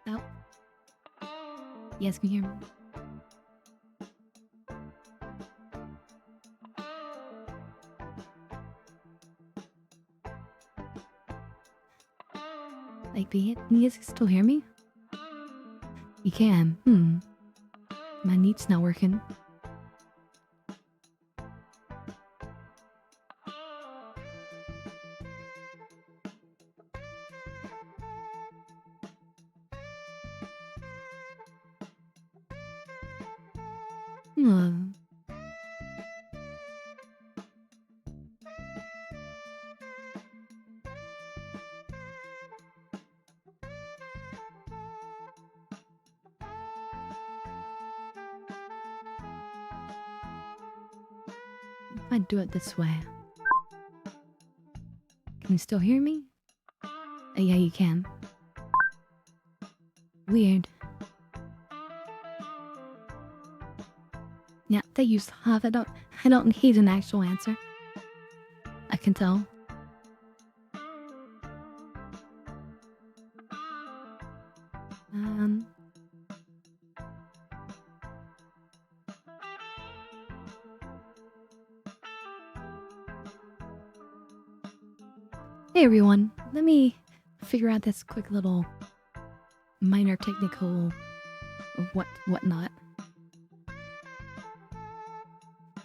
Oh. Yes, can you hear me? Like, can you guys still hear me? You can. My neat's not working. If I do it this way. Can you still hear me? Yeah, you can. Weird. Yeah, they used to have. I don't need an actual answer. I can tell. Hey everyone, let me figure out this quick little minor technical whatnot.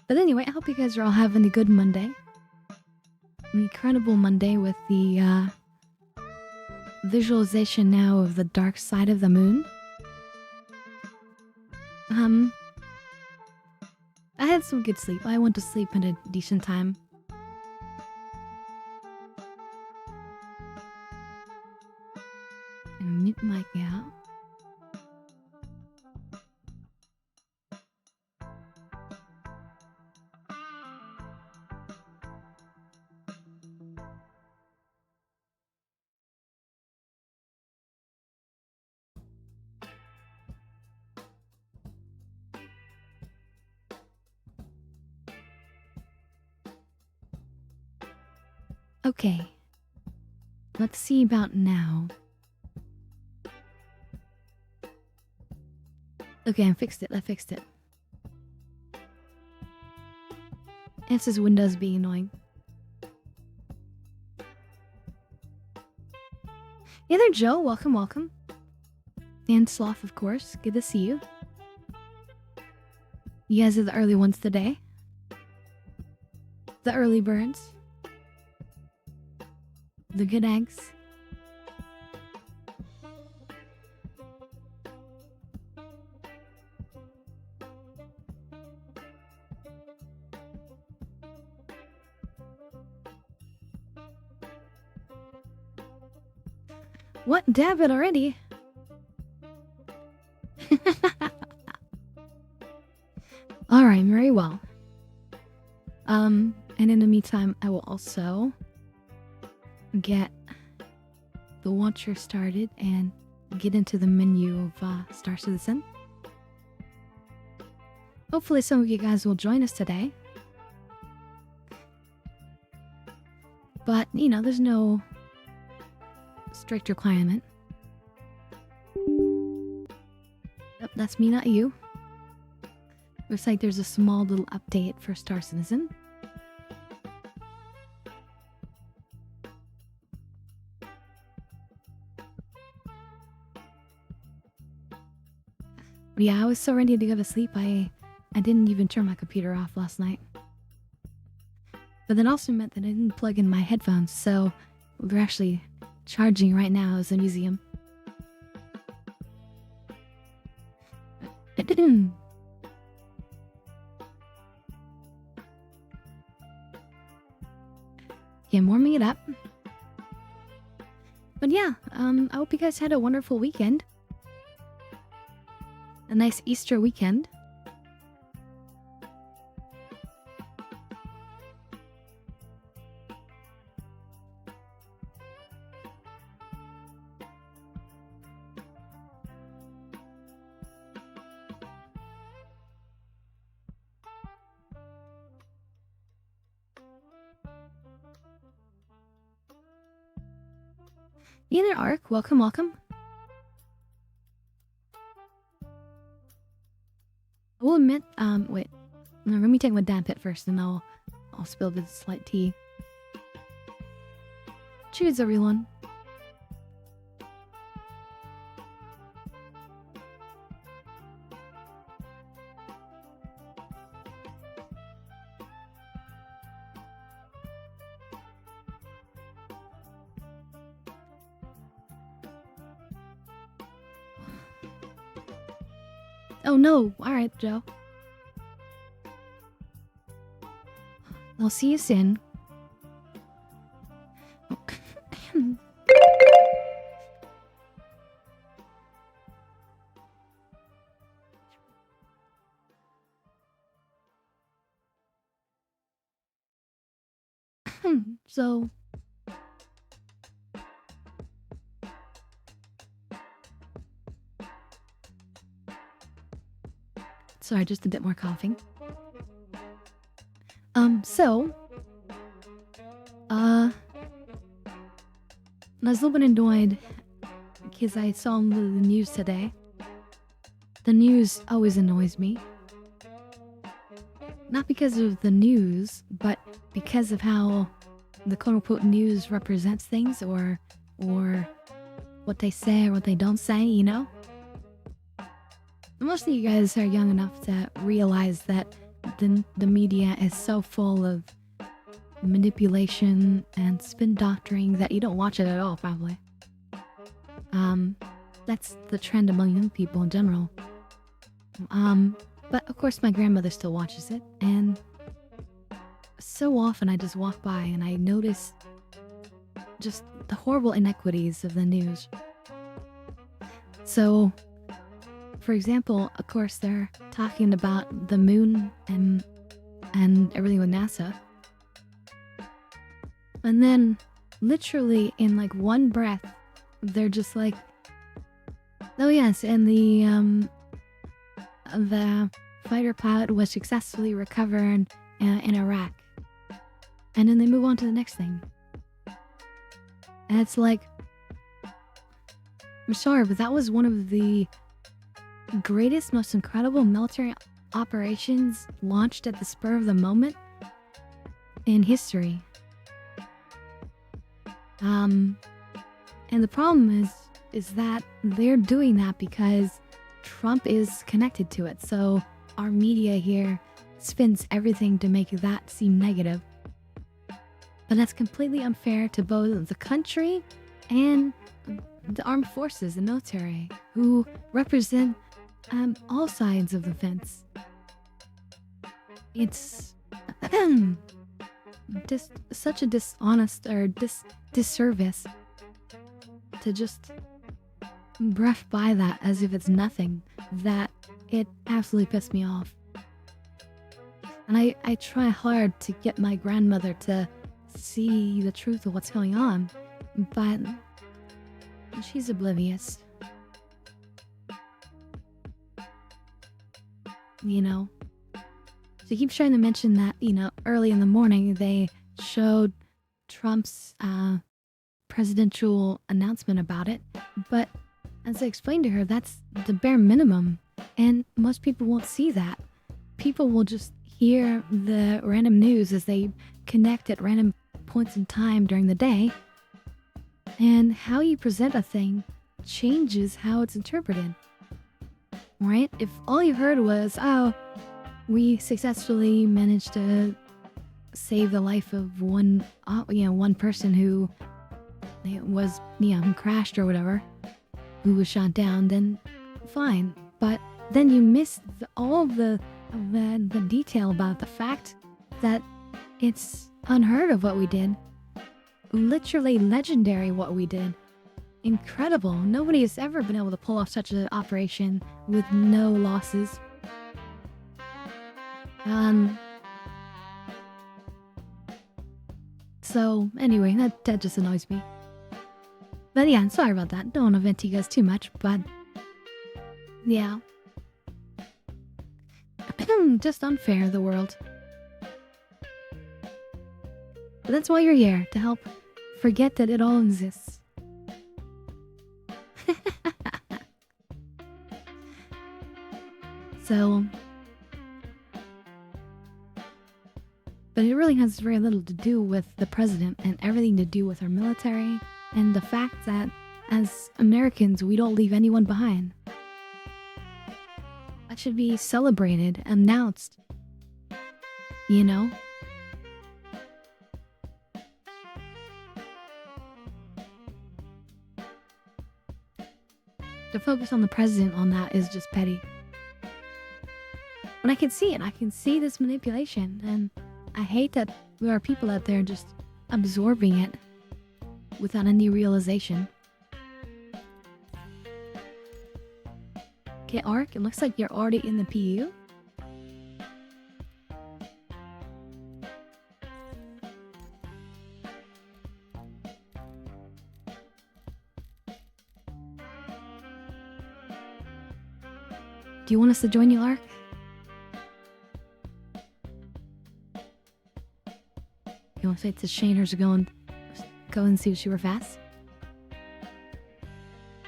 But anyway, I hope you guys are all having a good Monday. An incredible Monday with the visualization now of the dark side of the moon. I had some good sleep. I went to sleep at a decent time. And mute mic out. Okay. Let's see about now. Okay, I fixed it. It's just Windows being annoying. Hey there, Joe. Welcome. And Sloth, of course. Good to see you. You guys are the early ones today. The early birds. The good eggs. What? Dab it already? Alright, very well. And in the meantime, I will also get the watcher started and get into the menu of Star Citizen. Hopefully some of you guys will join us today. But, you know, there's no strict requirement. Yep, that's me, not you. Looks like there's a small little update for Star Citizen. Yeah, I was so ready to go to sleep, I didn't even turn my computer off last night. But that also meant that I didn't plug in my headphones, so they're actually charging right now as a museum. Yeah, warming it up. But yeah, I hope you guys had a wonderful weekend. A nice Easter weekend. Either Ark, welcome, welcome. I will admit, wait. No, let me take my damn pit first, and I'll spill this slight tea. Cheers, everyone. Oh no! Alright, Joe. I'll see you soon. So... Sorry, just a bit more coughing. I was a little bit annoyed because I saw the news today. The news always annoys me. Not because of the news, but because of how the quote-unquote news represents things or what they say or what they don't say, you know? Most of you guys are young enough to realize that the media is so full of manipulation and spin doctoring that you don't watch it at all, probably. That's the trend among young people in general. But of course my grandmother still watches it, and so often I just walk by and I notice just the horrible inequities of the news. So, for example, of course they're talking about the moon and everything with NASA. And then, literally in like one breath, they're just like, oh yes, and the fighter pilot was successfully recovered in Iraq. And then they move on to the next thing. And it's like, I'm sorry, but that was one of the greatest, most incredible military operations launched at the spur of the moment in history. And the problem is that they're doing that because Trump is connected to it. So our media here spins everything to make that seem negative. But that's completely unfair to both the country and the armed forces, the military, who represent all sides of the fence. It's just such a dishonest or disservice to just brush by that as if it's nothing, that it absolutely pissed me off. And I try hard to get my grandmother to see the truth of what's going on, but she's oblivious. You know? She keeps trying to mention that, you know, early in the morning they showed Trump's presidential announcement about it, but as I explained to her, that's the bare minimum, and most people won't see that. People will just hear the random news as they connect at random points in time during the day, and how you present a thing changes how it's interpreted. Right? If all you heard was, oh, we successfully managed to save the life of one person who was, who crashed or whatever, who was shot down, then fine. But then you miss all the detail about the fact that it's unheard of what we did. Literally legendary what we did. Incredible. Nobody has ever been able to pull off such an operation with no losses. So anyway, that just annoys me. But yeah, sorry about that. Don't want to vent to you guys too much, but yeah. Just unfair, the world. But that's why you're here, to help forget that it all exists. So, but it really has very little to do with the president and everything to do with our military and the fact that as Americans, we don't leave anyone behind. That should be celebrated, announced. You know? To focus on the president on that is just petty. But I can see it. I can see this manipulation. And I hate that there are people out there just absorbing it without any realization. Okay, Ark, it looks like you're already in the PU. Do you want us to join you, Ark? You want to say to Shane or to go and see if she were fast?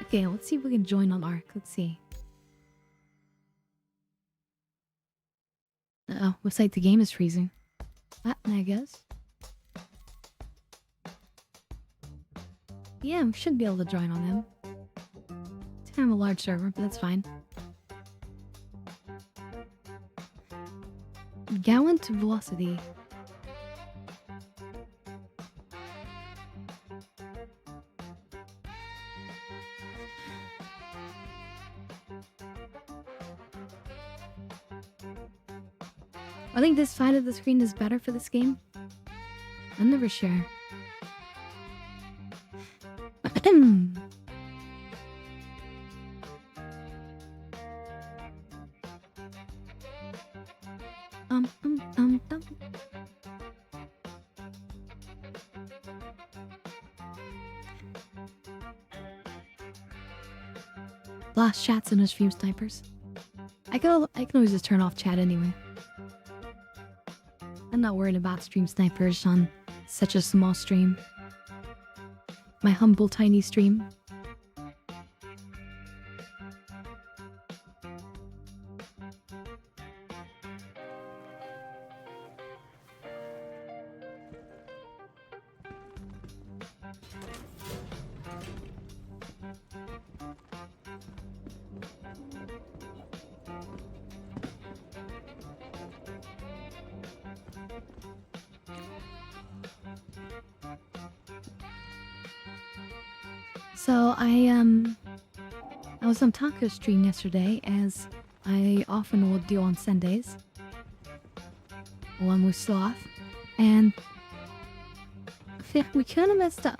Okay, let's see if we can join on Ark. Let's see. Uh-oh, looks like the game is freezing. I guess. Yeah, we should be able to join on them. It's kind of a large server, but that's fine. Gallant velocity. I think this side of the screen is better for this game. I'm never sure. Lost chats and stream snipers. I can always just turn off chat anyway. I'm not worried about stream snipers on such a small stream. My humble tiny stream. So I was on Taco stream yesterday, as I often will do on Sundays, along with Sloth, and we kind of messed up.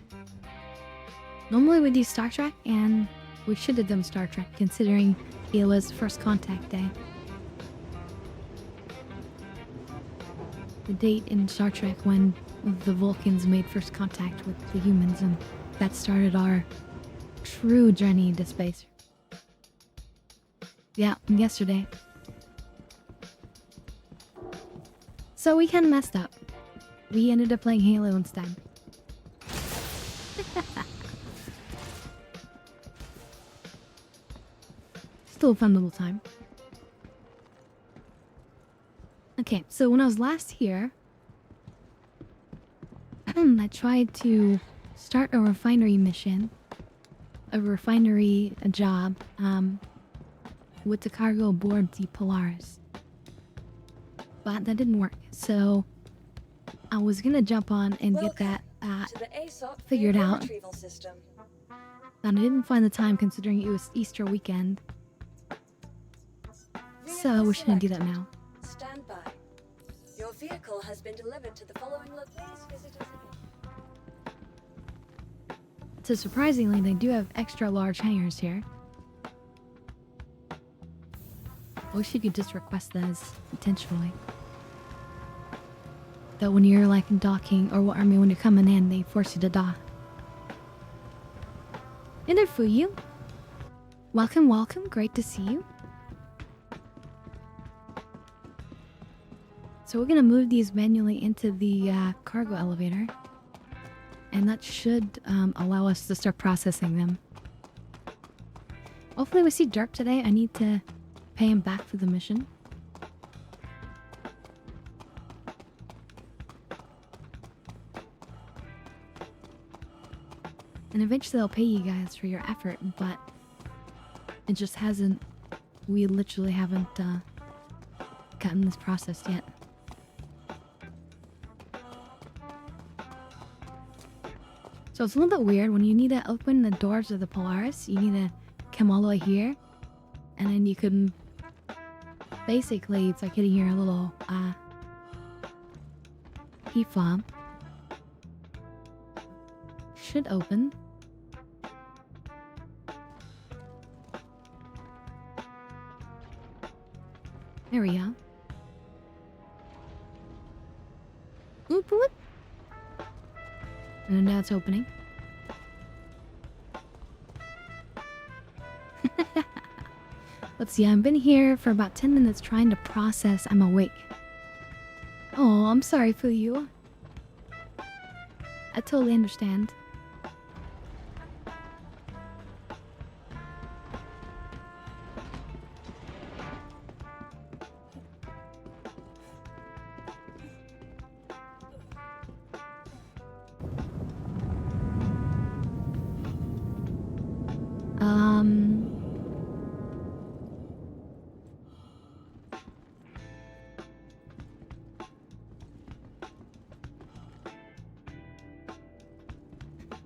Normally we do Star Trek, and we should have done Star Trek considering it was First Contact Day. The date in Star Trek when the Vulcans made first contact with the humans, and that started our true journey into space. Yeah, yesterday. So we kinda messed up. We ended up playing Halo instead. Still a fun little time. Okay, so when I was last here, I tried to start a refinery mission. A job, with the cargo aboard the Polaris. But that didn't work, so I was gonna jump on and get that figured out. And I didn't find the time considering it was Easter weekend. So we're just gonna do that now. Stand by. Your vehicle has been delivered to the following locations. So surprisingly, they do have extra large hangars here. I wish you could just request those intentionally. That when you're like docking, or I mean when you're coming in, they force you to dock. In there for you. Welcome, welcome. Great to see you. So we're gonna move these manually into the cargo elevator. And that should allow us to start processing them. Hopefully we see Derp today. I need to pay him back for the mission. And eventually I'll pay you guys for your effort, but it just hasn't... We literally haven't gotten this processed yet. So it's a little bit weird. When you need to open the doors of the Polaris, you need to come all the way here. And then you can... Basically, it's like hitting your little key fob. Should open. There we go. Oop, oop. And now it's opening. Let's see, I've been here for about 10 minutes trying to process I'm awake. Oh, I'm sorry for you. I totally understand.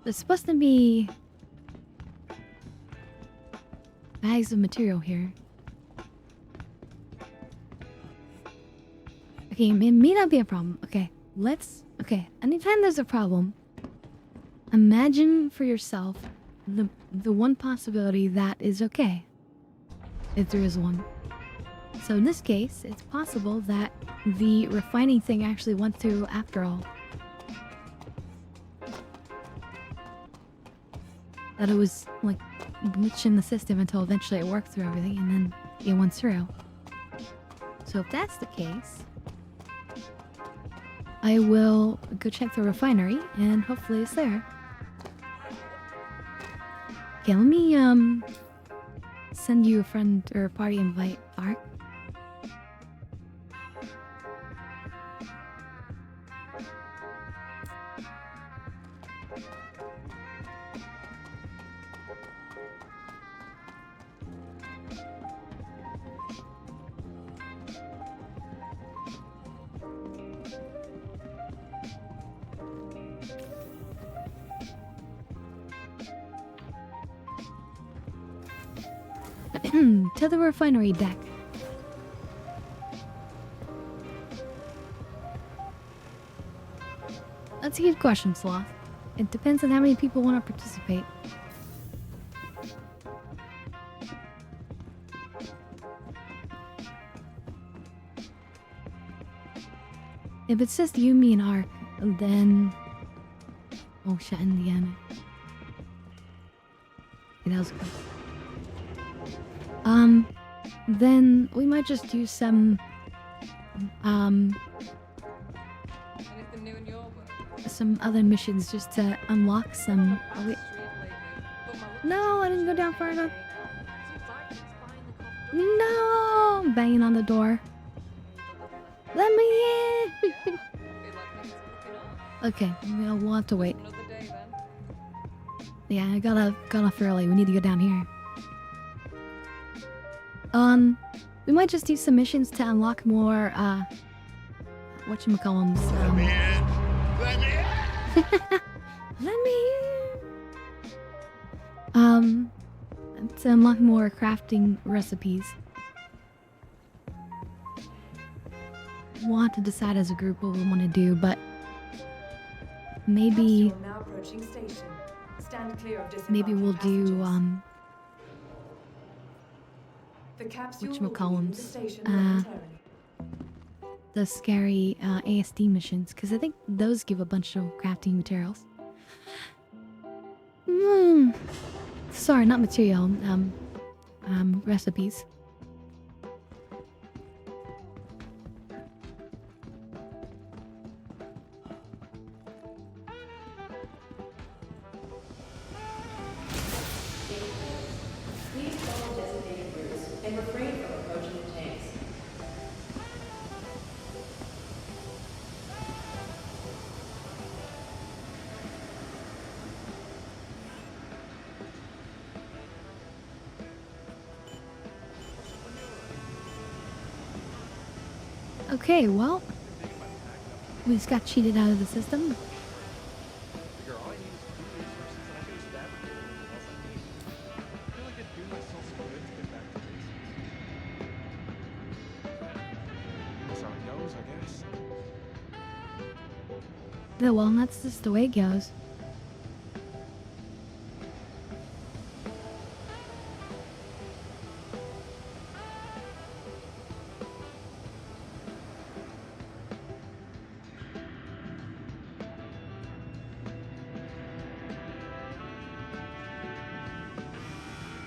There's supposed to be bags of material here. Okay, it may not be a problem. Okay, okay, anytime there's a problem, imagine for yourself the one possibility that is okay. If there is one. So in this case, it's possible that the refining thing actually went through after all. That it was like glitching the system until eventually it worked through everything and then it went through. So if that's the case, I will go check the refinery and hopefully it's there. Okay, let me send you a friend or a party invite, Ark. To the refinery deck. That's a good question, Sloth. It depends on how many people want to participate. If it's just you, me, and Ark, then... Oh shit, Indiana. Okay, that was good. Then we might just do some, some other missions just to unlock some... Oh, wait. No, I didn't go down far enough. No! I'm banging on the door. Let me in! Okay, we'll have to wait. Yeah, I got off early. We need to go down here. We might just do some missions to unlock more, whatchamacallums, Let me in! Let me in! Let me in! To unlock more crafting recipes. We'll have to decide as a group what we want to do, but maybe we'll do, whatchamacallums, the scary ASD missions, because I think those give a bunch of crafting materials. Sorry, not material, recipes. Okay, well, we just got cheated out of the system. Girl, all I need is 2 resources and I can just fabricate everything else I need. I feel like I'd do myself some good to get back to basics. That's how it goes, I guess. Yeah, well, that's just the way it goes.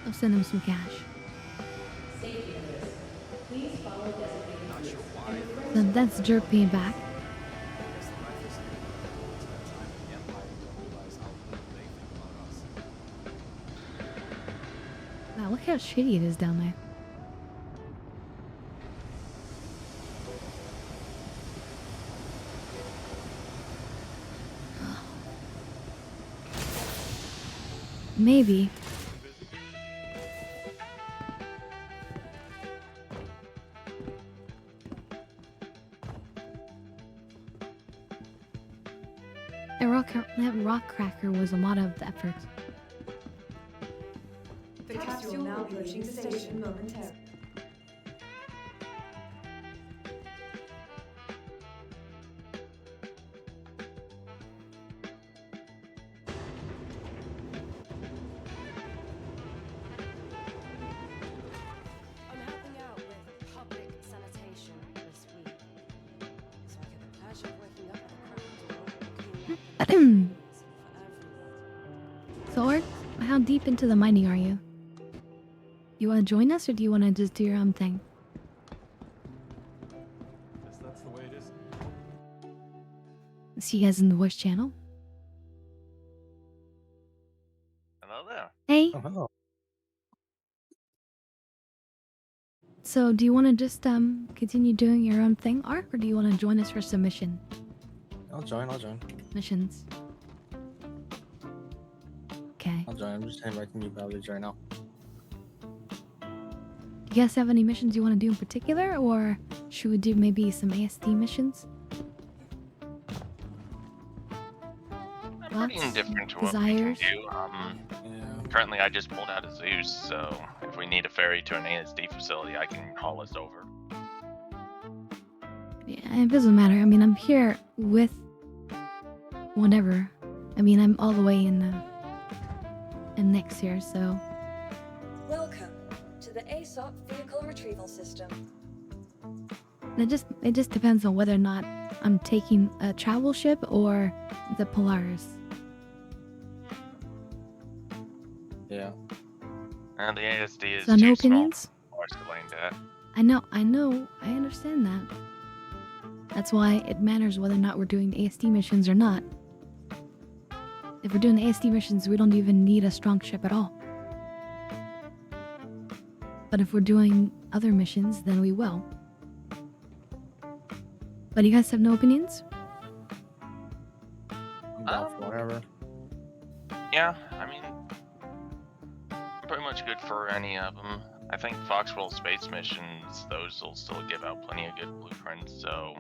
I'll send him some cash. Not sure why. So that's Jerk being back. I guess the rifle security people spend time in the Empire and don't realize how little they think about us. Wow, look how shitty it is down there. Maybe. That rock cracker was a lot of effort. The capsule will now be reaching the station momentarily. I'm helping out with public sanitation this week. So I get the pleasure of waking up at the crack of dawn and cleaning up for everyone. Sword, how deep into the mining are you? You want to join us, or do you want to just do your own thing? Guess that's the way it is. See you guys in the voice channel. Hello there. Hey, Oh, hello. so do you want to just continue doing your own thing, Ark, or do you want to join us for some I'll join. missions? Okay. I'll join. I'm just heading back to New Village right now. You guys have any missions you want to do in particular, or should we do maybe some ASD missions? I'm pretty Thoughts? indifferent to what Desires? we can do. Yeah. Currently I just pulled out of Zeus, so if we need a ferry to an ASD facility, I can haul us over. Yeah, it doesn't matter. I mean, I'm here with whatever. I mean, I'm all the way in next year, so Welcome to the ASOP Vehicle Retrieval System. it just depends on whether or not I'm taking a travel ship or the Polaris. Yeah. And the ASD is So no too small opinions? for Escalade that. I know, I understand that. That's why it matters whether or not we're doing the ASD missions or not. If we're doing the ASD missions, we don't even need a strong ship at all. But if we're doing other missions, then we will. But you guys have no opinions? I'm down for whatever. Yeah, I mean, I'm pretty much good for any of them. I think Foxwell space missions, those will still give out plenty of good blueprints, so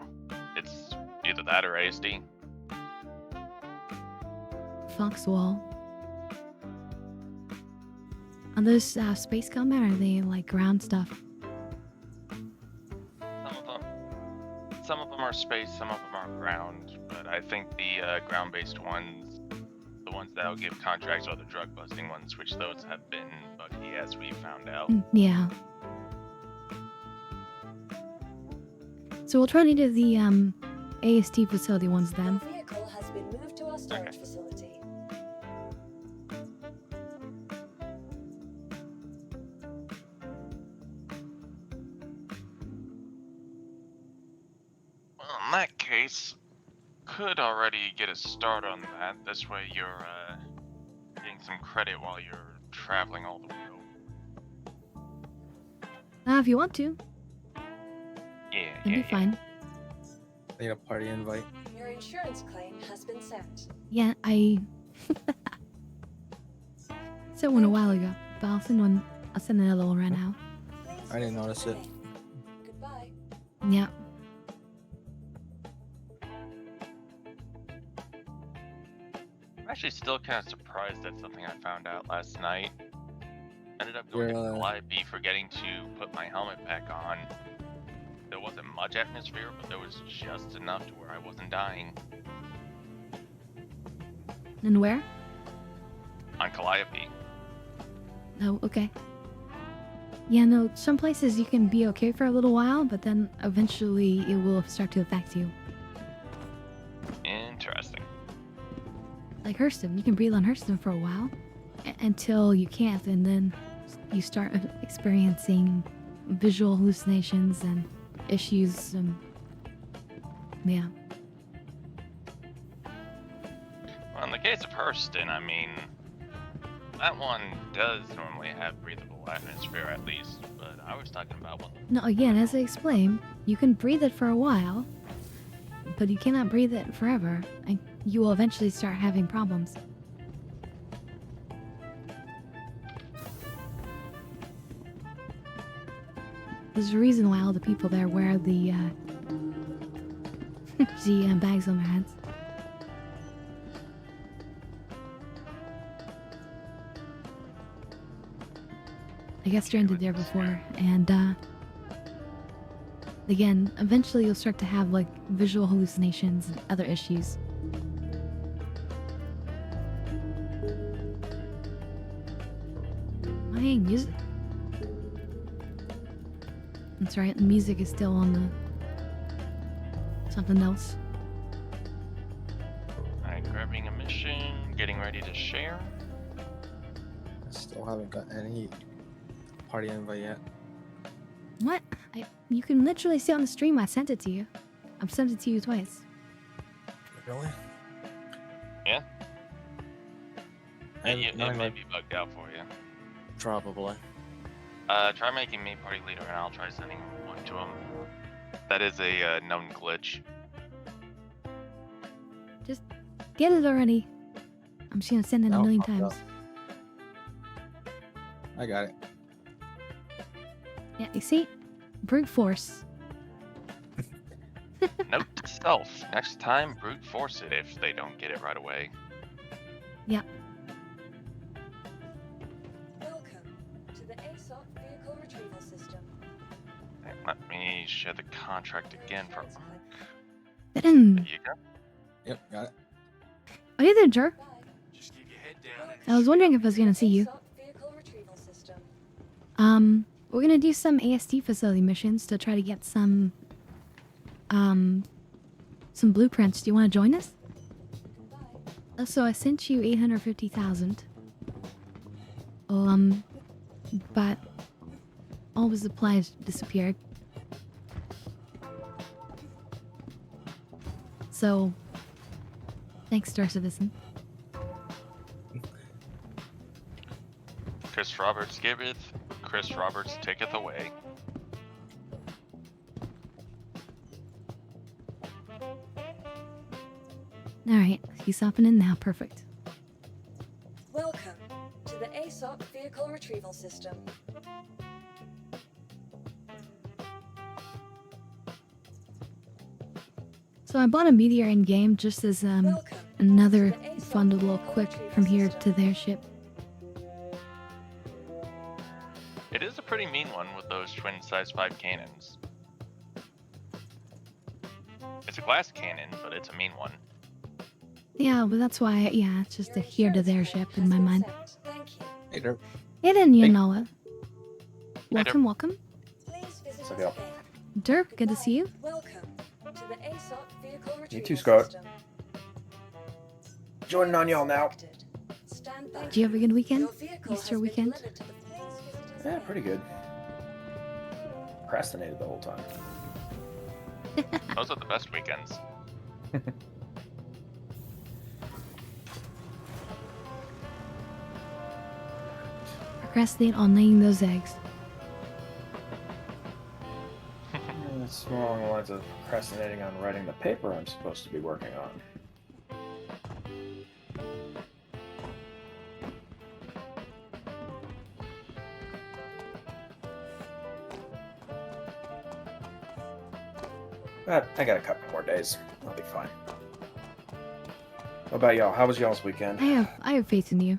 it's either that or ASD. Foxwall. Are those space combat, or are they like ground stuff? Some of them are space, some of them are ground, but I think the ground-based ones, the ones that'll give contracts, are the drug-busting ones, which those have been buggy, as we found out. Yeah. So we'll try to do the ASD facility ones then. Your vehicle has been moved to our storage facility. Well, in that case, could already get a start on that. This way you're getting some credit while you're traveling all the way over. If you want to, Yeah, that'd be fine. I need a party invite. Your insurance claim has been sent. Yeah, I sent one a while ago, but I'll send another one right now. Please I didn't visit notice your it. name. Goodbye. Yeah. I'm actually still kind of surprised at something I found out last night. Ended up going to You're, Calliope forgetting to put my helmet back on. There wasn't much atmosphere, but there was just enough to where I wasn't dying. And where? On Calliope. Oh, okay. Yeah, no, some places you can be okay for a little while, but then eventually it will start to affect you. Interesting. Like Hurston, you can breathe on Hurston for a while until you can't, and then you start experiencing visual hallucinations and issues. Yeah. Well, in the case of Hurston, I mean, that one does normally have breathable atmosphere at least, but I was talking about one. No, again, as I explained, you can breathe it for a while, but you cannot breathe it forever, and you will eventually start having problems. There's a reason why all the people there wear the bags on their heads. I got stranded there before, and again, eventually you'll start to have like visual hallucinations and other issues. Playing music. That's right, the music is still on the something else. Alright, grabbing a mission, getting ready to share. I still haven't got any party invite yet. What? You can literally see on the stream I sent it to you. I've sent it to you twice. Really? Yeah? And It not may even be bugged out for you. probably. Try making me party leader and I'll try sending one to him. That is a known glitch. Just get it already. I'm just gonna send it a No, million popped up. times. I got it. Yeah, you see? Brute force. Note to self, next time brute force it if they don't get it right away. Yeah. Welcome to the ASOP vehicle retrieval system. Okay, let me share the contract again for Ark. Oh, There you go. Yep, got it. hey there, Jer. Bye. Just keep your head down and I was wondering if I was gonna see you. ASOP vehicle retrieval system. We're gonna do some ASD facility missions to try to get some blueprints. Do you want to join us? Bye. So I sent you 850,000. But all the supplies disappeared. So, thanks, Star Citizen. Chris Roberts giveth, Chris Roberts taketh away. Alright, he's hopping in now. Perfect. Welcome to the ASOP vehicle retrieval system. So I bought a meteor in game just as Welcome another to the ASOP fun little vehicle quick retrieval from here system. to their ship. It is a pretty mean one with those twin size 5 cannons. It's a glass cannon, but it's a mean one. Yeah, but that's why, yeah, it's just Your a here to insurance their claim ship has in my been mind. sent. Thank you. Hey, Derp. Hey then, you Hey. know it. Welcome, welcome. Please visit us Suck it up. again. Derp, good to see you. Welcome to the ASOP vehicle retrieval too, Scott. system. Joining on y'all now. Selected. Stand by. Did you have a good weekend? Your vehicle Easter has been weekend? delivered to the police. Visit us Yeah, again. pretty good. Procrastinated the whole time. Those are the best weekends. Procrastinate on laying those eggs. It's more along the lines of procrastinating on writing the paper I'm supposed to be working on. But I got a couple more days. I'll be fine. What about y'all? How was y'all's weekend? I have faith in you.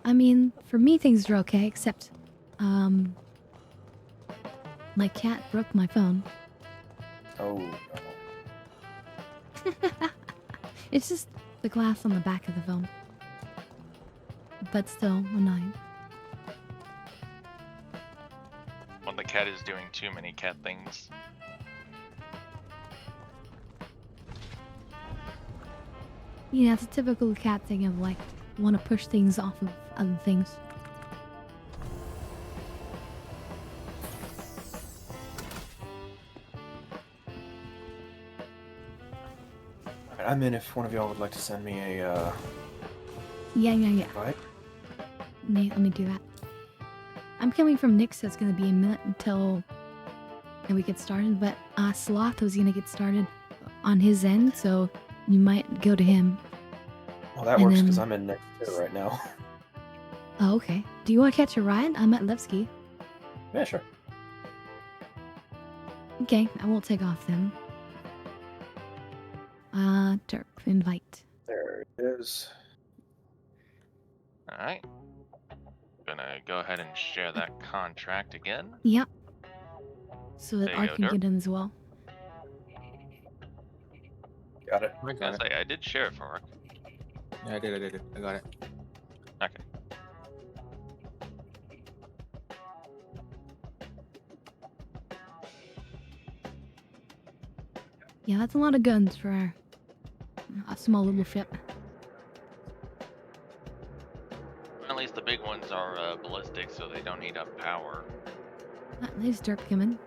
I mean, for me things are okay, except my cat broke my phone. Oh, no. It's just the glass on the back of the phone. But still annoying. When the cat is doing too many cat things. Yeah, it's a typical cat thing of like want to push things off of other things. Alright, I'm in if one of y'all would like to send me a, Yeah. invite. Let me do that. I'm coming from Nick, so it's gonna be a minute until we get started. But Sloth was gonna get started on his end, so you might go to him. Well, that And works then- because I'm in next to right now. Oh, okay. Do you want to catch a ride? I'm at Levski. Yeah, sure. Okay, I won't take off then. Derp, invite. There it is. Alright. Gonna go ahead and share that contract again. Yep. So that There you I go, can Derp. get in as well. Got it. I was gonna say, I did share it for her. Yeah, I did. I got it. Okay. Yeah, that's a lot of guns for a small little ship. At least the big ones are ballistic, so they don't need up power. There's Derp coming.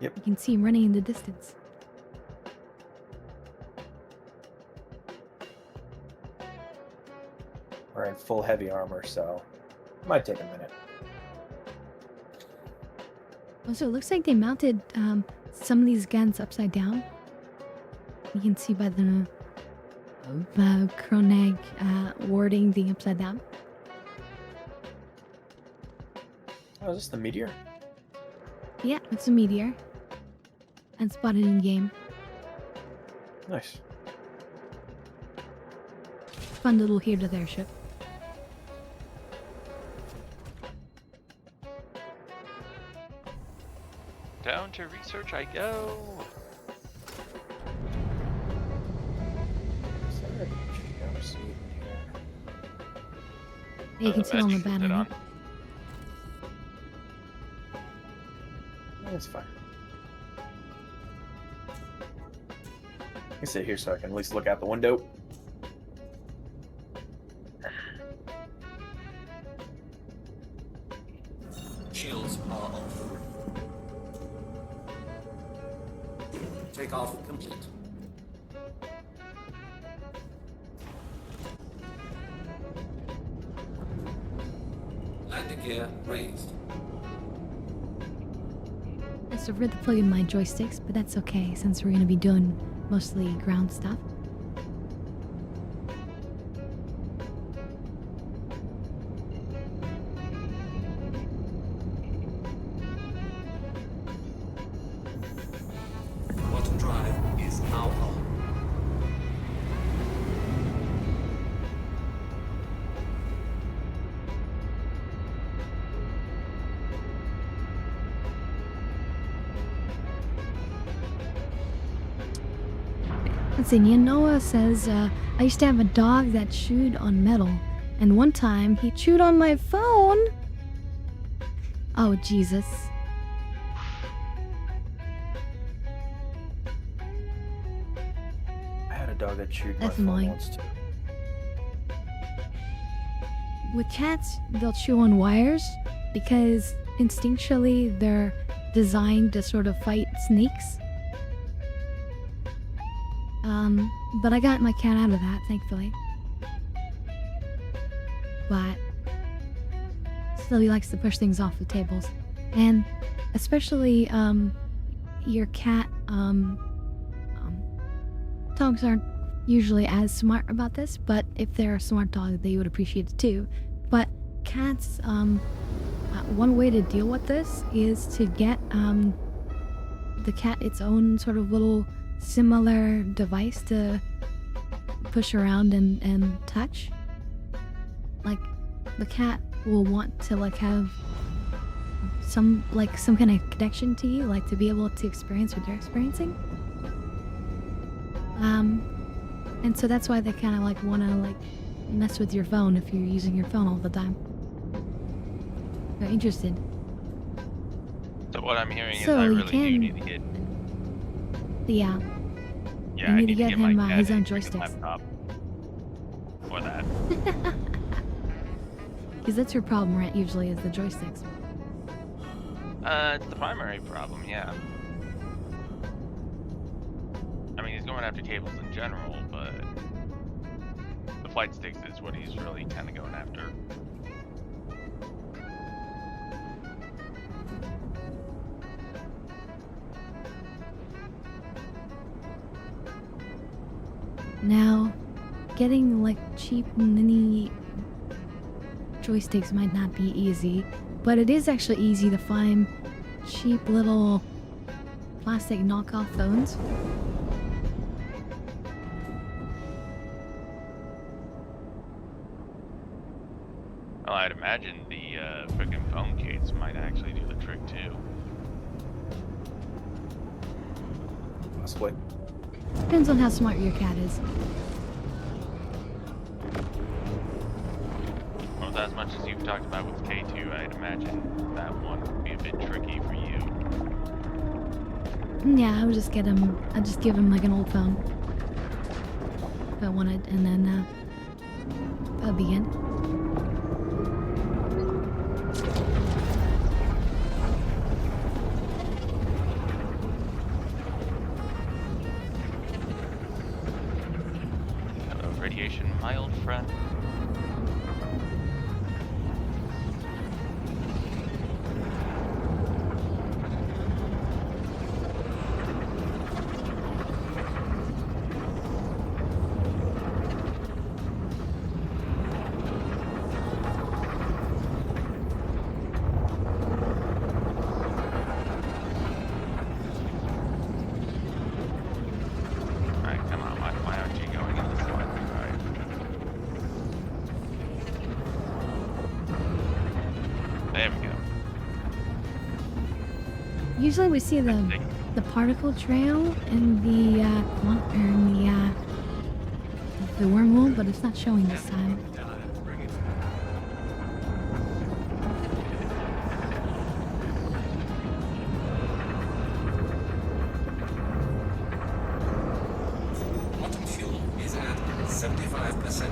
Yep. You can see him running in the distance. We're in full heavy armor, so might take a minute. Also, it looks like they mounted some of these guns upside down. You can see by the Kroneg wording being upside down. Oh, is this the meteor? Yeah, it's a meteor. And spotted in game. Nice. Fun little here to there ship. Down to research I go. Is there a jump seat in here? Yeah, you can sit on the That's banner. on. That's fine. I can sit here so I can at least look out the window. Shields are off. Takeoff complete. Landing gear raised. I forgot to plug in my joysticks, but that's okay since we're gonna be doing mostly ground stuff. Quantum drive is now on. Let's see, Noah says, I used to have a dog that chewed on metal, and one time he chewed on my phone. Oh, Jesus. I had a dog that chewed That's my phone annoying. once too. With cats, they'll chew on wires because instinctually they're designed to sort of fight snakes. But I got my cat out of that, thankfully. But still, he likes to push things off the tables, and especially your cat. Dogs aren't usually as smart about this, but if they're a smart dog, they would appreciate it too. But cats, one way to deal with this is to get the cat its own sort of little similar device to push around and touch. Like, the cat will want to like have some kind of connection to you, like to be able to experience what you're experiencing. And so that's why they kind of like want to like mess with your phone if you're using your phone all the time. They're interested. So what I'm hearing is So I you really do can- need to get. Yeah. Yeah, You I need to get my him, cat his a own freaking joysticks. laptop. Or that. Because that's your problem, right? Usually is the joysticks. It's the primary problem, yeah. I mean, he's going after cables in general, but the flight sticks is what he's really kind of going after. Now, getting like cheap mini joysticks might not be easy, but it is actually easy to find cheap little plastic knockoff phones. Well, I'd imagine the frickin' phone case might actually do the trick too. Possibly. Depends on how smart your cat is. Well, as much as you've talked about with K2, I'd imagine that one would be a bit tricky for you. Yeah, I'd just give him like an old phone. If I wanted, and then that'd be it. Hello, radiation mild friend. Alright, come on, why aren't you going in this line? Alright. There we go. Usually we see the particle trail in the the wormhole, but it's not showing this time. Quantum fuel is at 75%.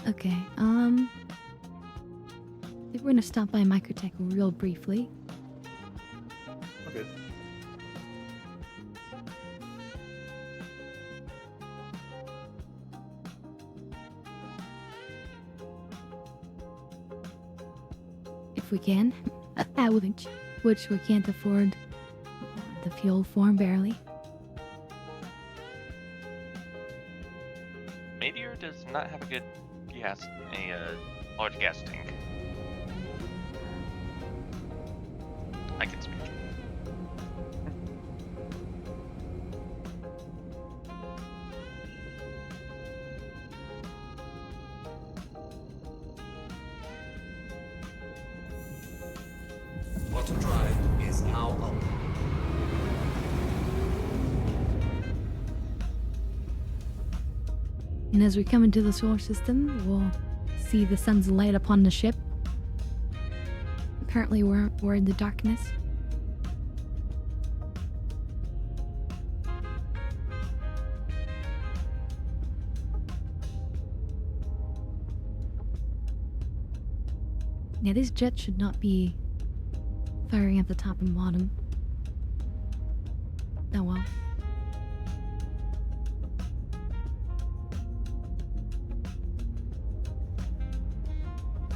Okay, I think we're gonna stop by Microtech real briefly. Okay. If we can. Which we can't afford the fuel for, barely. Meteor does not have a good large gas tank. I can speak. Quantum drive is now up. And as we come into the solar system, we'll see the sun's light upon the ship. Apparently we're in the darkness. Yeah, this jet should not be firing at the top and bottom. Oh well.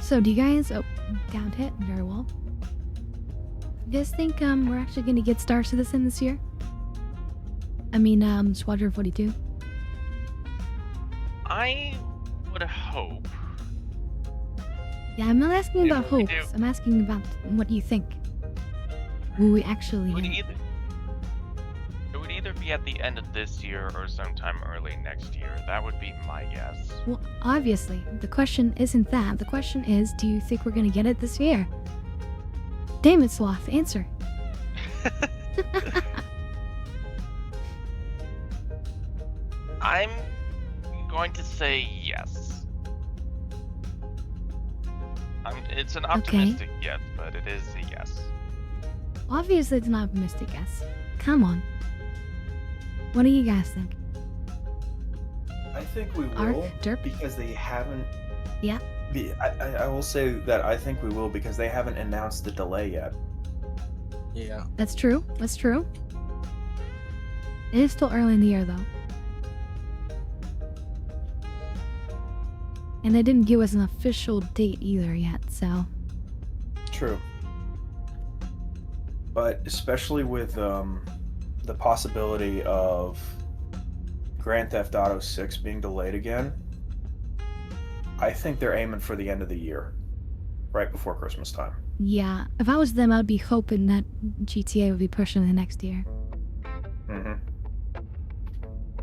So do you guys doubt it? Very well. You guys think we're actually gonna get Star Citizen this year? I mean Squadron 42? I would hope. Yeah, I'm not asking about If we hopes. do- I'm asking about what you think. Will we actually It would get it? either be at the end of this year or sometime early next year. That would be my guess. Well, obviously, the question isn't that. The question is, do you think we're gonna get it this year? Damn it, Sloth, answer. I'm going to say yes. It's an optimistic yes, but it is a yes. Obviously, it's not optimistic guess. Come on. What do you guys think? I think we Ark, will Derp? because they haven't. Yeah. I will say that I think we will because they haven't announced the delay yet. Yeah. That's true. That's true. It is still early in the year, though. And they didn't give us an official date either yet, so... True. But especially with the possibility of Grand Theft Auto 6 being delayed again, I think they're aiming for the end of the year, right before Christmas time. Yeah, if I was them, I'd be hoping that GTA would be pushing the next year. Mm-hmm.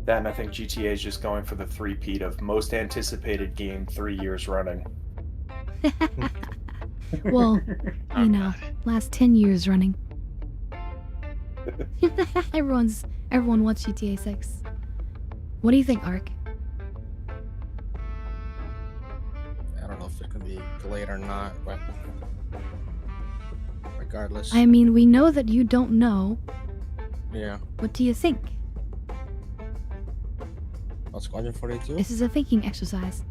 Then I think GTA is just going for the three-peat of most anticipated game 3 years running. Well, Oh, you know, God. last 10 years running. Everyone wants GTA 6. What do you think, Ark? I don't know if it can be delayed or not, but regardless. I mean, we know that you don't know. Yeah. What do you think? About Squadron 42? This is a thinking exercise.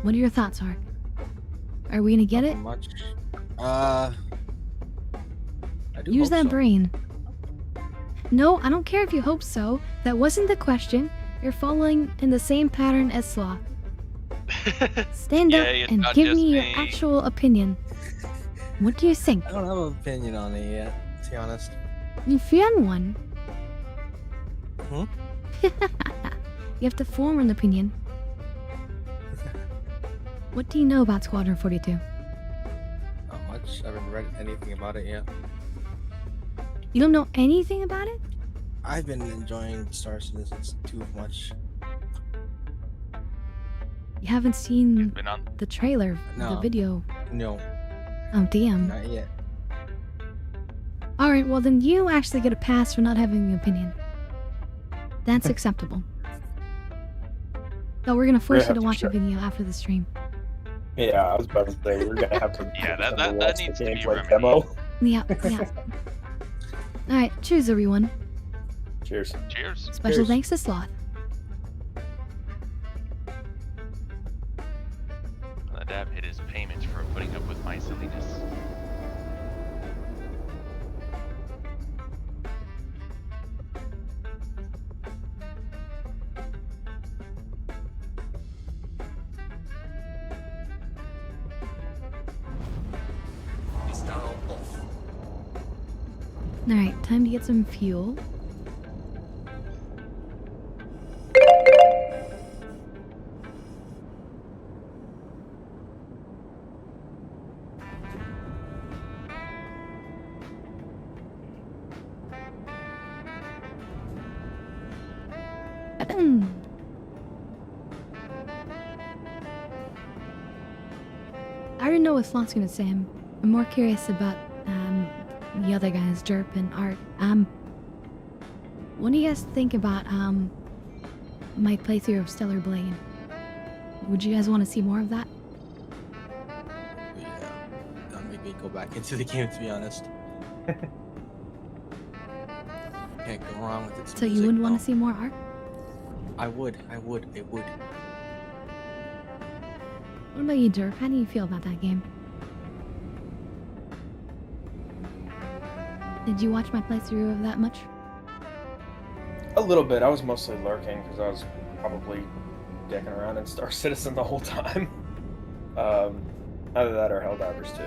What are your thoughts, Ark? Are we gonna get it? Much. I do Use hope that so. brain. No, I don't care if you hope so. That wasn't the question. You're following in the same pattern as Sloth. Stand up Yay, it's and not give just me your me. actual opinion. What do you think? I don't have an opinion on it yet, to be honest. If you had one. Hmm? You have to form an opinion. What do you know about Squadron 42? Not much. I haven't read anything about it yet. You don't know anything about it? I've been enjoying Star Citizen too much. You haven't seen Been on. the trailer, the No. video. No, Oh, damn. not yet. Alright, well then you actually get a pass for not having an opinion. That's acceptable. So we're gonna force you have to to watch a check. video after the stream. Yeah, I was about to say we're gonna have to. Yeah, that watch that the needs to be gameplay remedied. demo. Yeah, yeah. Alright, cheers everyone. Cheers. Cheers. Special Cheers. thanks to Sloth. The dab hit his payments for putting up with my silliness. Is now off. Alright, time to get some fuel. I already know what Sloth's gonna say. I'm more curious about the other guys, Derp and Art. What do you guys think about my playthrough of Stellar Blade? Would you guys want to see more of that? Yeah. That made me go back into the game, to be honest. Can't go wrong with its So you music, wouldn't want no. to see more Art? I would. What about you, Derp? How do you feel about that game? Did you watch my playthrough of that much? A little bit. I was mostly lurking because I was probably dicking around in Star Citizen the whole time. Either that or Helldivers too.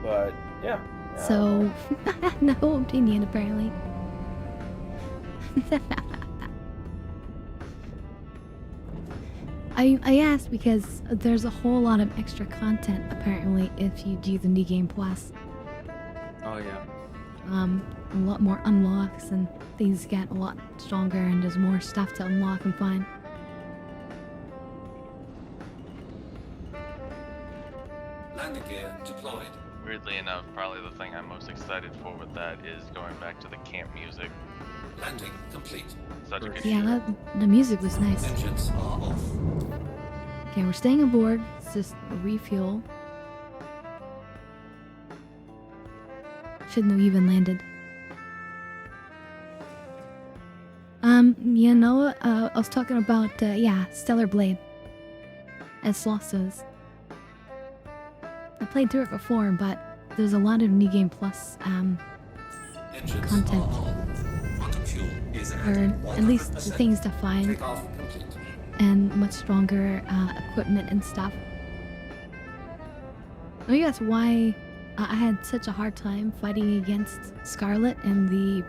But yeah. So, no opinion apparently. I asked because there's a whole lot of extra content apparently if you do the New Game Plus. Oh yeah. A lot more unlocks and things get a lot stronger and there's more stuff to unlock and find. Landing gear deployed. Weirdly enough, probably the thing I'm most excited for with that is going back to the camp music. Landing complete. Such a good Yeah, show. the music was nice. Engines are off. Okay, we're staying aboard. It's just a refuel. Shouldn't have even landed. You know, I was talking about, yeah, Stellar Blade. As Losses. I played through it before, but there's a lot of New Game Plus, Engines content. are on. Quantum fuel is Or at at least the 100%. things to find. Takeoff complete. And much stronger equipment and stuff. Maybe that's why I had such a hard time fighting against Scarlet in the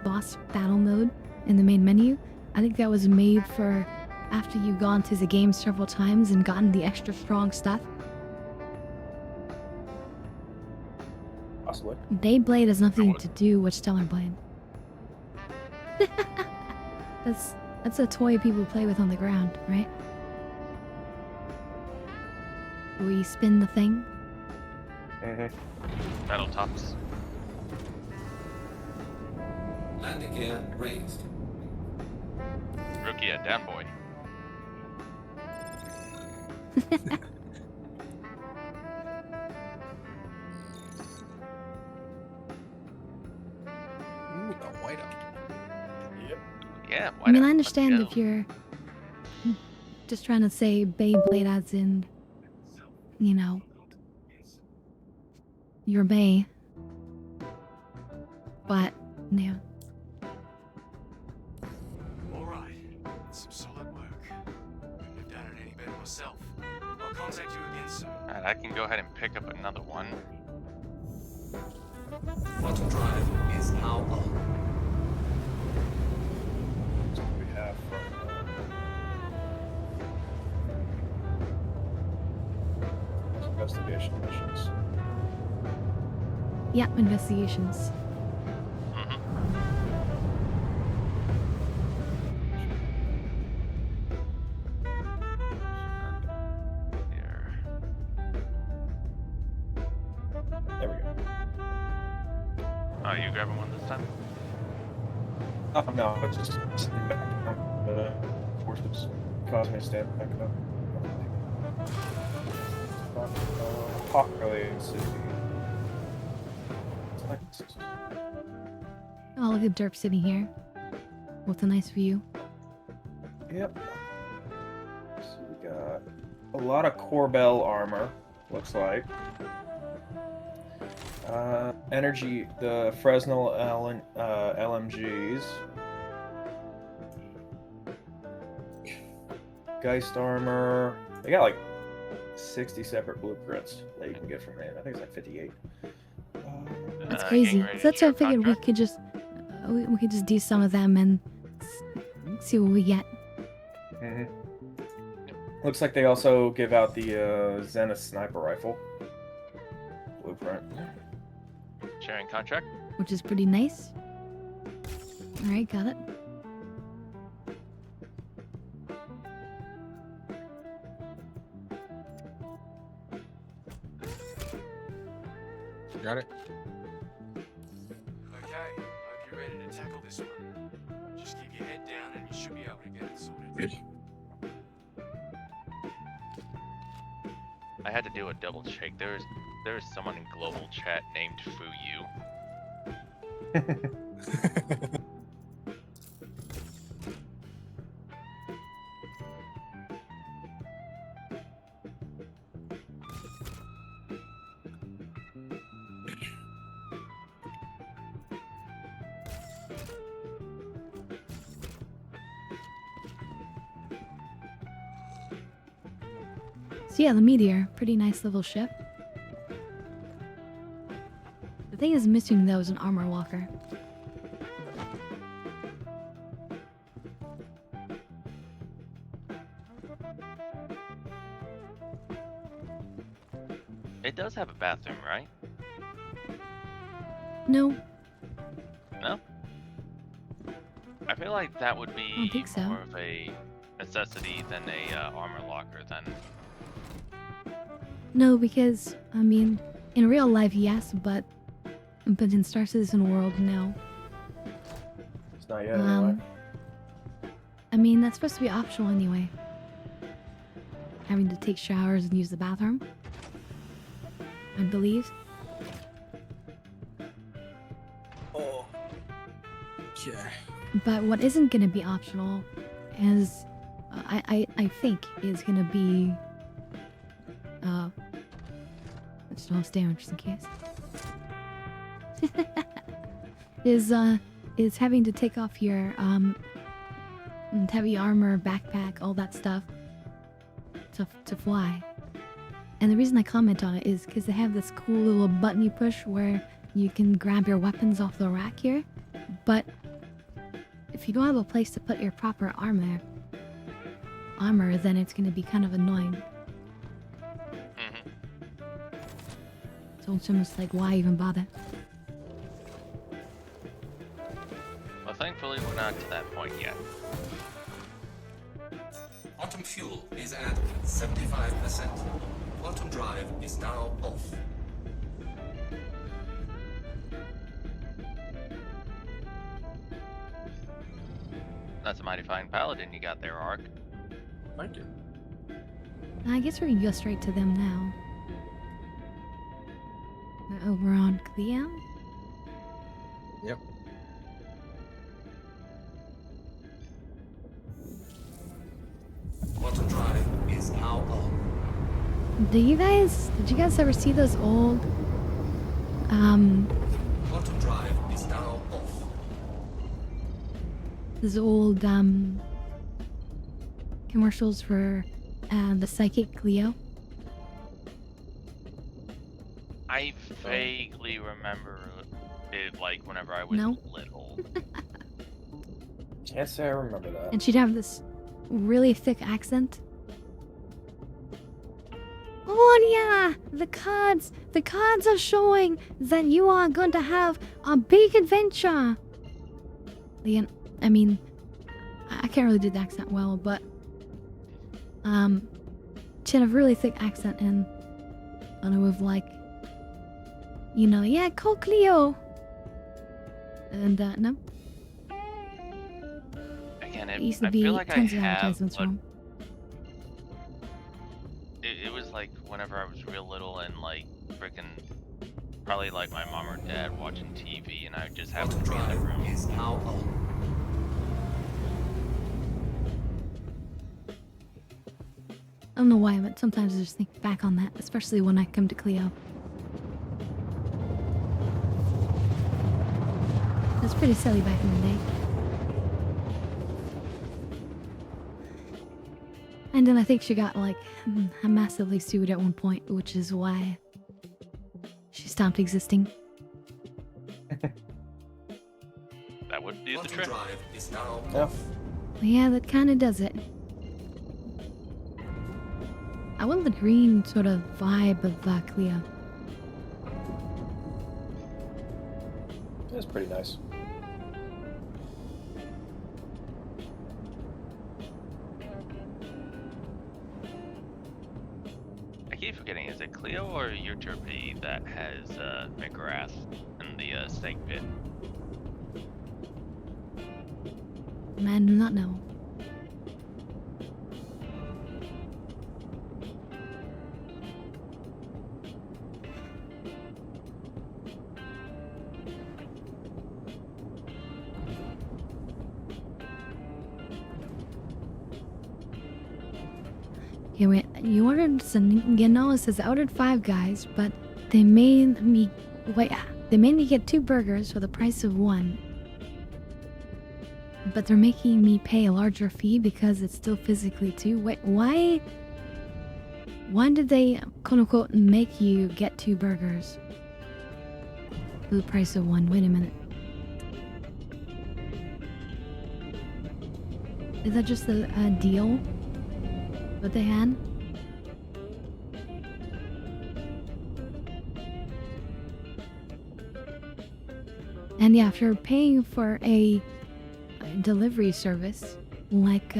boss battle mode in the main menu. I think that was made for after you've gone through the game several times and gotten the extra strong stuff. Possibly. Beyblade has nothing to do with Stellar Blade. That's a toy people play with on the ground, right? Where you spin the thing. Metal tops. Landing gear raised. Rookie at down boy. Ooh, the whiteout. Yep. Yeah, why I mean, not? I Let's understand go. if you're just trying to say Beyblade as in, you know, your Bay. But, yeah. Alright, some solid work. Couldn't have done it any better myself. I'll contact you again soon. Alright, I can go ahead and pick up another one. Quantum drive is now on. That's what we have from investigation missions. Yeah, investigations. Here. There we go. Oh, you grabbing one this time? Oh no, it's just sitting back down. The forces caused me to stand back up. Apocalypse City. It's like this. Oh, look at Derp sitting here. With a nice view. Yep. So we got a lot of Corbel armor, looks like. Energy, the Fresnel LMGs. Geist armor. They got like 60 separate blueprints that you can get from it. I think it's like 58. That's Getting crazy. ready to That's why I share figured we contract. could just we could just do some of them and see what we get. Mm-hmm. Looks like they also give out the Zenith sniper rifle blueprint. Sharing contract? Which is pretty nice. Alright, got it. Got it. Okay, hope you're ready to tackle this one. Just keep your head down and you should be able to get it sorted. I had to do a double check. There's someone in global chat named Fu Yu. So yeah, the Meteor, pretty nice little ship. The thing is missing though is an armor walker. It does have a bathroom, right? No, No? I feel like that would be don't think so. more of a necessity than a armor locker then. no, because I mean, in real life, yes, but in Star Citizen World, no. It's not yet anyway. I mean, that's supposed to be optional anyway. Having to take showers and use the bathroom, I believe. Oh. Okay. But what isn't going to be optional is, I think, is going to be, let's don't stand just in case. is having to take off your, heavy armor, backpack, all that stuff to fly. And the reason I comment on it is because they have this cool little button you push where you can grab your weapons off the rack here, but if you don't have a place to put your proper armor, then it's going to be kind of annoying. So it's almost like, why even bother? Well, thankfully we're not to that point yet. Quantum fuel is at 75%. Quantum drive is now off. That's a mighty fine paladin you got there, Ark. Thank you. I guess we can go straight to them now. We're over on Cleo. Yep. Quantum drive is now on. Did you guys ever see those old, Quantum drive is now off. those old, commercials for, the Psychic Cleo? I vaguely remember it like whenever I was No? little. Can't say I remember that. And she'd have this really thick accent. Oh yeah, the cards are showing that you are going to have a big adventure. I mean, I can't really do the accent well, but she had a really thick accent, and with like, yeah, call Cleo. And no, Again, it used to I be feel like I tons of have, advertisements but from. it was like whenever I was real little and like freaking probably like my mom or dad watching TV, and I just happened Quantum to be in the drive room. is now on. I don't know why, but sometimes I just think back on that, especially when I come to Cleo. It was pretty silly back in the day. And then I think she got, like, massively sued at one point, which is why she stopped existing. That would do the Quantum trick. drive is now Yeah. off. But yeah, that kind of does it. I want the green sort of vibe of Cleo. It's pretty nice. I keep forgetting, is it Cleo or Euterpe that has McGrath in the snake pit? I do not know. Okay, wait. You ordered some. It says I ordered 5 guys, but they made me. Wait, they made me get 2 burgers for the price of 1. But they're making me pay a larger fee because it's still physically 2. Wait, why? Why did they, quote unquote, make you get 2 burgers for the price of 1? Wait a minute. Is that just a deal that they had? And yeah, if you're paying for a delivery service like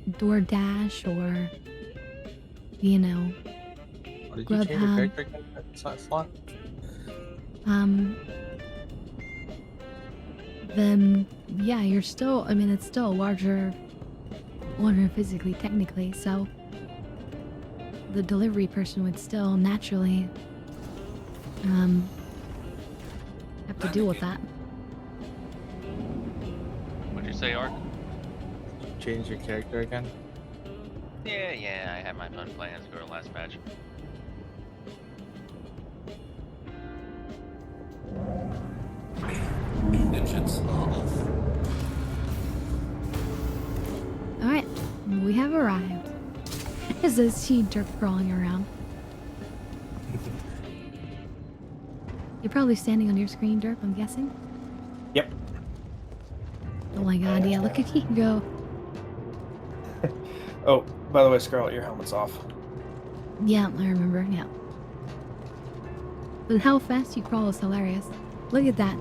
DoorDash or, you know, Oh, did you change your Grubhub, character again at slot? then yeah, you're still, I mean, it's still a larger order physically, technically, so the delivery person would still naturally have to deal with that. What'd you say, Ark? Change your character again? Yeah, I had my fun plans for the last patch. Engines are off. Alright, we have arrived. There's this huge derp crawling around. You're probably standing on your screen, Derp, I'm guessing? Yep. Oh my god, yeah, look at you go. Oh, by the way, Scarlet, your helmet's off. Yeah, I remember, yeah. But how fast you crawl is hilarious. Look at that.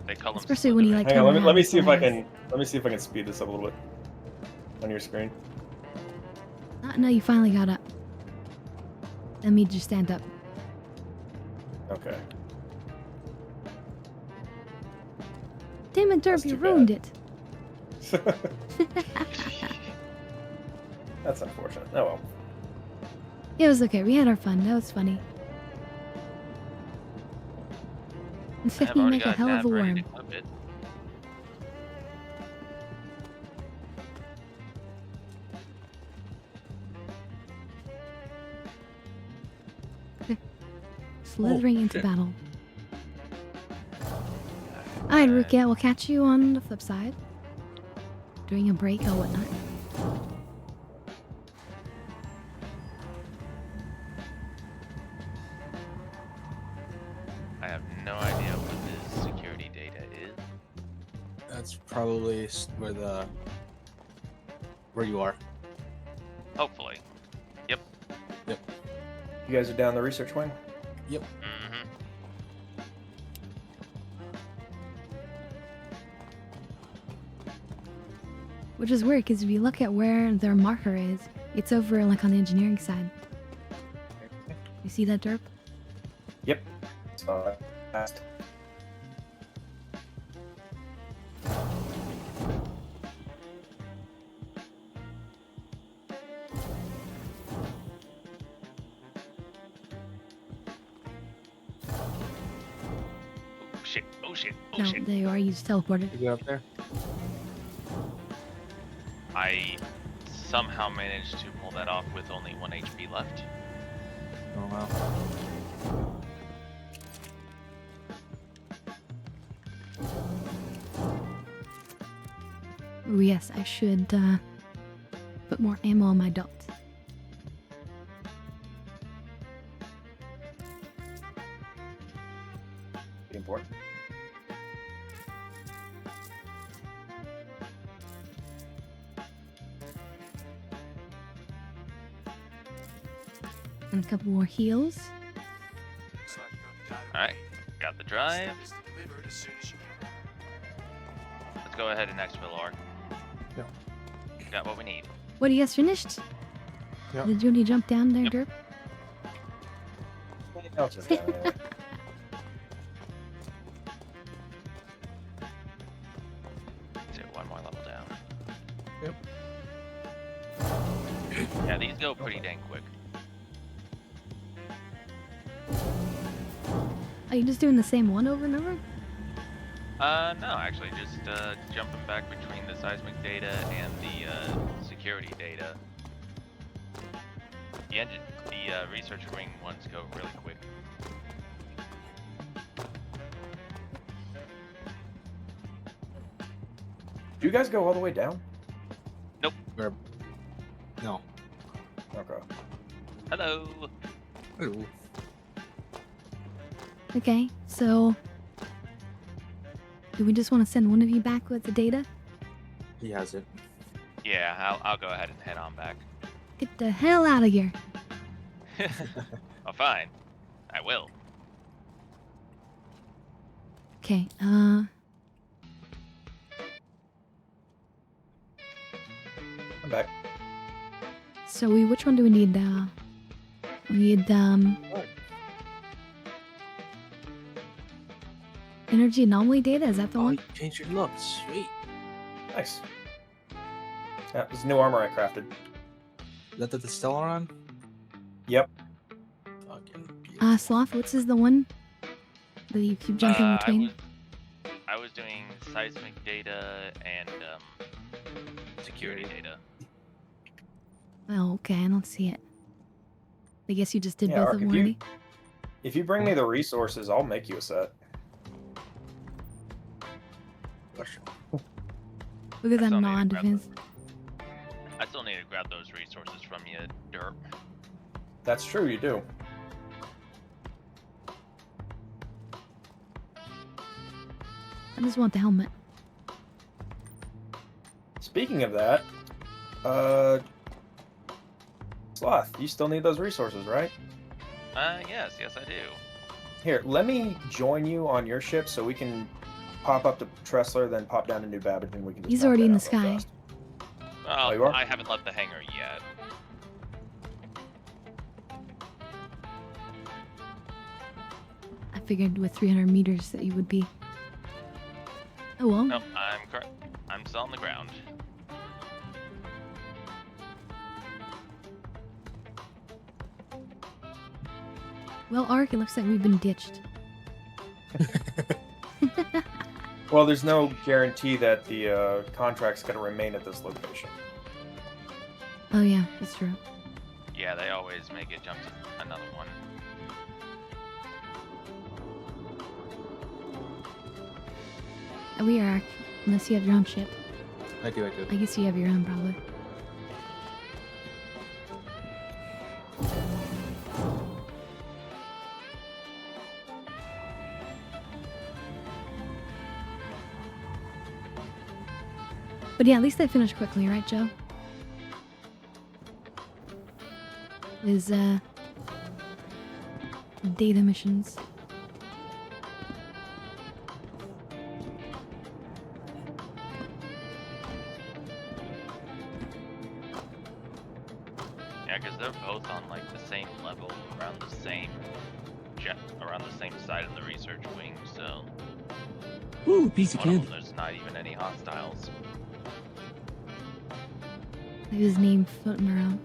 They call them Especially when you like Hang turn on, around, let me it's see if I hilarious. can speed this up a little bit on your screen. No, you finally got up. Let me just stand up. Okay. Damn it, Derp, That's you too ruined bad. it. That's unfortunate. Oh well. It was okay, we had our fun, that was funny. I've You already make a got hell of a Nav ready worm. to clip it. Slithering into shit. battle. Alright, Rukia, we'll catch you on the flip side. During a break or whatnot. I have no idea what this security data is. That's probably where you are. Hopefully. Yep. You guys are down the research wing? Mm-hmm. Which is weird, because if you look at where their marker is, it's over like on the engineering side. You see that, Derp? Yep. So fast. Oh shit, oh shit, oh No, shit. there you are, you just teleported. You get up there? I somehow managed to pull that off with only 1 HP left. Oh wow. Ooh, yes, I should put more ammo on my dot. Important. And a couple more heals. Looks like you got the data. Alright, got the drive. Send this to deliver it as soon as you can. Let's go ahead and exfil Ark. Yeah. Got what we need. What, you guys finished? Yep. Did you jump down there, Yep. Derp? I'll just down there. Let's get one more level down. Yep. Yeah, these go pretty dang quick. Are you just doing the same one over and over? No, actually, just jumping back between the seismic data and the security data. The research ring ones go really quick. Do you guys go all the way down? No. Okay. Hello. Hello. Okay, so do we just want to send one of you back with the data? He has it. Yeah, I'll go ahead and head on back. Get the hell out of here. Oh, fine. I will. Okay, I'm back. so which one do we need? We need, energy anomaly data, is that the Oh, one? you changed your look. Sweet. Nice. Yeah, this new armor I crafted. Is that the Stellar on? Yep. Fucking beautiful. Sloth, what's is the one that you keep jumping between? I was doing seismic data and security data. Oh, okay, I don't see it. I guess you just did Yeah, both Ark, of them if you- already. If you bring me the resources, I'll make you a set. Because I I'm still need to not grab defense. I still need to grab those resources from you, derp. That's true, you do. I just want the helmet. Speaking of that, Sloth, you still need those resources, right? Yes, I do. Here, let me join you on your ship so we can pop up to Tressler, then pop down to New Babbage, and we can just He's knock already that in the out real sky. fast. Well, Oh, you are? I haven't left the hangar yet. I figured with 300 meters that you would be. Oh well. No, I'm correct. I'm still on the ground. Well, Ark, it looks like we've been ditched. Well, there's no guarantee that the contract's going to remain at this location. Oh yeah, that's true. Yeah, they always make it jump to another one. We are Ark, unless you have your own ship. I do. I guess you have your own, probably. But yeah, at least I finished quickly, right, Joe? Is, data missions. Yeah, because they're both on like the same level, around the same around the same side of the research wing. So Ooh, piece of one of candy. them, there's not even any hostiles. His name floating around.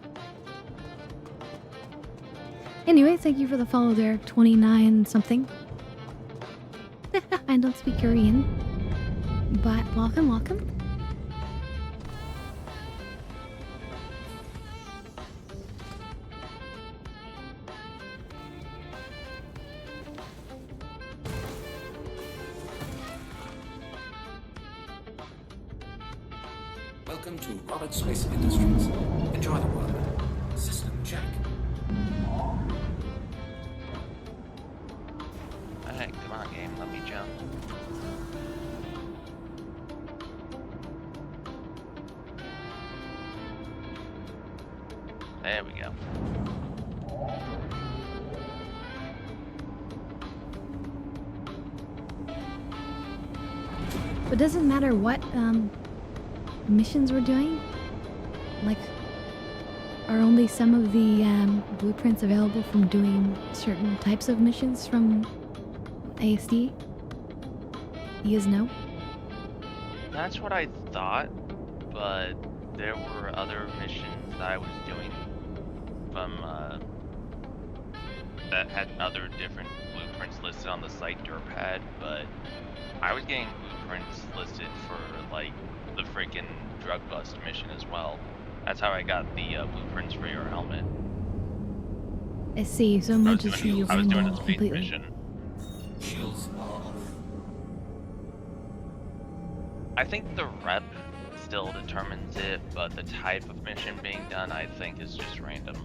Anyway, thank you for the follow there, 29 something. I don't speak Korean, but welcome, welcome. Welcome to Robert Space Industries. Enjoy the work. System check. Alright, come on, game, let me jump. There we go. But doesn't matter what missions we're doing. Like, are only some of the blueprints available from doing certain types of missions from ASD? You guys know? That's what I thought, but there were other missions that I was doing from that had other different blueprints listed on the site Derpad, but I was getting blueprints listed for like the freaking drug bust mission as well. That's how I got the blueprints for your helmet. I see, so I was much to see doing, you I was doing a rainbow space completely. mission. Shields are off. I think the rep still determines it, but the type of mission being done, I think, is just random.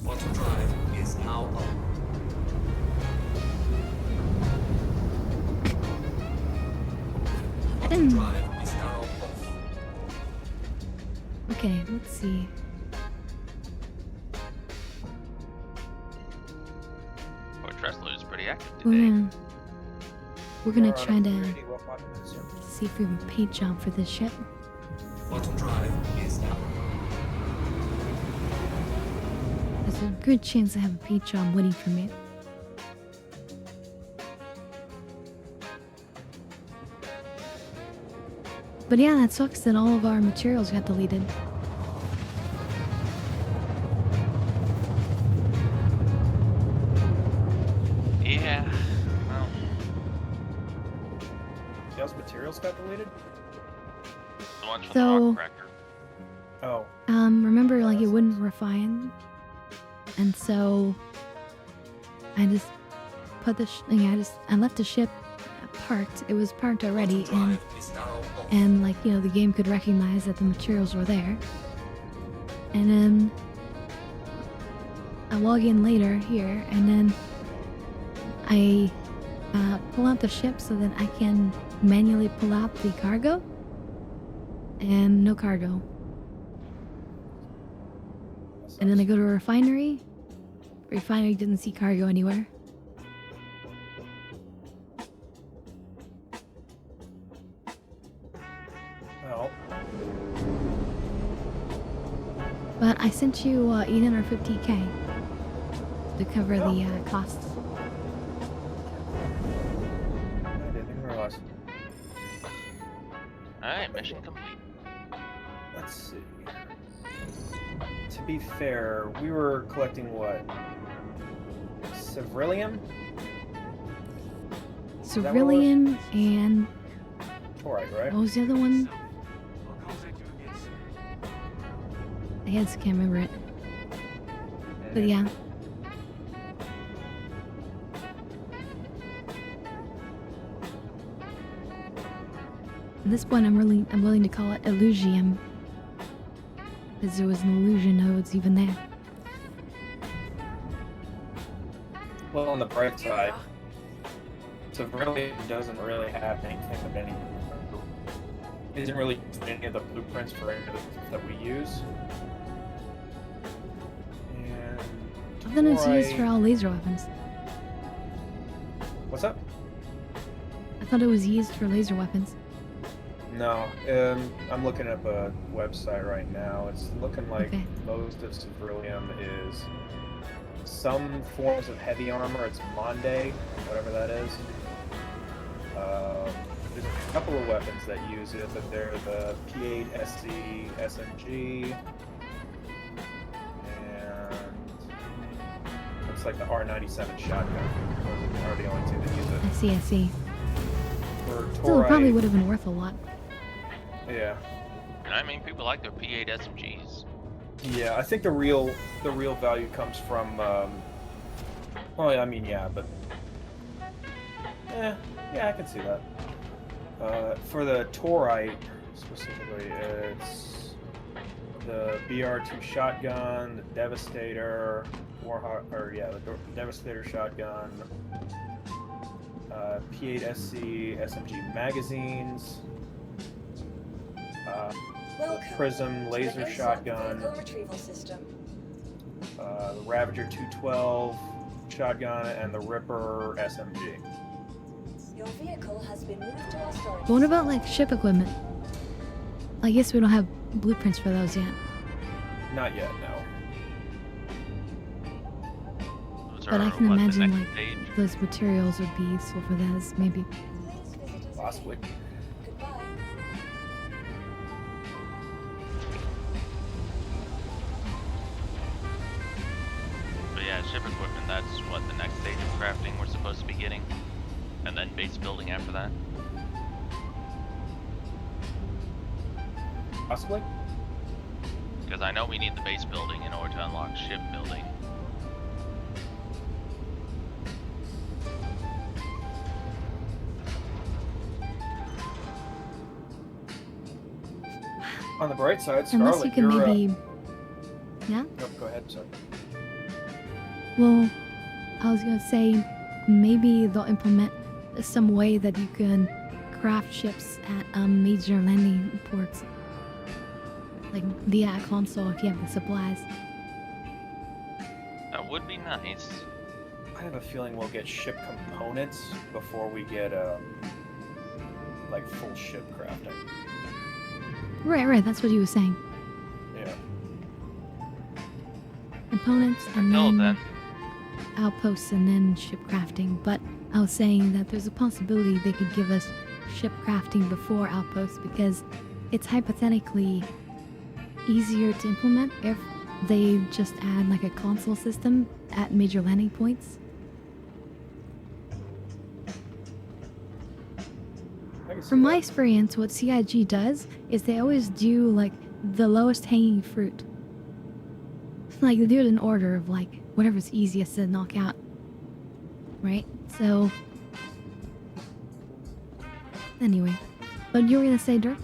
Quantum drive is now on. Quantum drive is now off. Okay, let's see. Boy, Tressler is pretty active We're today. gonna try to Well, 5 minutes, yeah. see if we have a paint job for this ship. Quantum drive is now. There's a good chance I have a paint job waiting for me. But yeah, that sucks that all of our materials got deleted. Yeah, well, Y'all's materials got deleted? the ones from So- the rock cracker. Oh, Remember, like, it wouldn't refine, and so I just put the I left the ship parked. It was parked already, Quantum and drive is now off. like, you know, the game could recognize that the materials were there. And then I log in later here, and then I pull out the ship so that I can manually pull out the cargo, and no cargo. And then I go to a refinery. Refinery didn't see cargo anywhere. well, But I sent you 850K to cover the costs. I didn't even realize. Alright, mission complete. Let's see. To be fair, we were collecting what? Cerillium? that what it was? Cerulean and Alright, right? what was the other one? I'll contact you again soon. I just can't remember it. But yeah. At this point, I'm willing to call it Illusium, because there was an illusion nodes even there. Well, on the bright side, Cerillium doesn't really have anything of any. Isn't really any of the blueprints for any of the stuff that we use. And But then it's used for all laser weapons. what's up? I thought it was used for laser weapons. No, I'm looking up a website right now. It's looking like Okay. most of Cerillium is some forms of heavy armor. It's Monday, whatever that is. There's a couple of weapons that use it, but they're the P8 SC SMG, and looks like the R97 shotgun are the only two that use it. I see. For Still, it probably Torite, would have been worth a lot. yeah. And I mean, people like their P8 SMGs. Yeah, I think the real value comes from. Well, I mean, yeah, but yeah, I can see that. For the Torite specifically, it's the BR2 shotgun, the Devastator, the Devastator shotgun, P8 SC SMG magazines. The Welcome Prism to laser the shotgun, Vehicle retrieval system. the Ravager 212 shotgun, and the Ripper SMG. Your vehicle has been moved to our storage. But what about, like, ship equipment? I guess we don't have blueprints for those yet. Not yet, no. Those But I are, can what, the imagine, next like, page? those materials would be useful for those, maybe. Please visit us Possibly. again. Goodbye. that's what the next stage of crafting we're supposed to be getting, and then base building after that. Possibly. Because I know we need the base building in order to unlock ship building. On the bright side, Scarlet, Unless you can you're, maybe. Yeah? No, go ahead, sorry. Well, I was gonna say maybe they'll implement some way that you can craft ships at major landing ports. Like via a console if you have the supplies. That would be nice. I have a feeling we'll get ship components before we get like full ship crafting. Right, that's what he was saying. Yeah. Components and No, then then. outposts and then ship crafting. But I was saying that there's a possibility they could give us ship crafting before outposts because it's hypothetically easier to implement if they just add like a console system at major landing points. From my experience, what CIG does is they always do like the lowest hanging fruit. Like they do it in order of like whatever's easiest to knock out. Right? So anyway. But you were gonna say, Dirk?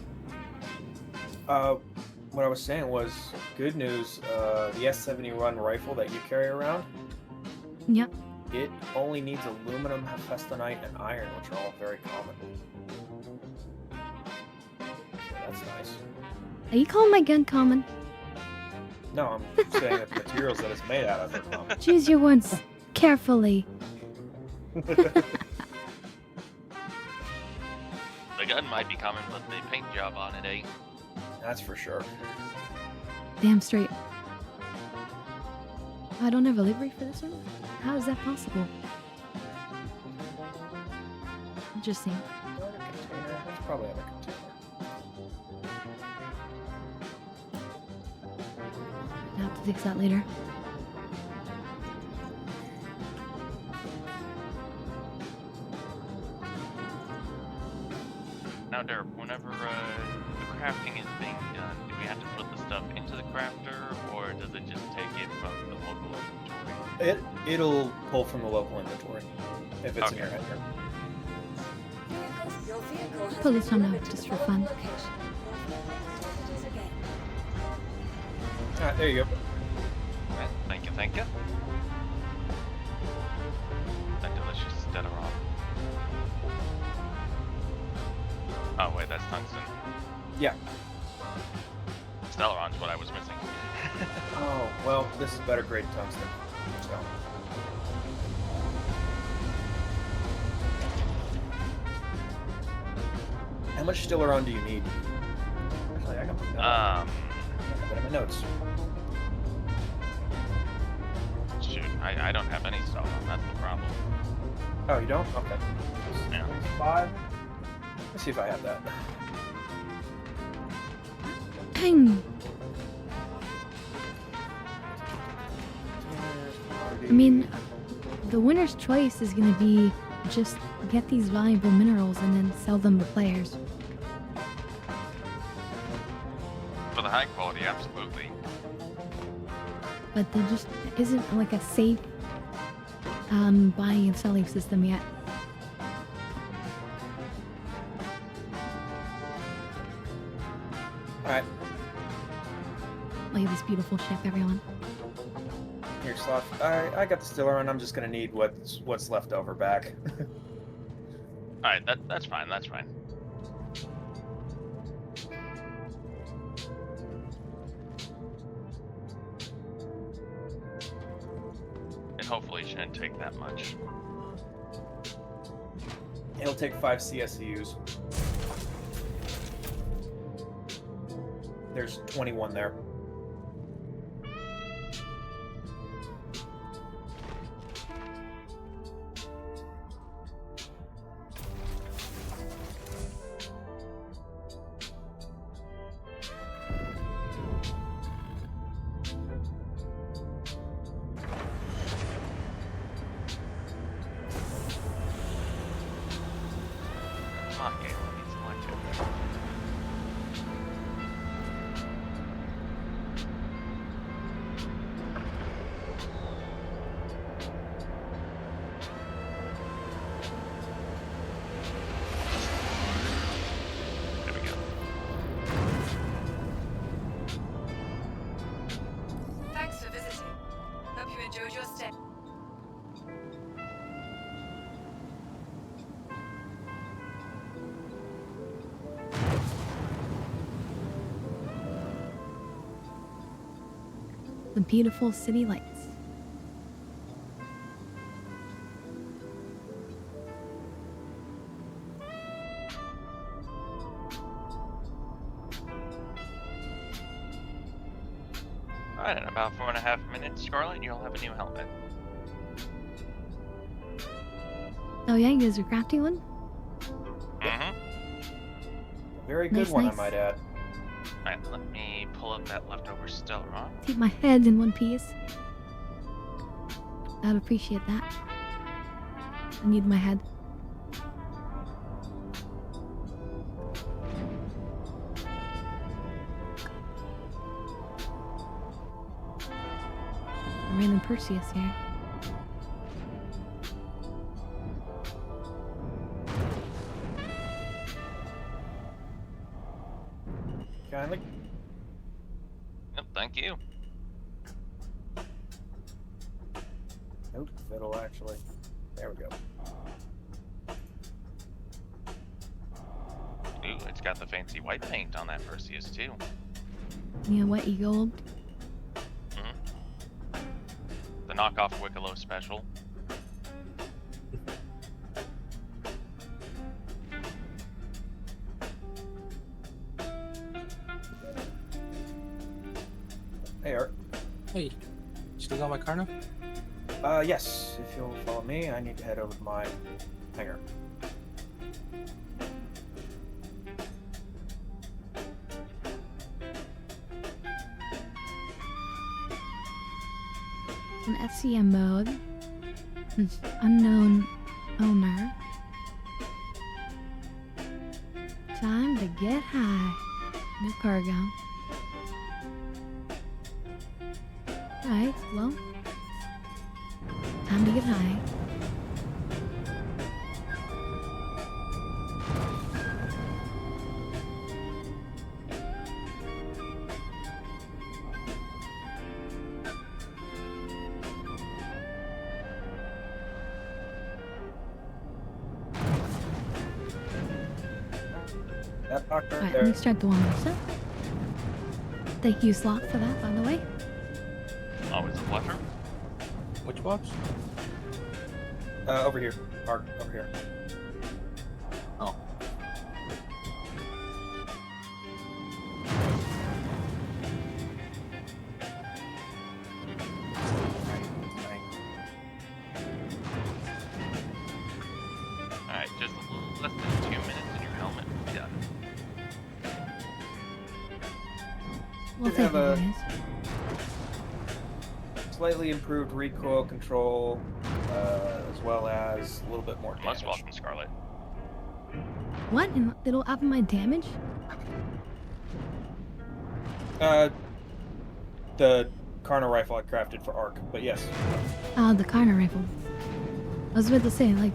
What I was saying was good news. The S70 run rifle that you carry around, Yep. it only needs aluminum, hephaestonite, and iron, which are all very common. That's nice. Are you calling my gun common? No, I'm saying that the materials that it's made out of are common. Choose your words carefully. The gun might be common, but the paint job on it ain't. That's for sure. Damn straight. I don't have a livery for this one? How is that possible? Interesting. That's probably on a container. I'll have to fix that later. Now, Derek, whenever the crafting is being done, do we have to put the stuff into the crafter, or does it just take it from the local inventory? It'll pull from the local inventory if it's in your hangar. Your vehicle has Pull been this one out delivered to just the for following fun. location. It is again. Alright, there you go. Alright, thank you. A delicious Stellaron. Oh wait, that's tungsten. Yeah. Stellaron's what I was missing. Oh, well, this is better grade tungsten. So. How much Stellaron do you need? Actually, I got my notes. Shoot, I don't have any Stellaron, that's the problem. Oh, you don't? Okay. Yeah. 5. Let's see if I have that. I mean, the winner's choice is going to be just get these valuable minerals and then sell them to players. For the high quality, absolutely. But there just isn't like a safe buying and selling system yet. Alright, Look at this beautiful ship, everyone. here, Sloth. I got the Stellaron. I'm just gonna need what's left over back. Alright, that's fine, that's fine. It hopefully shouldn't take that much. It'll take 5 CSCUs. There's 21 there. Come on, game. Let me select it. There we go. Thanks for visiting. Hope you enjoyed your stay. The beautiful city lights. Alright, in about 4.5 minutes, Scarlet, you'll have a new helmet. Oh yeah, you guys are crafting one? Mm-hmm. A very good Nice, one, nice. I might add. Alright, let me pull up that leftover Stellaron. Keep my head in one piece. I'd appreciate that. I need my head. Random Perseus here. Kindly. Yep, thank you. Nope, that'll actually. There we go. Ooh, it's got the fancy white paint on that Perseus, too. Yeah, what gold? The knockoff Wicklow special. Hey, Art. Hey, still got my car now? Yes. If you'll follow me, I need to head over to my hangar. In SCM mode. Unknown owner. Time to get high. No cargo. Alright, well. Time to get high. That doctor Alright, there. let me start the one myself. Thank you, Slot, for that, by the way. Oh, it's a pleasure. Which box? Over here. Art, over here. Oh. Alright, just a little less than 2 minutes and your helmet will be done. Well, Should thank you, have a- guys. Slightly improved recoil control, as well as a little bit more damage. Most welcome, Scarlet. What? And it'll up my damage? The Carno rifle I crafted for Arc, but yes. Oh, the Carno rifle. I was about to say, like,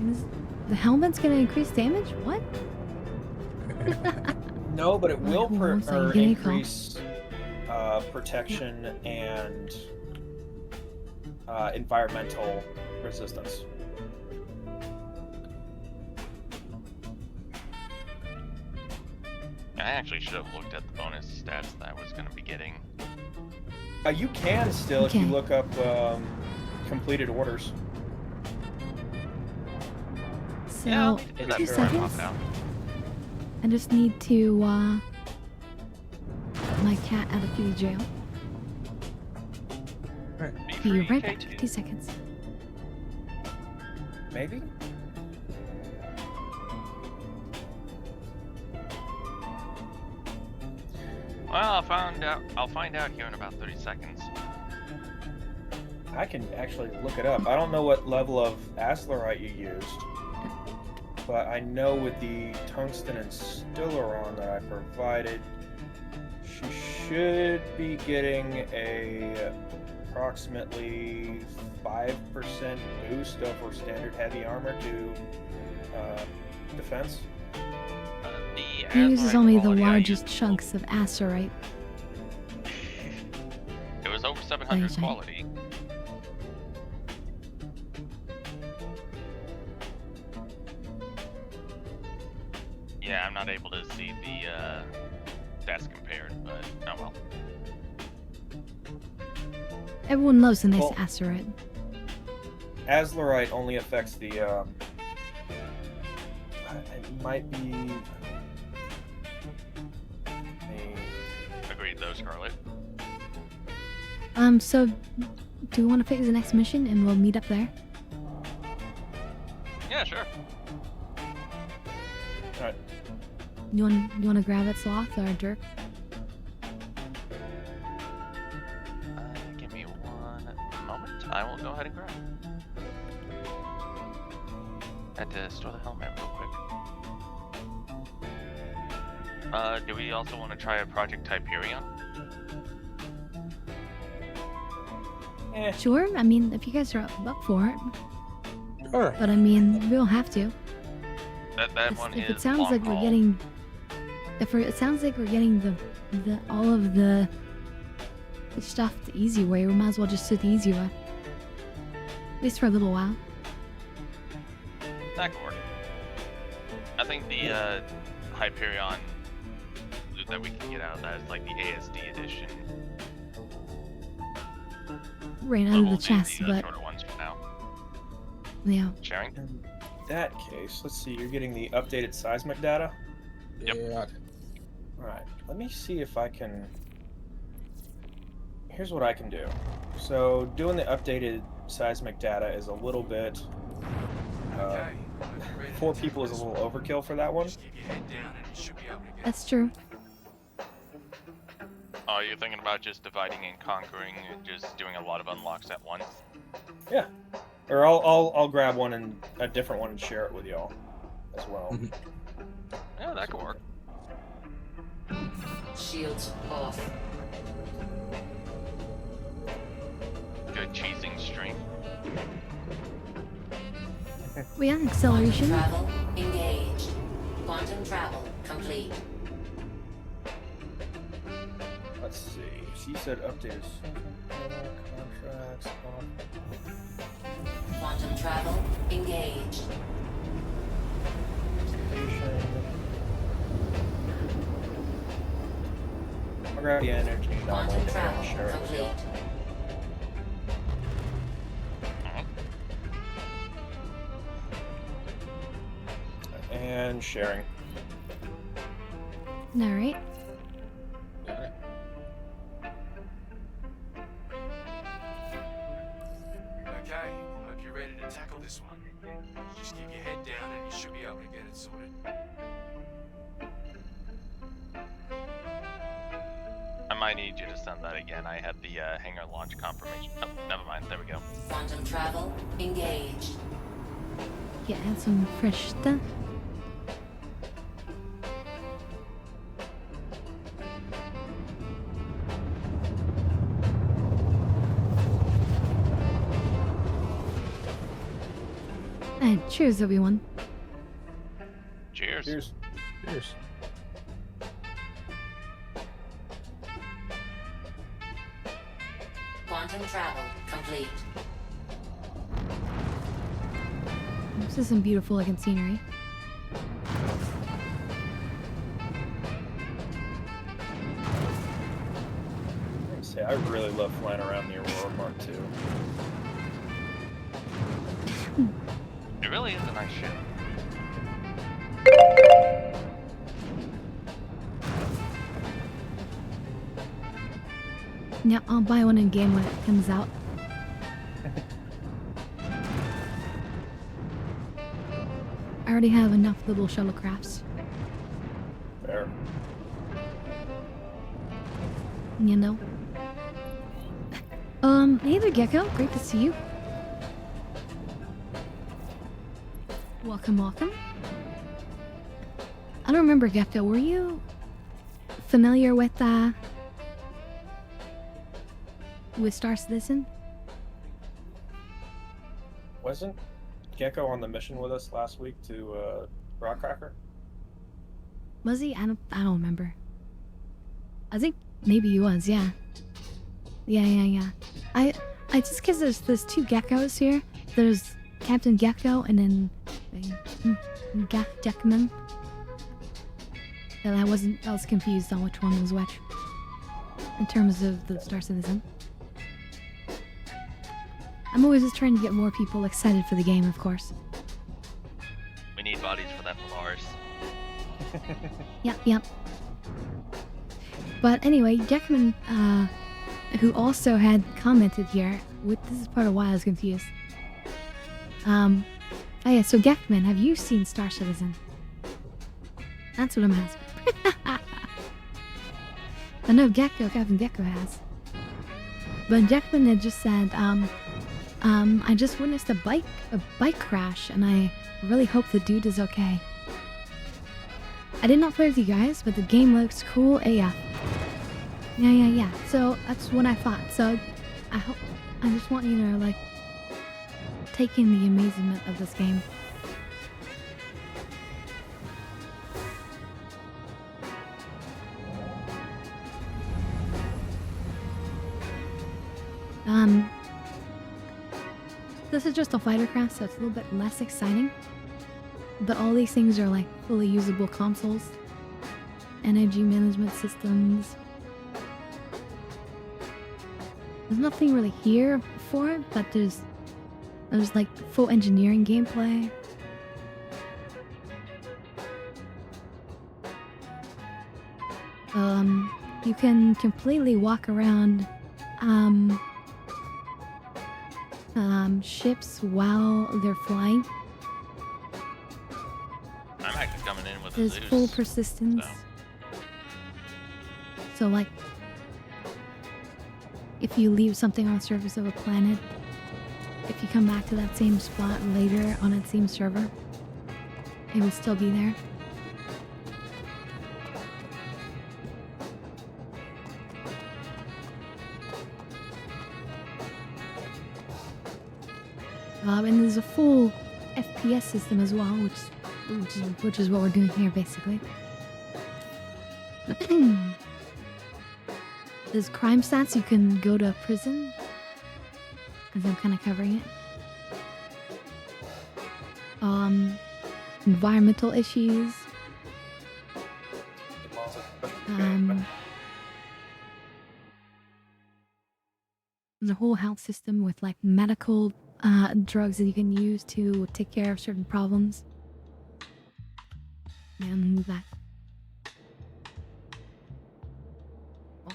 the helmet's gonna increase damage? What? No, but it will Hold on one second, or give me a call. increase protection and environmental resistance. I actually should have looked at the bonus stats that I was going to be getting. You can still if you Okay. look up completed orders. So, Yeah, I'll need to do that 2 before I pop seconds. out. I just need to, my cat out of kitty jail. Be Be free, right back. K2. 2 seconds. Maybe? Well, I'll find out here in about 30 seconds. I can actually look it up. I don't know what level of Aslerite you used. but I know with the tungsten and Stellaron that I provided, she should be getting a approximately 5% boost over standard heavy armor to defense. The He uses Azurite only the quality I largest used- chunks of Azurite. It was over 700 Amazing. quality. Yeah, I'm not able to see the stats compared, but oh well. Everyone loves a nice Well- Azurite. Azurite only affects the it might be Agreed though, Scarlet. So do you want to fix the next mission and we'll meet up there? Yeah, sure. Alright. You want to grab it, Sloth or Dirk? Give me one moment. I will go ahead and grab it. Had to store the helmet real quick. Do we also want to try a Project Hyperion? Sure. I mean, if you guys are up for it. Sure. But I mean, we don't have to. That one If is it sounds long like we're haul. getting, it sounds like we're getting the all of the stuff the easy way, we might as well just do the easy way. At least for a little while. That could work. I think the Hyperion loot that we can get out of that is like the ASD edition. Right But out of we'll the do chest, the but shorter ones for now. yeah. Sharing? In that case, let's see, you're getting the updated seismic data? Yep. Yeah. Alright, let me see if I can... Here's what I can do. So, doing the updated seismic data is a little bit... Okay. Hope you're ready to 4 tackle people is a this little overkill for that one. Just keep your head down and you should be able to get That's true. Oh, you're thinking about just dividing and conquering and just doing a lot of unlocks at once? Yeah. Or I'll grab one and a different one and share it with y'all as well. Mhm. Yeah, that could work. Shields off. Good cheesing stream. We got acceleration. Travel engaged. Quantum travel complete. Let's see. She said updated contracts. Quantum travel engaged. I'll grab the energy normal Quantum and travel share it with complete. y'all. And sharing. All right. Okay, hope you're ready to tackle this one. Just keep your head down and you should be able to get it sorted. I might need you to send that again. I had the hangar launch confirmation. Oh, never mind. There we go. Quantum travel engaged. Yeah, add some fresh stuff. And cheers, everyone. Cheers. Cheers. Cheers. Quantum travel complete. This is some beautiful looking scenery. Say, I really love flying around the Aurora Mark II. It really is a nice ship. Yeah, I'll buy one in game when it comes out. I already have enough little shuttlecrafts. Fair. You know. Hey there, Gecko. Great to see you. Welcome, welcome. I don't remember, Gecko. Were you familiar with Star Citizen? Wasn't Gecko on the mission with us last week to Rockcracker? Was he? I don't remember. I think maybe he was. Yeah. Yeah. I just because there's two geckos here. There's Captain Gecko and then Geckman. And I was confused on which one was which in terms of the Star Citizen. I'm always just trying to get more people excited for the game, of course. We need bodies for that Polaris. Yep. But anyway, Geckman, who also had commented here, this is part of why I was confused. Oh yeah, so Geckman, have you seen Star Citizen? That's what I'm asking. I know Captain Gecko has. But Geckman had just said, I just witnessed a bike crash, and I really hope the dude is okay. I did not play with you guys, but the game looks cool AF. Yeah. So that's what I thought. So I just want you to like take in the amazement of this game. This is just a fighter craft, so it's a little bit less exciting. But all these things are like fully usable consoles, energy management systems. There's nothing really here for it, but there's like full engineering gameplay. You can completely walk around ships while they're flying. I'm actually coming in with There's a Zeus. full persistence. So like, if you leave something on the surface of a planet, if you come back to that same spot later on that same server, it will still be there. And there's a full FPS system as well, which is what we're doing here basically. There's crime stats. You can go to prison, as I'm kind of covering it. Environmental issues. There's a whole health system with like medical drugs that you can use to take care of certain problems. And that.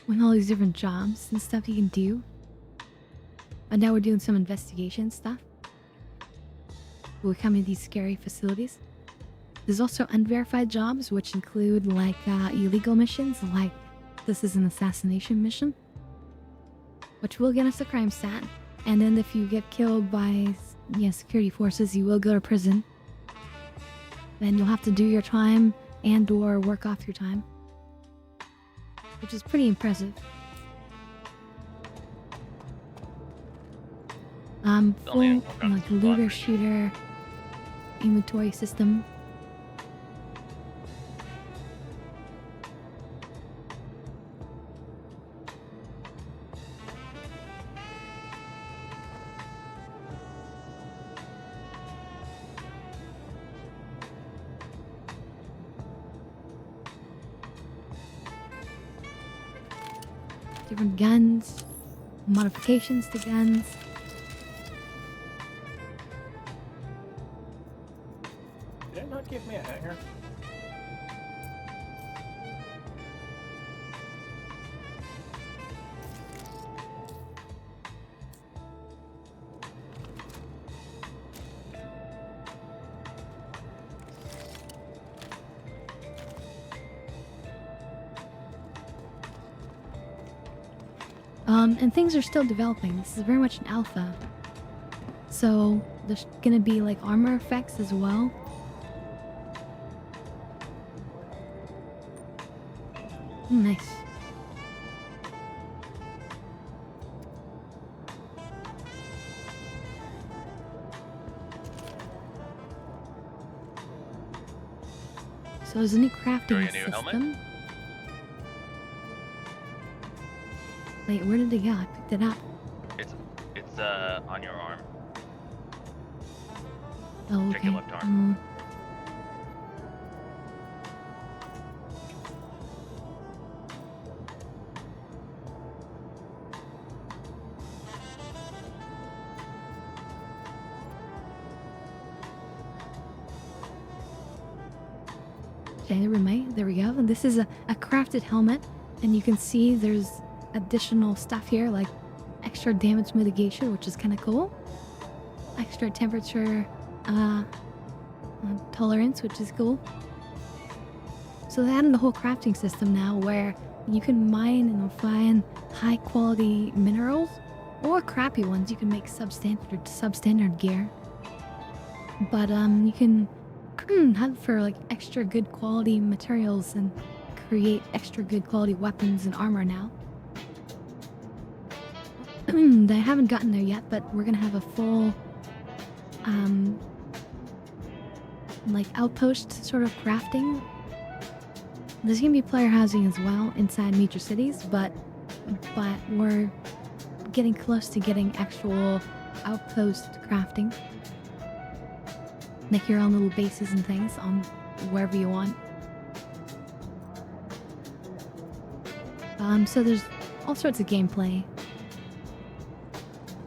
With all these different jobs and stuff you can do. And now we're doing some investigation stuff. We come into these scary facilities. There's also unverified jobs, which include like illegal missions, like this is an assassination mission, which will get us a crime stat. And then if you get killed by security forces, you will go to prison. Then you'll have to do your time and or work off your time, which is pretty impressive. Full like looter shooter inventory system. Different guns, modifications to guns. Did it not give me a hanger? And things are still developing. This is very much an alpha. So there's gonna be like armor effects as well. Nice. So there's a new crafting Doing a new system. helmet? Wait, where did it go? I picked it up. It's on your arm. Oh, Check okay. your left arm. Okay, there we go. And this is a crafted helmet, and you can see there's additional stuff here like extra damage mitigation, which is kind of cool. Extra temperature tolerance, which is cool. So they added a whole crafting system now where you can mine and find high quality minerals or crappy ones. You can make substandard gear, but you can hunt for like extra good quality materials and create extra good quality weapons and armor now. They haven't gotten there yet, but we're gonna have a full like outpost sort of crafting. There's gonna be player housing as well inside major cities, but we're getting close to getting actual outpost crafting. Make your own little bases and things on wherever you want. So there's all sorts of gameplay.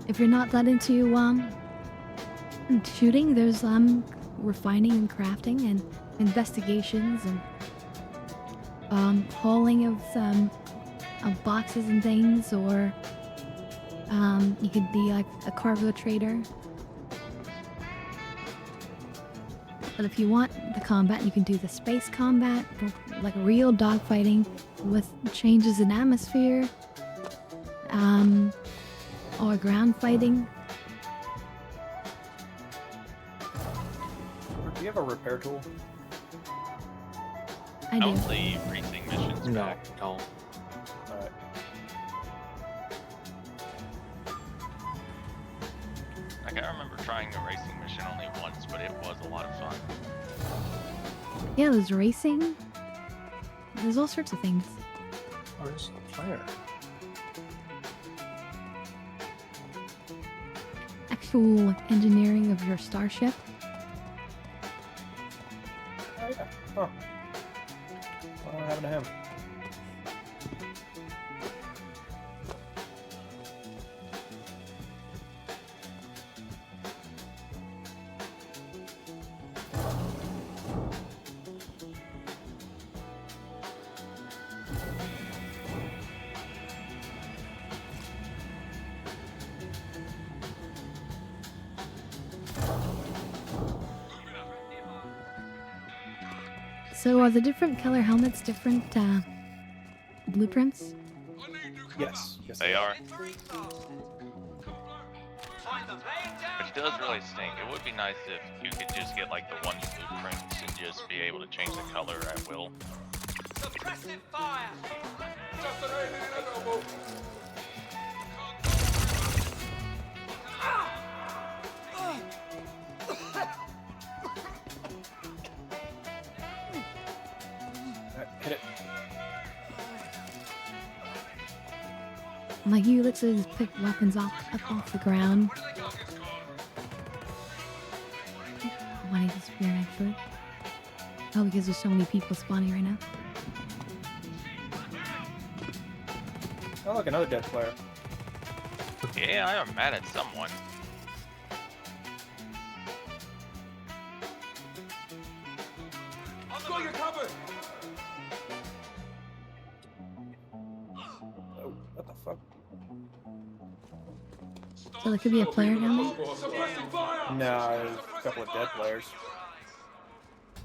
If you're not that into shooting, there's refining and crafting and investigations and hauling of boxes and things, or you could be like a cargo trader. But if you want the combat, you can do the space combat, like real dogfighting with changes in atmosphere, or ground fighting. Do you have a repair tool? I do. Only racing missions. No, back. no. Alright. Like, I remember trying a racing mission only once, but it was a lot of fun. Yeah, there's racing. There's all sorts of things. Oh, there's a player. Actual engineering of your starship. Oh, yeah. Huh. What happened to him? So are the different color helmets different blueprints? Yes. Yes. They are. Which does really stink. It would be nice if you could just get like the one blueprints and just be able to change the color at will. Suppressive fire! Hit it. Like you literally just pick weapons up off the ground. Why did it disappear actually? Oh, because there's so many people spawning right now. Oh, look, another dead player. Yeah, I am mad at someone. I've got your cover! Oh, what the fuck? So there could be a player down there? Suppressive fire! No, there's a couple of dead players.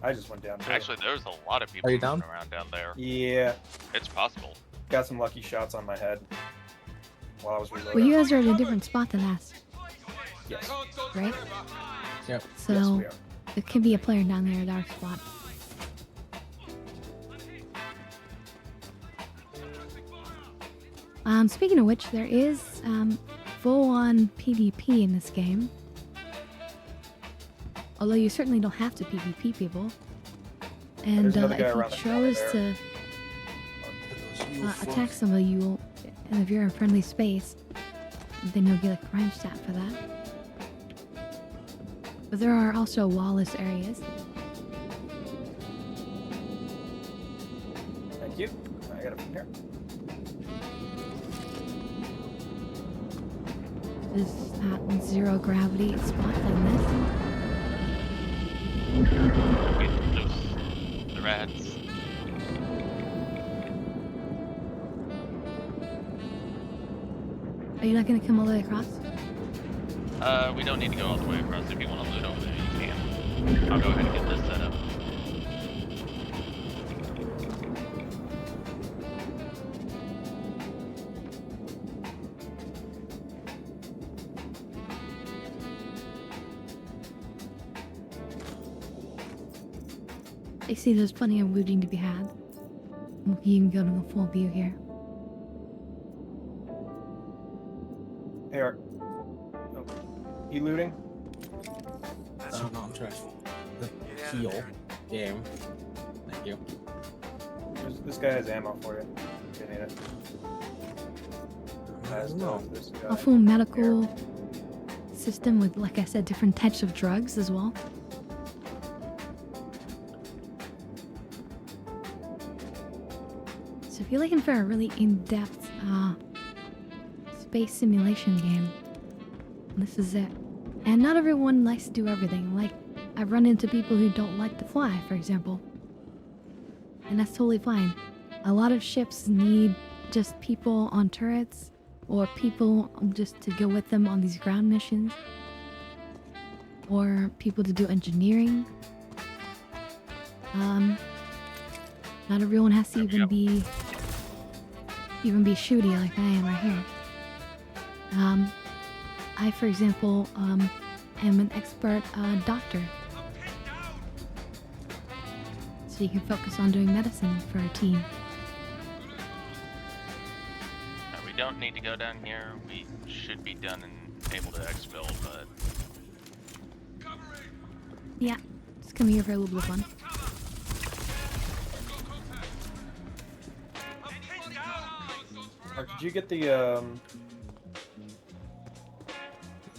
I just went down too. Actually, there's a lot of people Are you moving down? around down there. Yeah, It's possible. got some lucky shots on my head while I was Well, reloading. you guys are at a different spot than us, Yes. right? Yep. So Yes, we are. there could be a player down there at our spot. Speaking of which, there is full-on PvP in this game. Although you certainly don't have to PvP people. And There's another guy if you around the chose corner to attack somebody, and if you're in friendly space, then you'll get a crime stat for that. But there are also wall-less areas. Thank you. I got it from here. This zero gravity spot like this. The rats. Are you not gonna come all the way across? We don't need to go all the way across. If you want to loot over there, you can. I'll go ahead and get this set up. I see there's plenty of looting to be had. You can go to the full view here. Hey, Art. Oh. You looting? No, I'm trying the heal game. Thank you. This guy has ammo for you. If you need it. I don't know. This guy. A full medical system with, like I said, different types of drugs as well. So if you're looking for a really in-depth space simulation game, this is it. And not everyone likes to do everything. Like, I've run into people who don't like to fly, for example. And that's totally fine. A lot of ships need just people on turrets, or people just to go with them on these ground missions, or people to do engineering. Not everyone has to even be shooty like I am right here. I, for example, am an expert doctor. So you can focus on doing medicine for a team. We don't need to go down here. We should be done and able to exfil, but... Yeah, just come here for a little bit of fun. Art, did you get the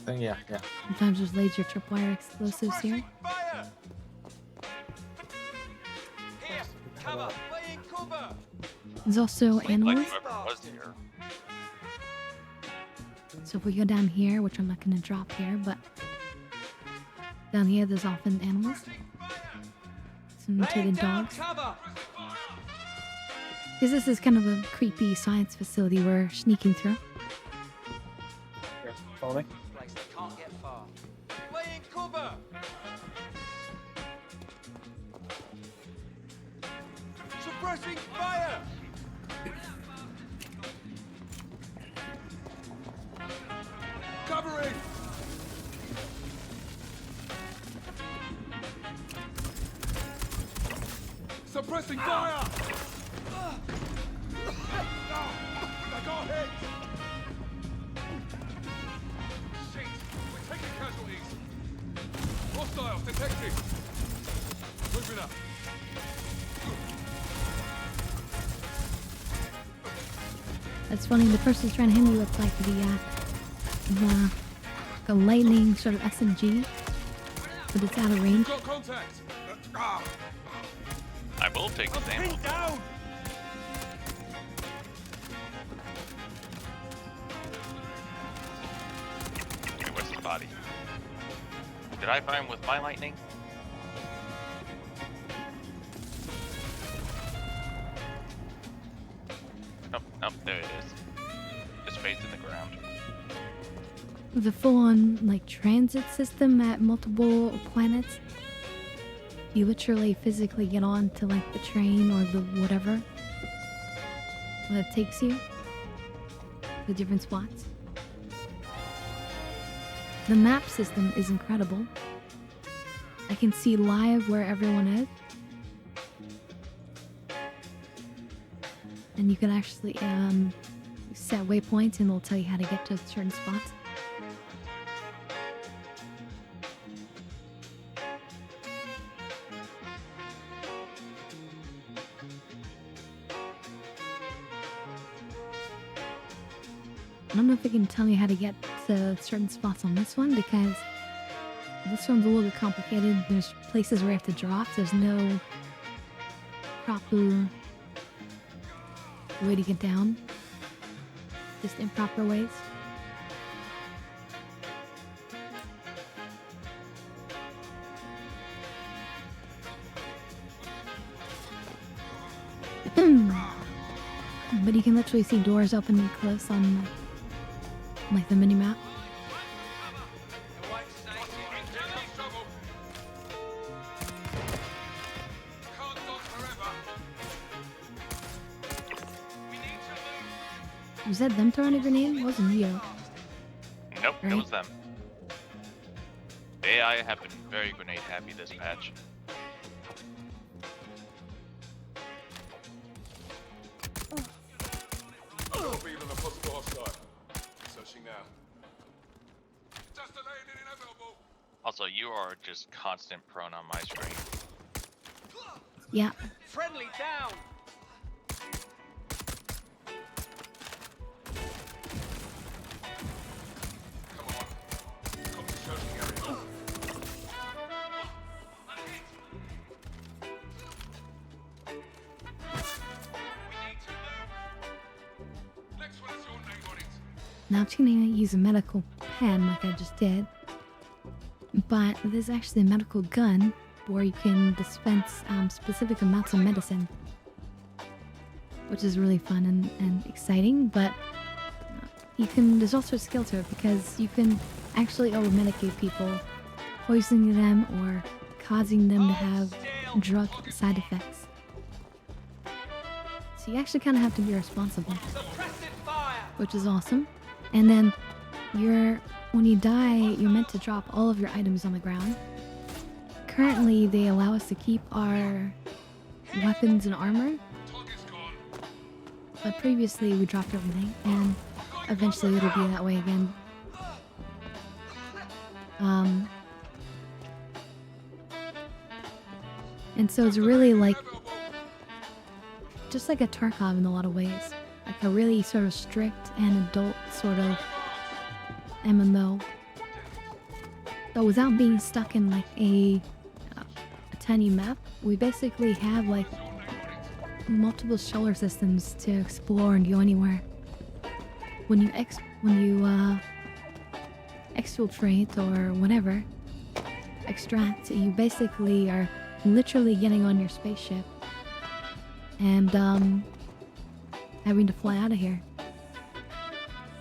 thing? Yeah. Sometimes there's laser tripwire explosives here. There's also animals. So if we go down here, which I'm not going to drop here, but down here there's often animals. Some mutated dogs. Because this is kind of a creepy science facility we're sneaking through. Here, follow me. Suppressing fire! Covering! Suppressing fire! I got hit! Shit! We're taking casualties! Hostiles detected! Moving up! That's funny, the person's trying to hit me with like the lightning sort of SMG, but it's out of range. Got contact! I will take the ammo. Down! Okay, where's the body? Did I find with my lightning? Nope, there it is. Just facing the ground. The full-on like transit system at multiple planets. You literally physically get on to like the train or the whatever that takes you to different spots. The map system is incredible. I can see live where everyone is. And you can actually set waypoints and they'll tell you how to get to certain spots. I don't know if it can tell you how to get to certain spots on this one because this one's a little bit complicated. There's places where you have to drop. There's no proper way to get down. Just improper ways. But you can literally see doors open and close on like the mini-map. Was that them throwing a grenade? It wasn't you. Nope, Right? it was them. The AI have been very grenade happy this patch. Also, you are just constant prone on my screen. Yeah. Friendly down. Now I'm just gonna use a medical pen like I just did. But there's actually a medical gun where you can dispense specific amounts of medicine. Which is really fun and exciting, but you can, there's also a skill to it because you can actually over-medicate people, poisoning them or causing them to have drug side effects. So you actually kind of have to be responsible, which is awesome. And then when you die, you're meant to drop all of your items on the ground. Currently, they allow us to keep our weapons and armor. But previously, we dropped everything, and eventually it'll be that way again. And so it's really like, just like a Tarkov in a lot of ways. Like a really sort of strict and adult sort of MMO. But without being stuck in like a tiny map, we basically have like multiple solar systems to explore and go anywhere. When you exfiltrate or whatever, extract, you basically are literally getting on your spaceship and having to fly out of here.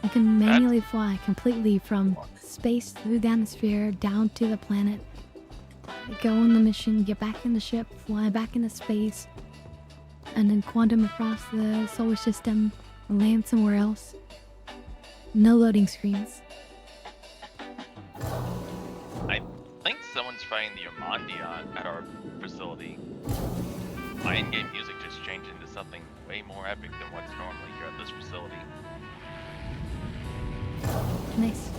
You can manually fly completely from space through the atmosphere down to the planet, go on the mission, get back in the ship, fly back into space, and then quantum across the solar system, land somewhere else. No loading screens. I think someone's fighting the Omandion at our facility. My in-game music just changed into something way more epic than what's normally here at this facility. Nice.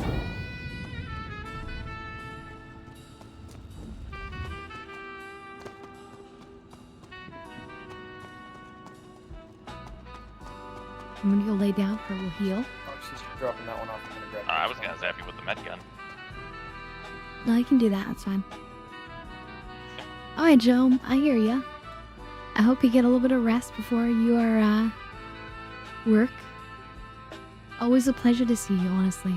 I'm gonna go lay down for a little heal. She's dropping that one off. I'm gonna grab I was gonna zap you with the med gun. No, you can do that. That's fine. Alright, Joe. I hear ya. I hope you get a little bit of rest before your work. Always a pleasure to see you, honestly.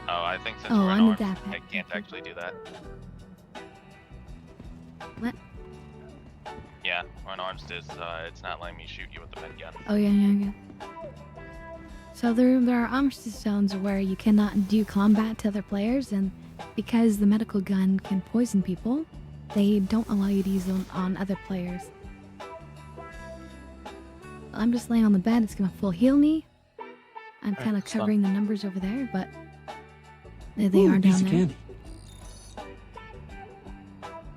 Oh, I think since Oh, we're I'm unarmed, that I can't actually do that. What? Yeah, we're unarmed, it's not letting me shoot you with the med gun. Oh, yeah. So there are armistice zones where you cannot do combat to other players, and because the medical gun can poison people, they don't allow you to use them on other players. I'm just laying on the bed. It's gonna full heal me. I'm kind of covering the numbers over there, but there they are down there. Candy.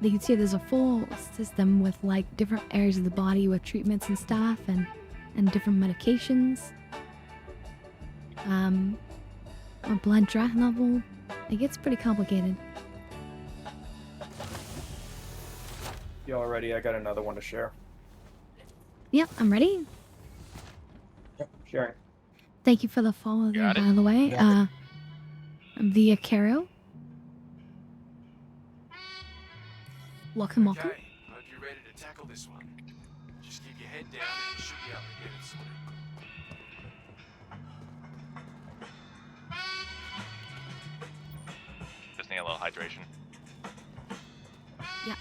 You can see there's a full system with like different areas of the body with treatments and stuff, and and different medications. A blood draft level. It gets pretty complicated. Y'all ready? I got another one to share. Yep, I'm ready. Yep, sharing. Thank you for the follow there, Got it. by the way. Via Caro. Welcome, welcome. Okay, hope you're ready to tackle this one. Just keep your head down and you should be able to get it sorted. Just need a little hydration. Yeah.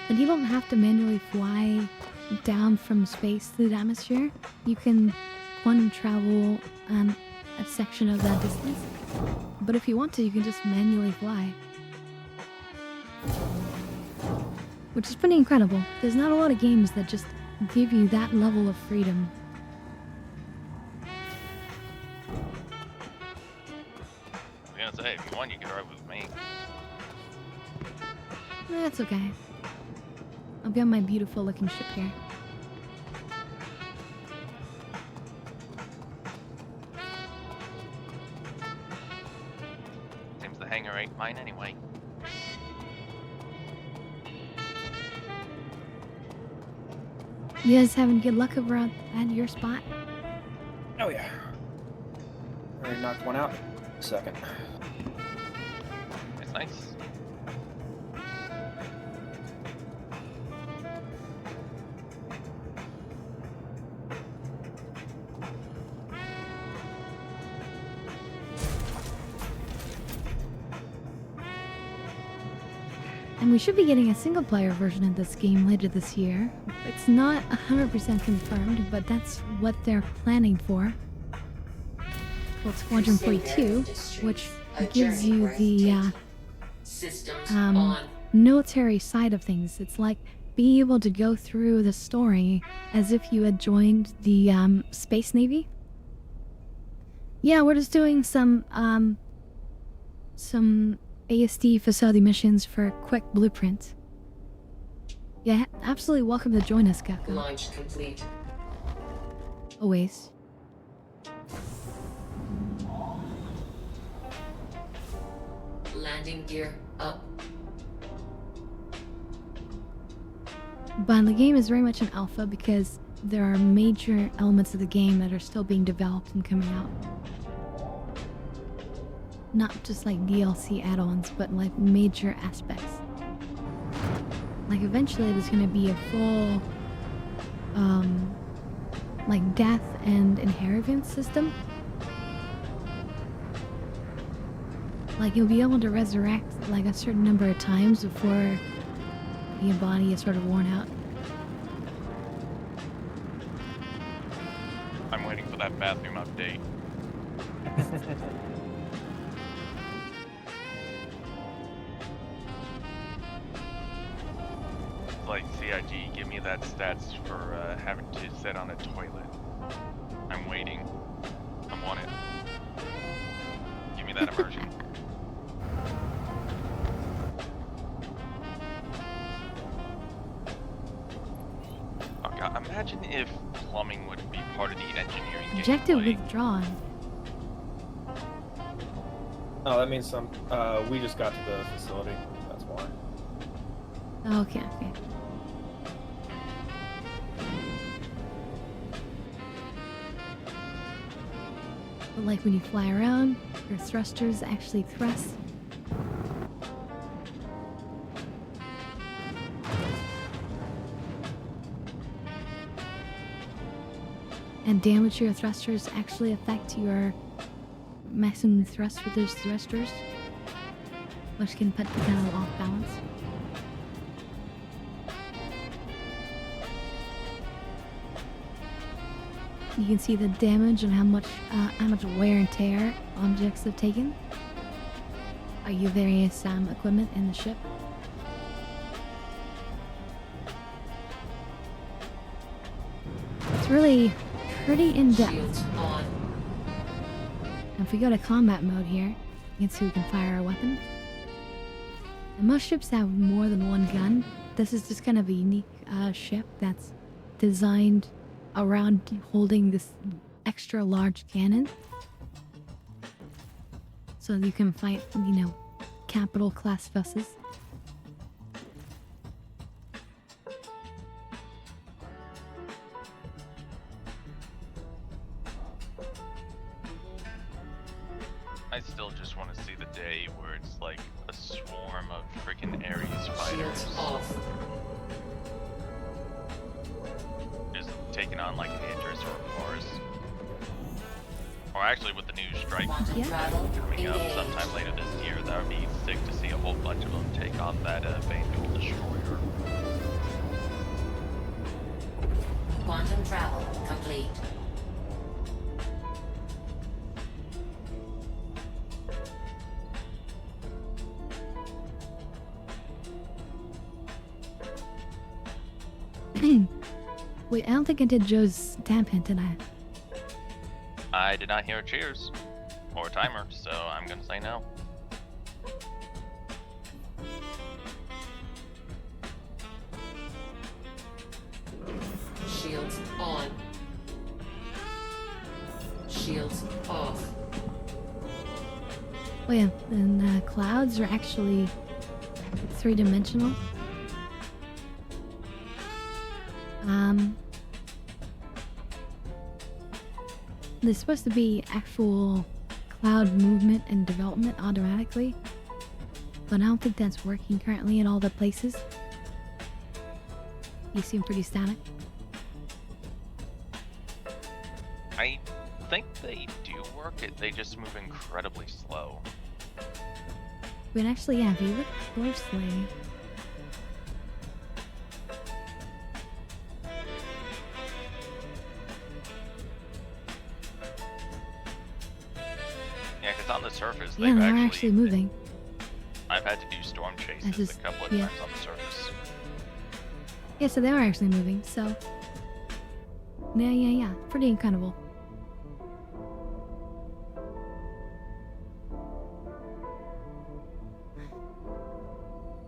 And you don't have to manually fly down from space through the atmosphere. You can quantum travel a section of that distance. But if you want to, you can just manually fly. Which is pretty incredible. There's not a lot of games that just give you that level of freedom. I was gonna say, if you want, you can ride with me. That's okay. I've got my beautiful looking ship here. Seems the hangar ain't mine anyway. You guys having good luck over at your spot? Oh yeah. Already knocked one out. Second. It's nice. And we should be getting a single player version of this game later this year. It's not 100% confirmed, but that's what they're planning for. Called Squadron 42, which gives you the Systems on. military side of things. It's like being able to go through the story as if you had joined the Space Navy. Yeah, we're just doing some ASD facility missions for a quick blueprint. Yeah, absolutely welcome to join us, Gecko. Launch complete. Always. Landing gear up. But the game is very much an alpha because there are major elements of the game that are still being developed and coming out. Not just like DLC add-ons, but like major aspects. Like eventually there's gonna be a full like death and inheritance system. Like you'll be able to resurrect like a certain number of times before your body is sort of worn out. I'm waiting for that bathroom update. Like CIG, give me that stats for having to sit on a toilet. I'm waiting. I want it. Give me that immersion. Oh god, imagine if plumbing would be part of the engineering Objective gameplay. withdrawn. Oh, that means we just got to the facility. That's why. Okay, okay. But like when you fly around, your thrusters actually thrust. And damage your thrusters actually affect your maximum thrust for those thrusters, which can put you kind of off balance. You can see the damage and how much wear and tear objects have taken. Are your various equipment in the ship? It's really pretty in depth. Shields on. And if we go to combat mode here, against who can fire a weapon. And most ships have more than one gun. This is just kind of a unique ship that's designed around holding this extra large cannon. So you can fight, capital class vessels. I still just want to see the day where it's like a swarm of freaking Ares fighters Shields off. just taking on like Idris or Mars. Or actually with the new strike Quantum Yeah. travel coming up engaged. sometime later this year, that would be sick to see a whole bunch of them take on that Vandal Destroyer. Quantum travel complete. Wait, I don't think I did Joe's stamp hint, did I? I did not hear a cheers or a timer, so I'm gonna say no. Shields on. Shields off. Oh yeah, and clouds are actually three-dimensional. There's supposed to be actual cloud movement and development automatically, but I don't think that's working currently in all the places. You seem pretty static. I think they do work, they just move incredibly slow. But actually, yeah, if you look closely, Yeah, because on the surface, yeah, they've they're actually moving. I've had to do storm chases just- a couple of yeah. times on the surface. Yeah, so they are actually moving, so... Yeah. Pretty incredible.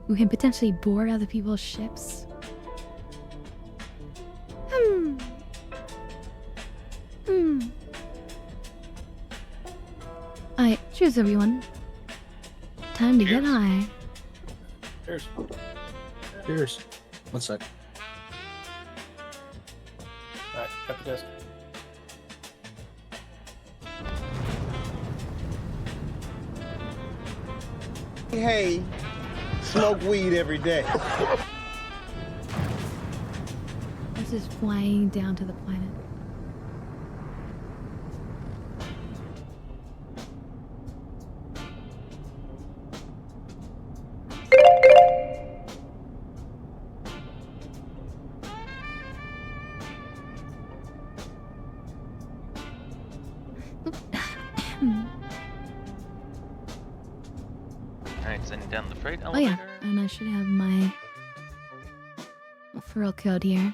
We can potentially board other people's ships. Alright, cheers everyone. Time to get Cheers. high. Cheers. Cheers. 1 sec. Alright, cut the disc. Hey, smoke weed every day. This is flying down to the planet. Alright, sending down the freight Oh elevator. yeah, and I should have my referral code here.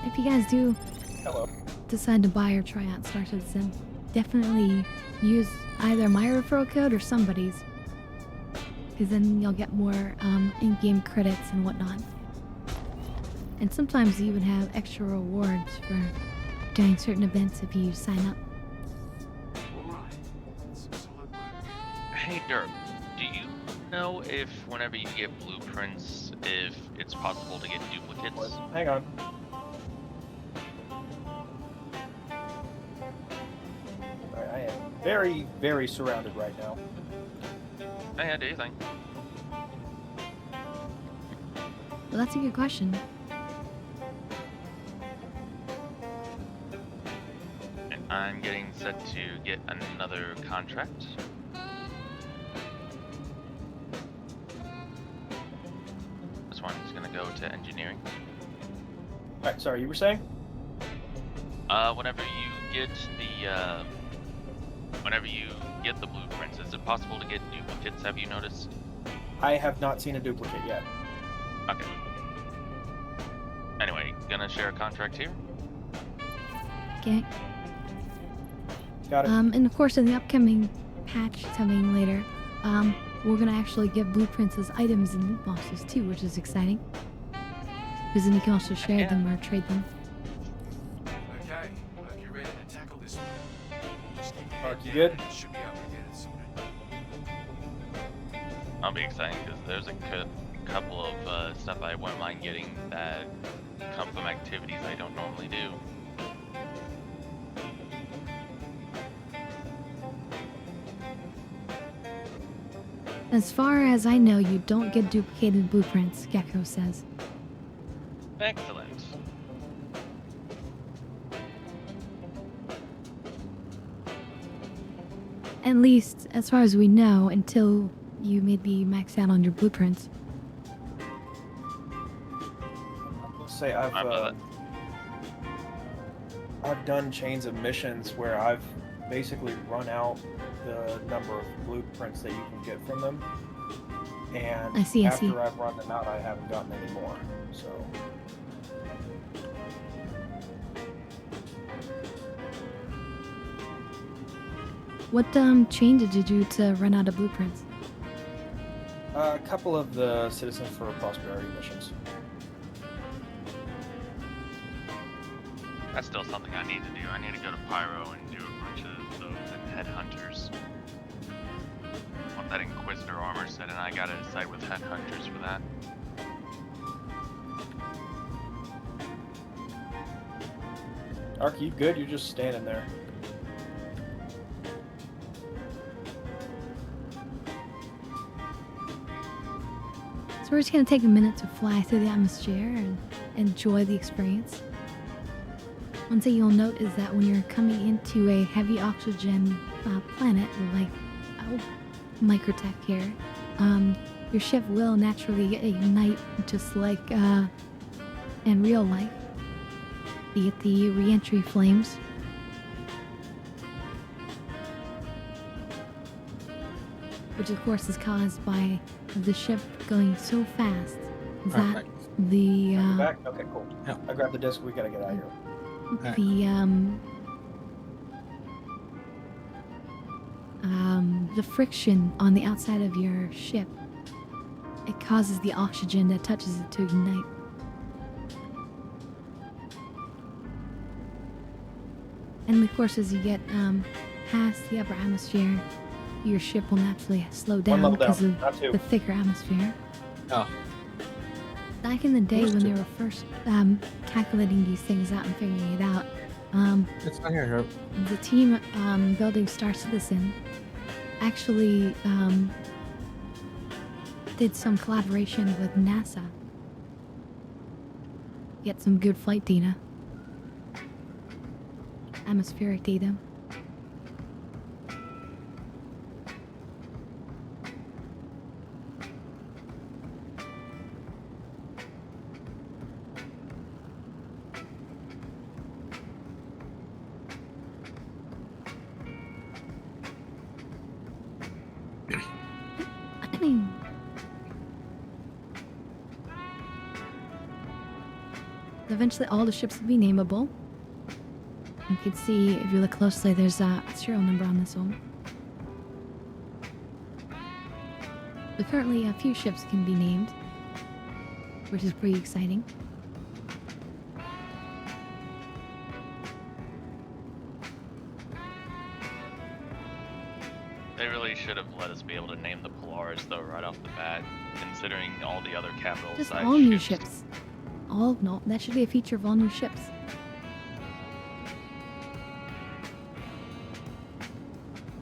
If you guys do Hello. decide to buy or try out Star Citizen, definitely use either my referral code or somebody's, because then you'll get more in-game credits and whatnot. And sometimes you even have extra rewards for doing certain events if you sign up. Alright. Some solid work. Hey Dirk, do you know if whenever you get blueprints, if it's possible to get duplicates? Hang on. Alright, I am very, very surrounded right now. Hey, do you think? Well, that's a good question. And I'm getting set to get another contract. This one's gonna go to engineering. Alright, sorry, you were saying? Whenever you get the blueprints, is it possible to get duplicates? Have you noticed? I have not seen a duplicate yet. Okay. Anyway, gonna share a contract here. Okay. Got it. And of course, in the upcoming patch coming later, we're gonna actually get blueprints as items in loot boxes too, which is exciting. Because then you can also share them or trade them. Okay, hope you're ready to tackle this one. Just keep your Mark, head you down good? and should be able to get it soon. I'll be exciting because there's a couple of stuff I wouldn't mind getting that come from activities I don't normally do. As far as I know, you don't get duplicated blueprints, Gecko says. Excellent. At least, as far as we know, until you maybe max out on your blueprints. I'll say I've done chains of missions where I've basically run out the number of blueprints that you can get from them, and I see. after I've run them out, I haven't gotten any more. So What chain did you do to run out of blueprints? a couple of the Citizens for Prosperity missions. That's still something I need to do. I need to go to Pyro and do a bunch of those and Headhunters. I want that Inquisitor armor set, and I gotta decide with Headhunters for that. Ark, you good? You're just standing there. So we're just gonna take a minute to fly through the atmosphere and enjoy the experience. One thing you'll note is that when you're coming into a heavy oxygen planet like Microtech here, your ship will naturally ignite just like in real life. You get the re-entry flames. Which of course is caused by the ship going so fast that Right. the You back? Okay, cool. Yeah. I grabbed the disc. We gotta get out of here. The friction on the outside of your ship, it causes the oxygen that touches it to ignite. And of course, as you get past the upper atmosphere, your ship will naturally slow down level because down, of not two. the thicker atmosphere. Oh. Back in the day Where's when two? they were first calculating these things out and figuring it out, It's not here. the team building Star Citizen actually did some collaboration with NASA. Get some good flight data. Atmospheric data. Eventually all the ships will be nameable. You can see, if you look closely, there's a serial number on this one. But currently a few ships can be named, which is pretty exciting. They really should have let us be able to name the Polaris though right off the bat, considering all the other capital Just size all new ships. ships. All, no, that should be a feature of all new ships.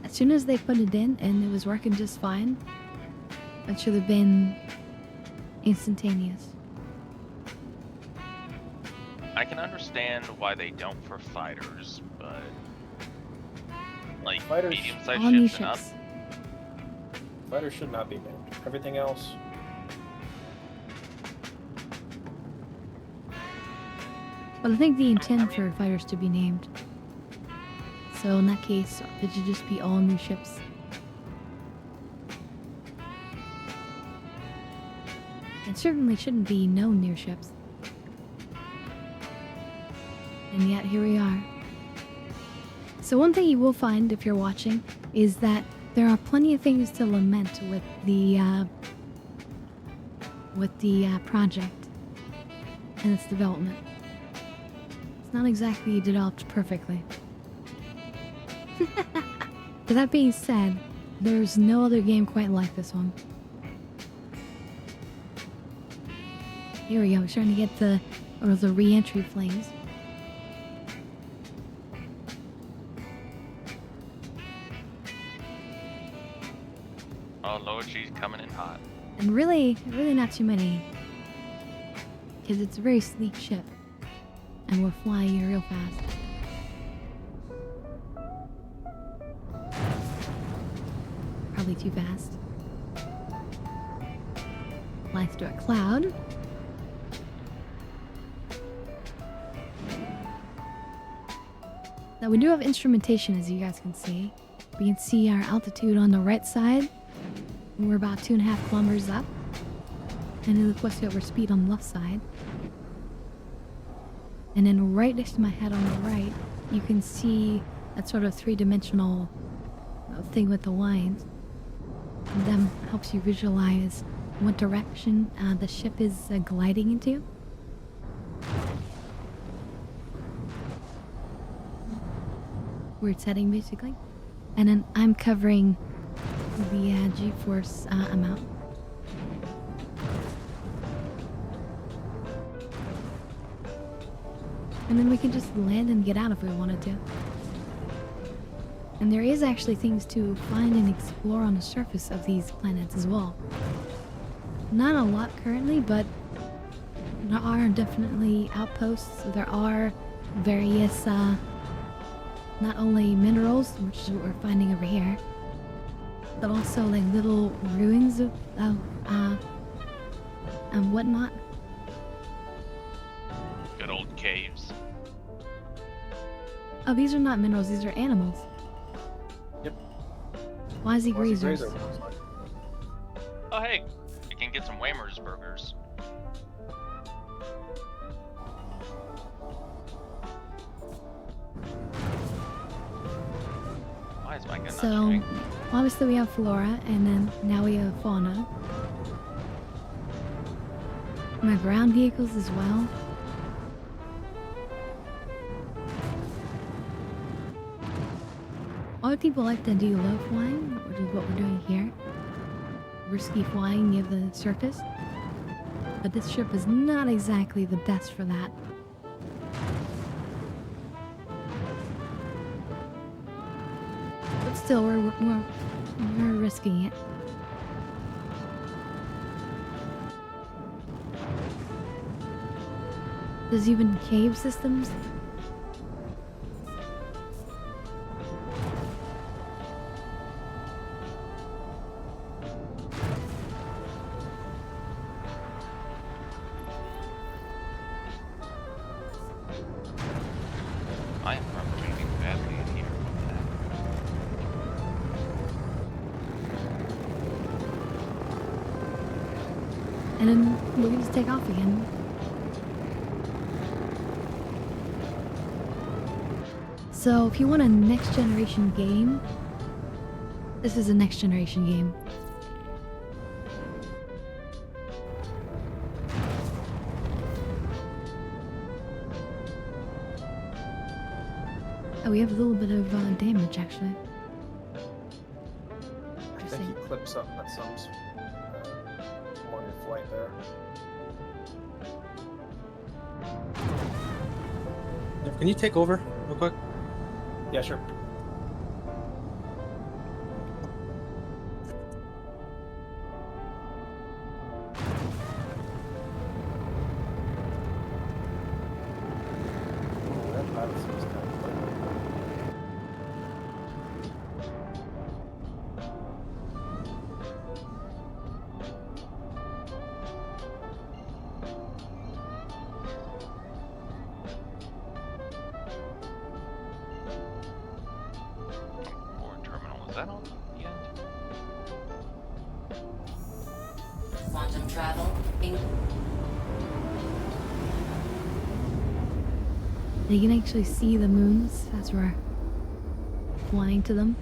As soon as they put it in and it was working just fine, it should have been instantaneous. I can understand why they don't for fighters, but like Fighters- medium-sized All new ships and up. ships. Fighters should not be named. Everything else. But I think the intent for fighters to be named. So in that case, it should just be all new ships. It certainly shouldn't be no new ships. And yet here we are. So one thing you will find if you're watching is that there are plenty of things to lament with the project and its development. It's not exactly developed perfectly. But that being said, there's no other game quite like this one. Here we go, we're starting to get the re-entry flames. Oh Lord, she's coming in hot. And really not too many. Because it's a very sleek ship. And we're flying real fast. Probably too fast. Flies through a cloud. Now we do have instrumentation, as you guys can see. We can see our altitude on the right side. We're about 2.5 kilometers up. And it looks like our speed on the left side. And then right next to my head on the right, you can see that sort of three-dimensional thing with the lines. And that helps you visualize what direction the ship is gliding into. Where it's heading, basically. And then I'm covering the G-force amount. And then we can just land and get out if we wanted to. And there is actually things to find and explore on the surface of these planets as well. Not a lot currently, but there are definitely outposts. There are various, not only minerals, which is what we're finding over here, but also like little ruins of and whatnot. Good old caves. Oh, these are not minerals, these are animals. Yep. Wazzy grazers. Oh hey, you can get some Whammer's burgers. Why is my gun not So, shooting? obviously we have flora, and then now we have fauna. My ground vehicles as well. A lot of people like to do low flying, which is what we're doing here. Risky flying near the surface. But this ship is not exactly the best for that. But still, we're risking it. There's even cave systems. I am breathing badly in here. And then we're gonna just take off again. So if you want a next generation game, this is a next generation game. Oh, we have a little bit of damage actually. I think he clipped something at some on your flight there. Can you take over real quick? Yeah, sure. That pilot seems kind of clever. Port terminal, is that on the end? Quantum travel. You can actually see the moons as we're flying to them.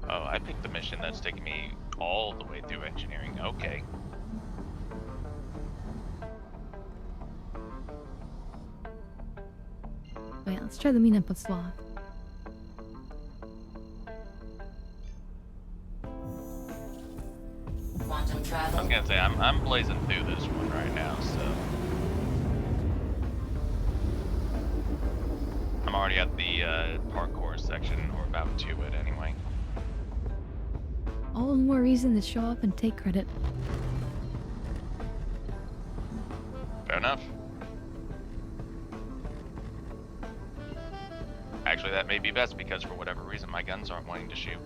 Oh, I picked the mission that's taking me all the way through engineering. Okay. Wait, let's try the meetup with Sloth. Quantum I travel. was gonna say I'm blazing through this one right now, so I'm already at the parkour section, or about to it anyway. All the more reason to show up and take credit. Fair enough. Actually, that may be best because for whatever reason my guns aren't wanting to shoot.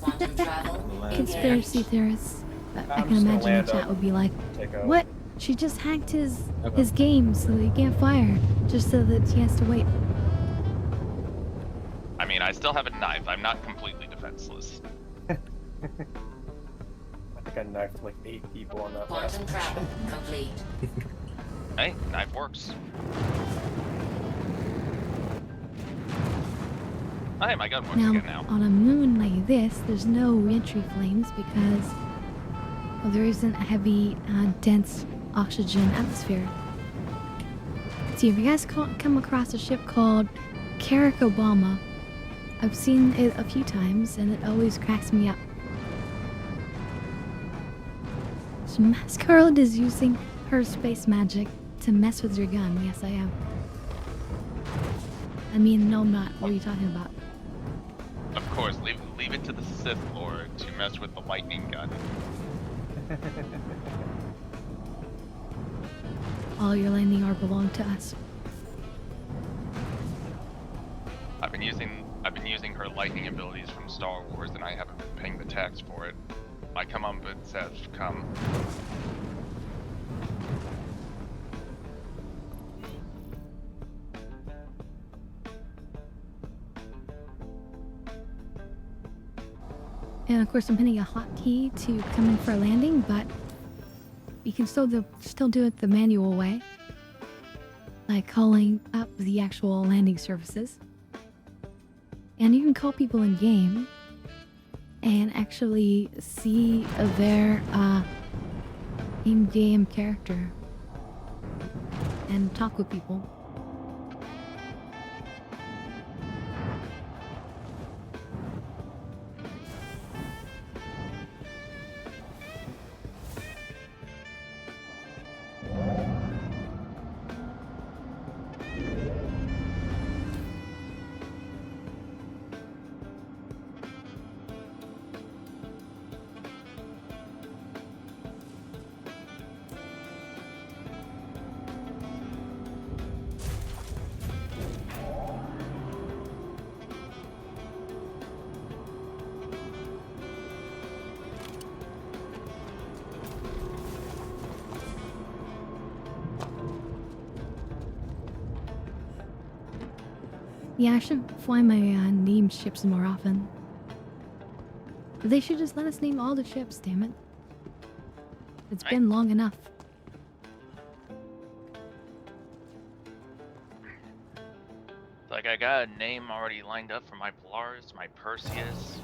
Quantum travel. Conspiracy theorists that I I'm can just gonna imagine in land chat up, would be like, take a- what? She just hacked his Okay. game so that he can't fire, just so that he has to wait. I mean, I still have a knife. I'm not completely defenseless. I think I knifed like 8 people on that last Quantum mission. travel complete. Hey, knife works. Oh, hey, my gun works Now, again now. on a moon like this, there's no entry flames because well, there isn't a heavy, dense oxygen atmosphere. See, if you guys come across a ship called Carrick Obama, I've seen it a few times and it always cracks me up. So Masquerade is using her space magic to mess with your gun. Yes, I am. I mean, no, I'm not. What are you talking about? Of course, leave it to the Sith Lord to mess with the lightning gun. All your landing are belong to us. I've been using her lightning abilities from Star Wars, and I haven't been paying the tax for it. My comeuppance has come. And of course, I'm hitting a hotkey to come in for a landing, but you can still do it the manual way, like calling up the actual landing services. And you can call people in game and actually see their in-game character and talk with people. Yeah, I should fly my named ships more often. But they should just let us name all the ships, damn it. It's been long enough. Like, I got a name already lined up for my Polaris, my Perseus.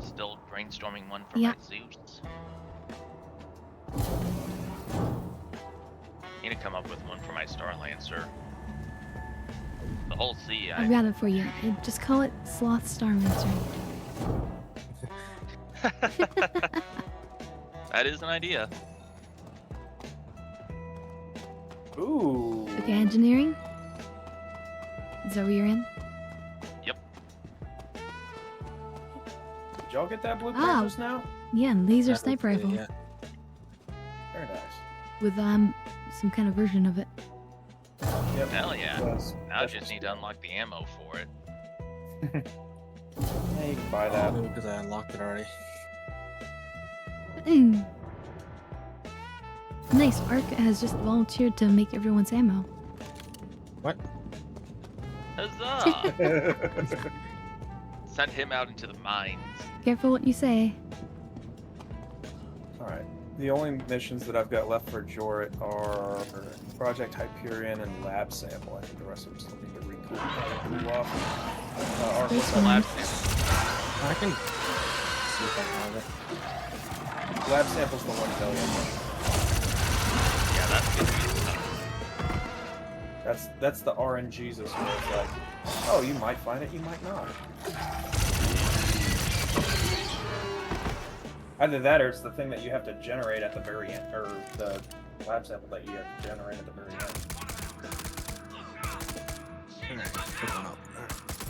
Still brainstorming one for Yeah. my Zeus. Need to come up with one for my Starlancer. The whole sea, I've got it for you. And just call it Sloth Starmancer. That is an idea. Ooh. Okay, engineering? Is that where you're in? Yep. Did y'all get that blueprint Oh. just now? Yeah, laser That sniper looks rifle. good, Very nice. With some kind of version of it. Yep. Hell yeah. Yes. Now I just need to unlock the ammo for it. Yeah, you can buy yeah. that. Maybe because I unlocked it already. Nice, Ark has just volunteered to make everyone's ammo. What? Huzzah! Send him out into the mines. Careful what you say. Alright. The only missions that I've got left for Jorrit are Project Hyperion and Lab Sample. I think the rest of them still need to cool off. This Lab one. sample. I can see if I have it. Lab Sample's the 1 million. Yeah, that's gonna be tough. That's the RNGesus where it's like, oh, you might find it, you might not. Either that or it's the thing that you have to generate at the very end, or the lab sample that you have to generate at the very end.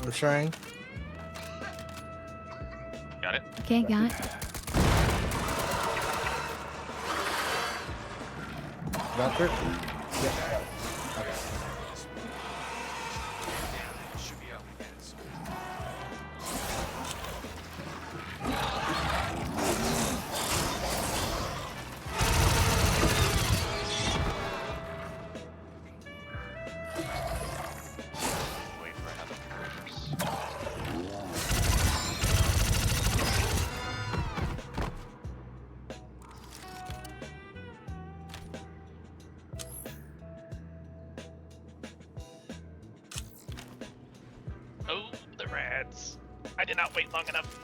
I'm trying. Got it? Okay, got it. Doctor? Yeah, Okay. Should be up again soon. Wait for another purchase. Oh, the rats. I did not wait long enough.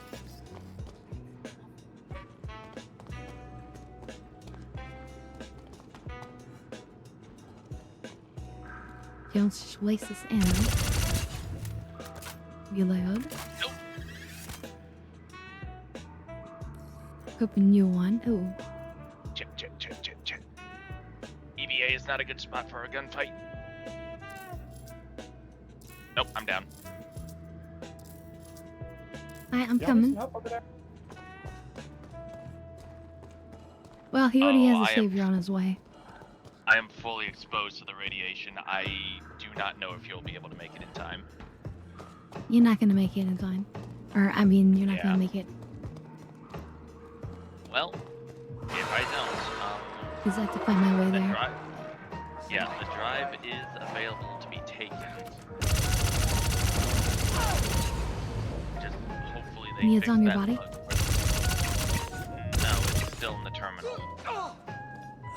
Don't just waste this ammo. Reload. Nope. Equip a new one. Ooh. Check. EVA is not a good spot for a gunfight. Nope, I'm down. I'm Yeah, coming. help over there. Well, he already Oh, has a I am- savior on his way. I am fully exposed to the radiation. I do not know if you'll be able to make it in time. You're not gonna make it in time. Or, I mean, you're not Yeah. gonna make it. Well, if I don't, Because I have to find my way the there. drive. Yeah, the drive is available to be taken. Just hopefully they And fix it's on your that body? bug. No, it's still in the terminal.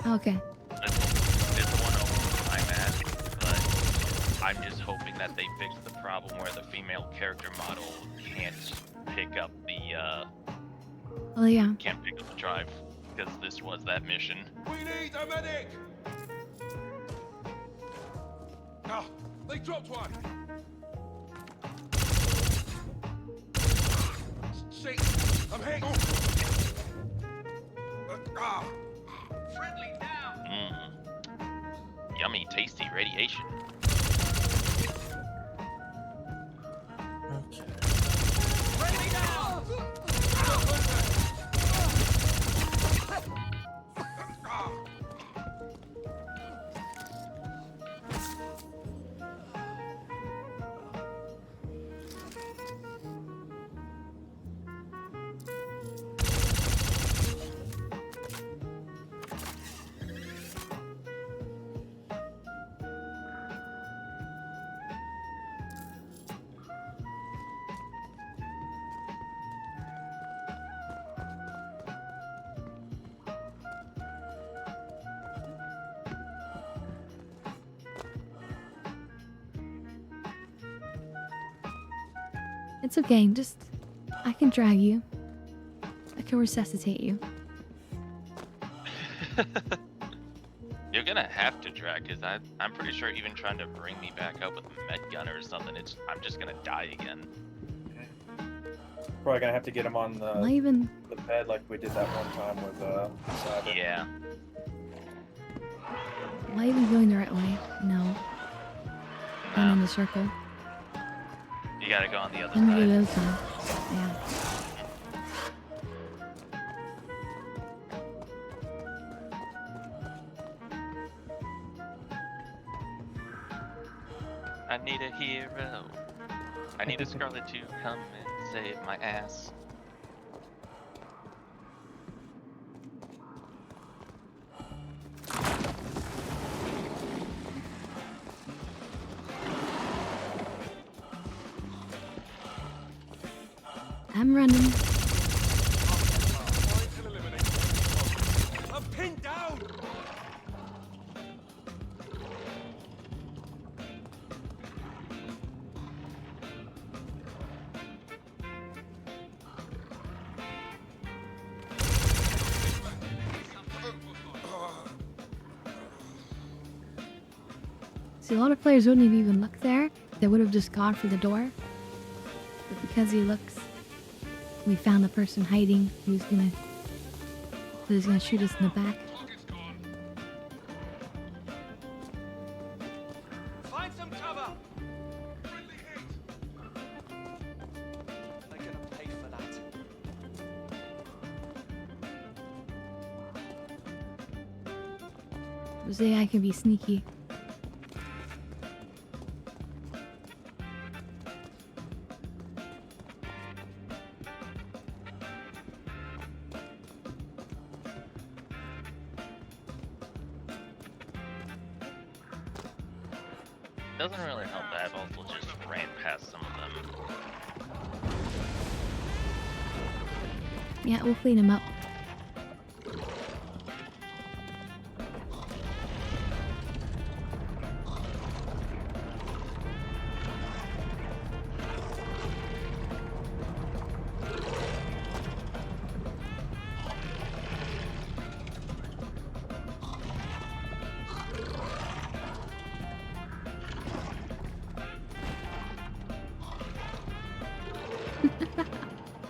Okay. It's the one over where I'm at, but I'm just hoping that they fix the problem where the female character model can't pick up the Oh, yeah. can't pick up the drive, because this was that mission. We need a medic! Ah, they dropped one! Shit! I'm hit! Friendly down! Mmm. Yummy, tasty radiation. Okay. Friendly down! It's okay. Just, I can drag you. I can resuscitate you. You're gonna have to drag, because I'm pretty sure even trying to bring me back up with a med gun or something, I'm just gonna die again. Probably gonna have to get him on Am I even? the bed like we did that one time with Cyber. Yeah. Am I even going the right way? No. Going in the circle. You gotta go on the other Let me side. reload time. Yeah. I need a hero. I need a Scarlet to come and save my ass. I'm running. Find and eliminate. coming down! See, a lot of players wouldn't have even looked there. They would have just gone for the door. But because he looks, we found the person hiding who's gonna shoot us in the back. Find some cover! They're gonna pay for that. This AI can be sneaky. Doesn't really help that I've also just ran past some of them. Yeah, we'll clean him up.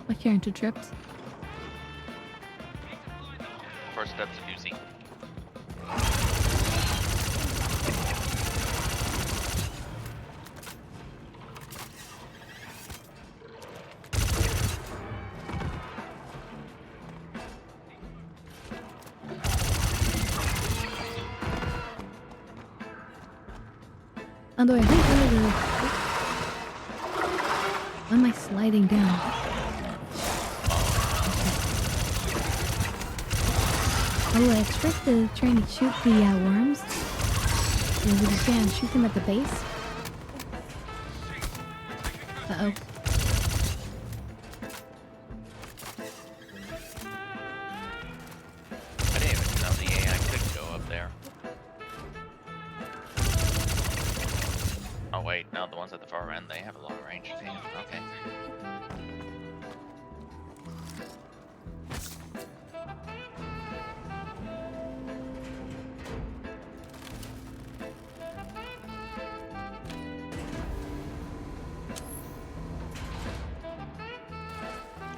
My character tripped. First step's a doozy. Although I think one of the... Why am I sliding down? Oh, I expect to try and shoot the worms. And we just gonna shoot them at the base. Uh-oh. I didn't even know the AI could go up there. Oh wait, no, the ones at the far end, they have a long range. Damn, okay.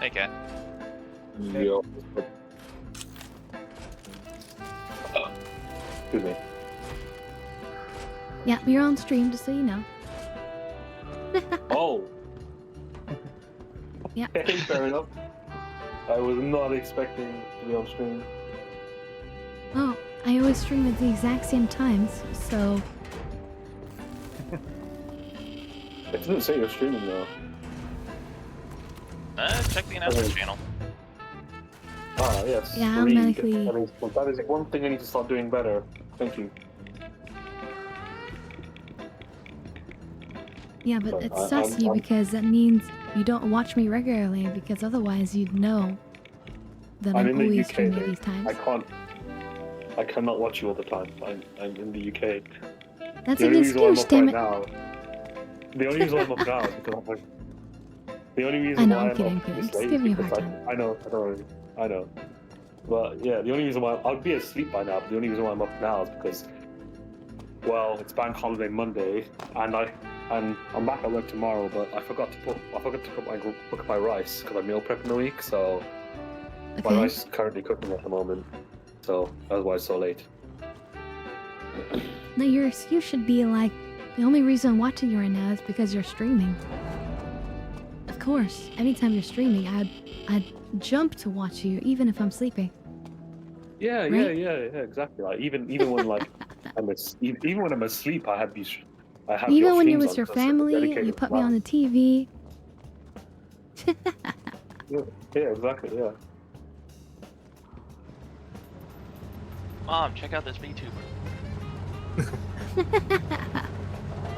Hey, Cat. Yo. Excuse me. Yeah, you're on stream, just so you know. Oh. Yeah. Okay, fair enough. I was not expecting to be on stream. Oh, I always stream at the exact same times, so... It doesn't say you're streaming though. Check the announcement channel. Ah, yes. Yeah, Read. automatically. That is one thing I need to start doing better. Thank you. Yeah, but But it's I'm- sussy I'm- because that means you don't watch me regularly, because otherwise you'd know that I'm in the always UK. streaming at though. these times. I cannot watch you all the time. I'm in the UK. That's The an only reason why I'm excuse, up damn right it. now. The only reason why I'm up now is because I'm like. The only reason I know, why I'm I'm kidding, up I'm kidding. this Just late give is me a because hard time. I know. But yeah, the only reason why I'd be asleep by now. But the only reason why I'm up now is because, well, it's bank holiday Monday, and I'm back at work tomorrow. But I forgot to cook my rice because I'm meal prepping the week. So my Okay. rice is currently cooking at the moment. So that's why it's so late. No, your excuse should be like, the only reason I'm watching you right now is because you're streaming. Of course, anytime you're streaming, I'd jump to watch you, even if I'm sleeping. Yeah, Right? yeah, exactly. Like even when like even when I'm asleep, I have Even your when you're streams with on your because they're family, dedicated you to put me on the that. TV. Yeah, exactly. Yeah. Mom, check out this VTuber.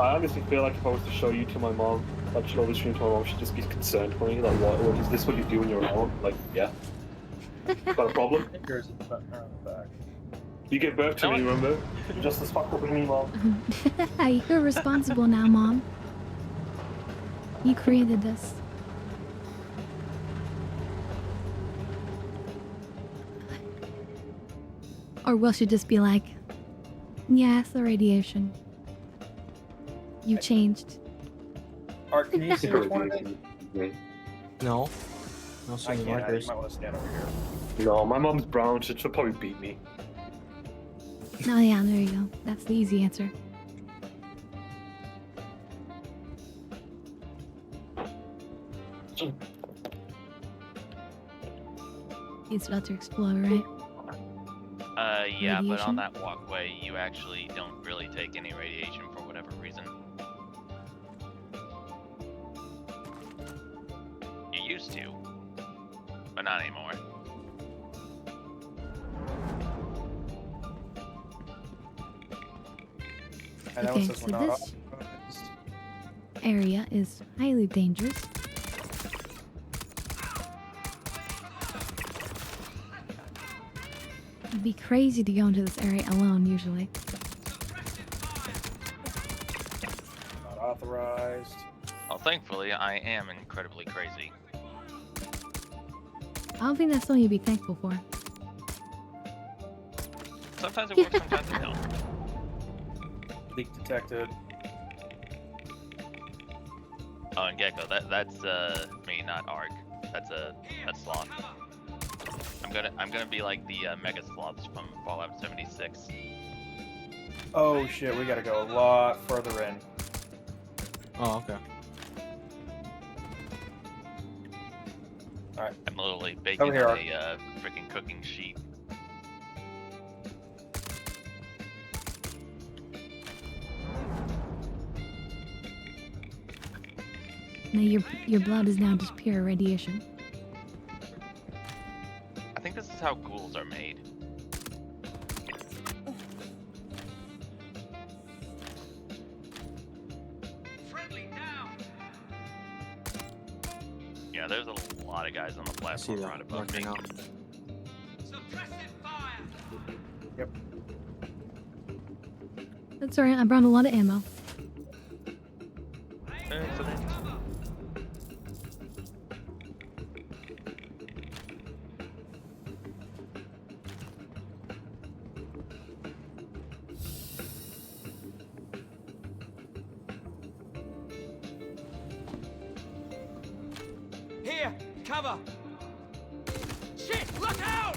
I honestly feel like if I was to show you to my mom, I'd show the stream to my mom, she'd just be concerned for me. Like, what is this what you do when you're alone? Like, yeah. Got a problem? Fingers in the front, on the back. You gave birth to No, me, remember? Just as fucked up as me, Mom. You're responsible now, Mom. You created this. Or will she just be like, yeah, it's the radiation. You changed. Art, can you see which one it is? No. No I seeing can't. You markers. might want to stand over here. No, my mom's brown. She'll probably beat me. Oh yeah, there you go. That's the easy answer. It's about to explode, right? Yeah, but Radiation? on that walkway, you actually don't really take any radiation for whatever reason. You used to, but not anymore. I know Okay, it says so we're not this area is highly dangerous. It'd be crazy to go into this area alone, usually. not authorized. Well, thankfully, I am incredibly crazy. I don't think that's something you'd be thankful for. Sometimes it works, sometimes it don't. Leak detected. Oh, and Gecko, that's me, not Ark. That's Sloth. I'm gonna be like the Mega Sloths from Fallout 76. Oh shit, we gotta go a lot further in. Oh, okay. Alright. I'm literally baking Over here, on a freaking cooking sheet. Now your blood is now just pure radiation. I think this is how ghouls are made. Yeah, there's a lot of guys on the I see platform that right above marker me. now. Yep. That's alright, I brought a lot of ammo. Here, cover. Shit, look out!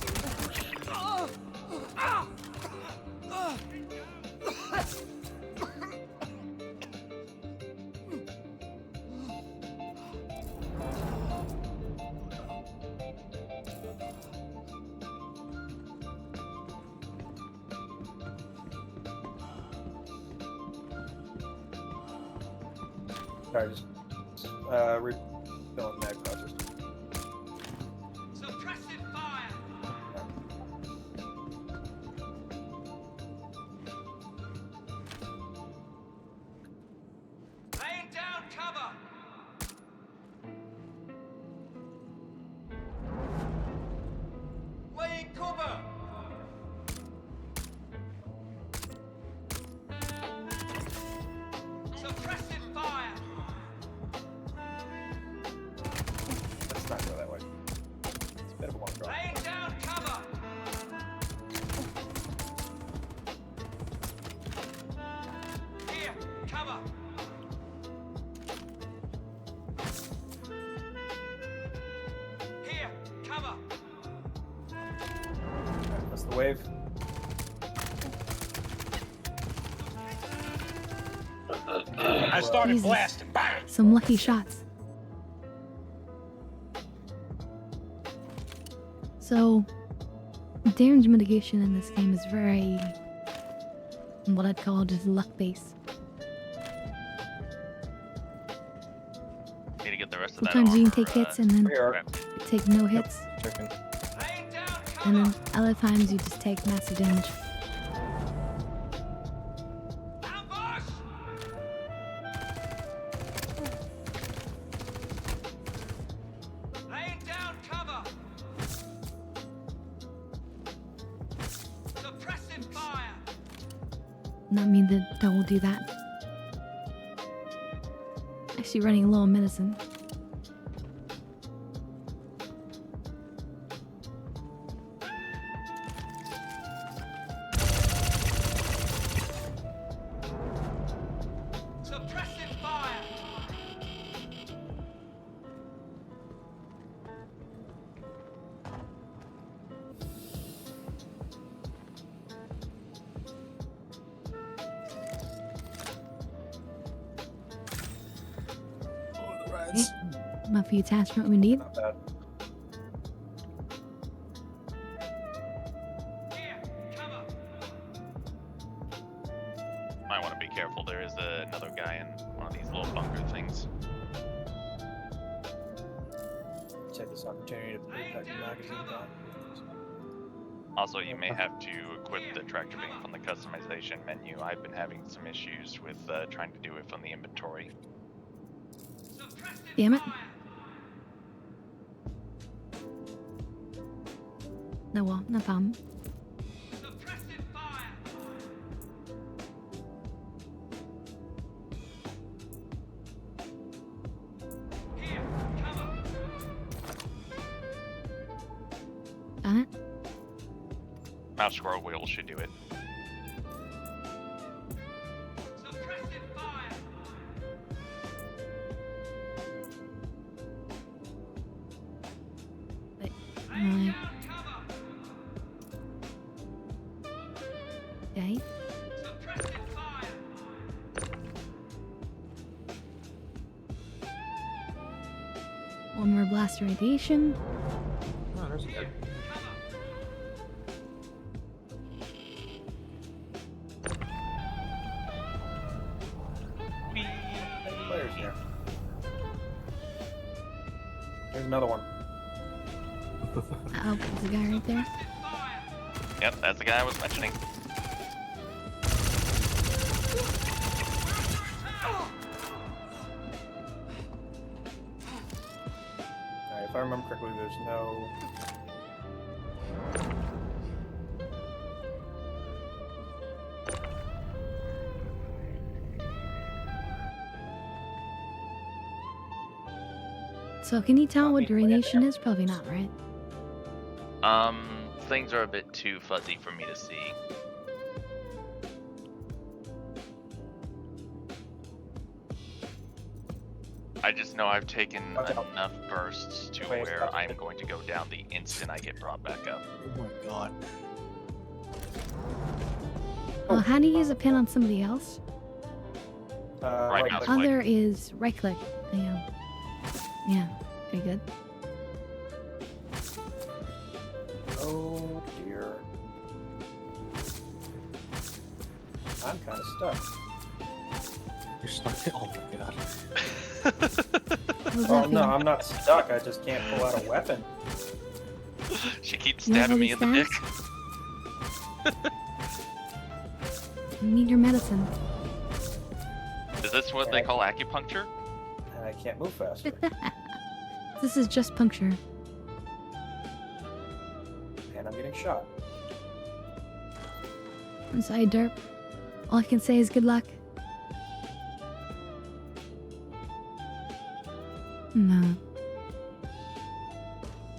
Sorry, just refilling mag pouches. Suppressive fire! Laying down cover! Laying cover! Suppressive fire! Let's not go that way. It's a bit of a long drop. Laying down cover! Here, cover! Here, cover! Alright, that's the wave. I started Jesus. blasting. Bang! Some lucky shots. So, damage mitigation in this game is very, what I'd call just luck-based. Need to get the rest of that Sometimes you can armor, take hits and then Here. take no hits, Checking. Laying down and cover! then other times you just take massive damage. Ambush! Laying down cover! Suppressive not mean that we'll do that. Actually running low on medicine. Suppressive fire! Okay. Muffy attachment we need. Not bad. Might want to be careful. There is another guy in one of these little bunker things. Take this opportunity to protect the magazine down. Also, you may have to equip the tractor beam from the customization menu. I've been having some issues with trying to do it from the inventory. Damn it. No, well, no problem. Done it? Mouse scroll wheel should do it. Wait, really? Okay. One more blast radiation. Oh, there's a guy. Players here. There's another one. Oh, there's a guy right there. Yep, that's the guy I was mentioning. Alright, if I remember correctly, there's no... So can you tell what radiation is? Probably not, right? Things are a bit too fuzzy for me to see. I just know I've taken enough bursts to where I'm going to go down the instant I get brought back up. Oh my god. Oh, how do you use a pin on somebody else? Right mouse click. Other is right click. Yeah. Yeah. Very good. Oh dear. I'm kind of stuck. You're stuck. Oh my god. Oh no, I'm not stuck. I just can't pull out a weapon. She keeps You want stabbing me in the dick. stabs? You need your medicine. Is this what they call acupuncture? And I can't move faster. This is just puncture. And I'm getting shot. I'm sorry, Derp. All I can say is good luck. No.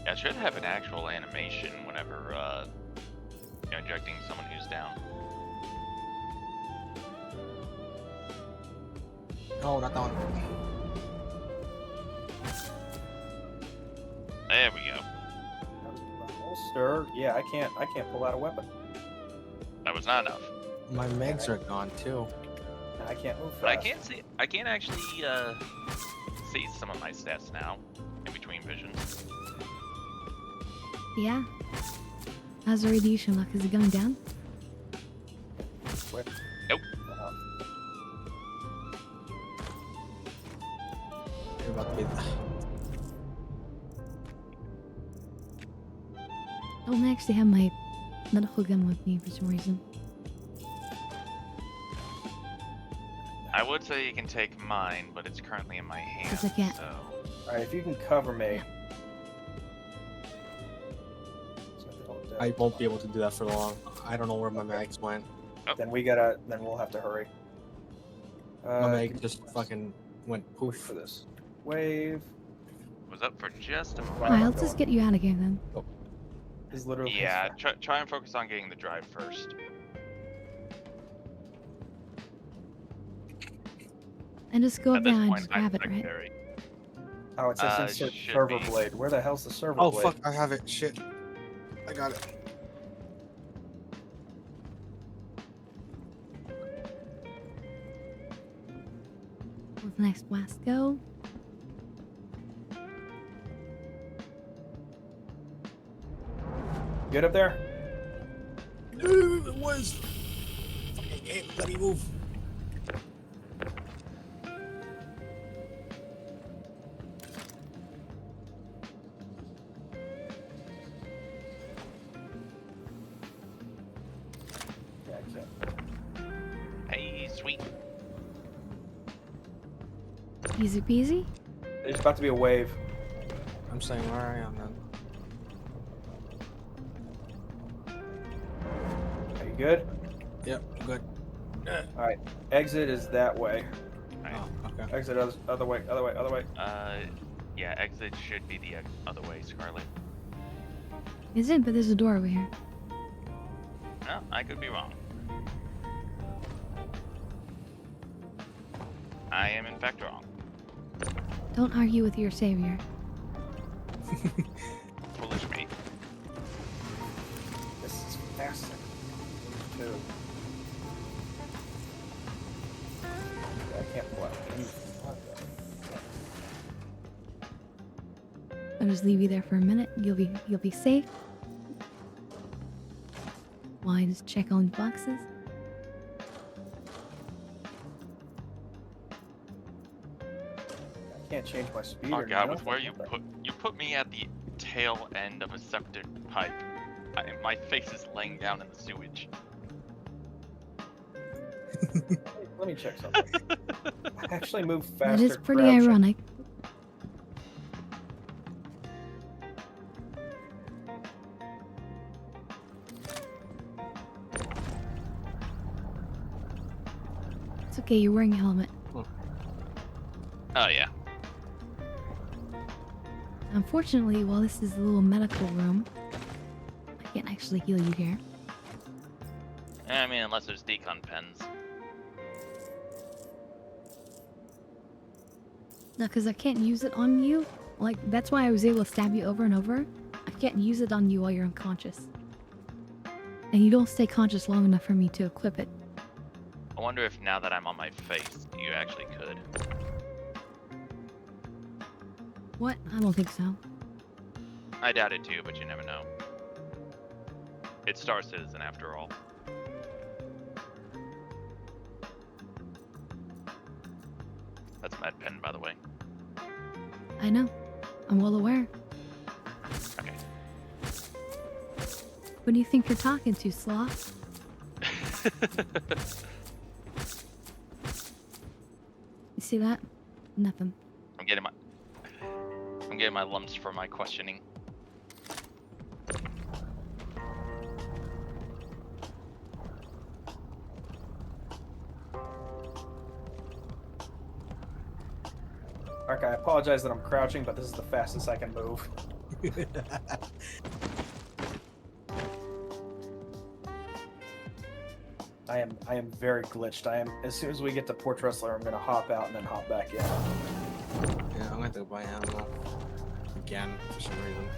Yeah, it should have an actual animation whenever you're injecting someone who's down. No, not that one. There we go. Holster. Yeah, I can't pull out a weapon. That was not enough. My megs are gone too. And I can't move fast. But I can't actually see some of my stats now in between visions. Yeah. How's the radiation look? Is it going down? Quick. Nope. You're about to be... I don't actually have my medical gun with me for some reason. I would say you can take mine, but it's currently in my hand. Yes, I can't. So Alright, if you can cover me. I won't be able to do that for long. I don't know where my mags went. Then we'll have to hurry. My leg just fucking went poof for this. Wave. Was up for just a moment. Alright, let's just get you out of here then. He's literally. Yeah, try and focus on getting the drive first. And just go At up this there and point, just grab I'm it, right? secondary. Oh, it says insert should server be. blade. Where the hell's the server Oh blade? fuck, I have it. Shit. I got it. Where's the next blast go? Good up there? It was. Fucking game, let me move. Yeah, I can't. Hey, sweet. Easy peasy? There's about to be a wave. I'm saying where I am then. Are you good? Yep, I'm good. Alright. Exit is that way. Oh, okay. Exit other way, other way, other way. Yeah, exit should be the other way, Scarlet. Is it? But there's a door over here. No, I could be wrong. I am in fact wrong. Don't argue with your savior. Foolish me. This is faster. Too. I can't pull out anything. I'll just leave you there for a minute. You'll be safe. While I just check on boxes. I can't change my speed. Oh or god, with nothing. where you put me at the tail end of a septic pipe. My face is laying down in the sewage. Let me check something. I actually move faster. That is pretty crouching. ironic. It's okay, you're wearing a helmet. Oh yeah. Unfortunately, while this is a little medical room, I can't actually heal you here. I mean, unless there's decon pens. No, because I can't use it on you. Like, that's why I was able to stab you over and over. I can't use it on you while you're unconscious. And you don't stay conscious long enough for me to equip it. I wonder if now that I'm on my face, you actually could. What? I don't think so. I doubt it too, but you never know. It's Star Citizen after all. That's MedPen, by the way. I know. I'm well aware. Okay. Who do you think you're talking to, Sloth? You see that? Nothing. I'm getting my lumps for my questioning. Okay, I apologize that I'm crouching, but this is the fastest I can move. I am very glitched. As soon as we get to Porch Wrestler, I'm gonna hop out and then hop back in. Yeah, I'm gonna have to buy ammo again for some reason.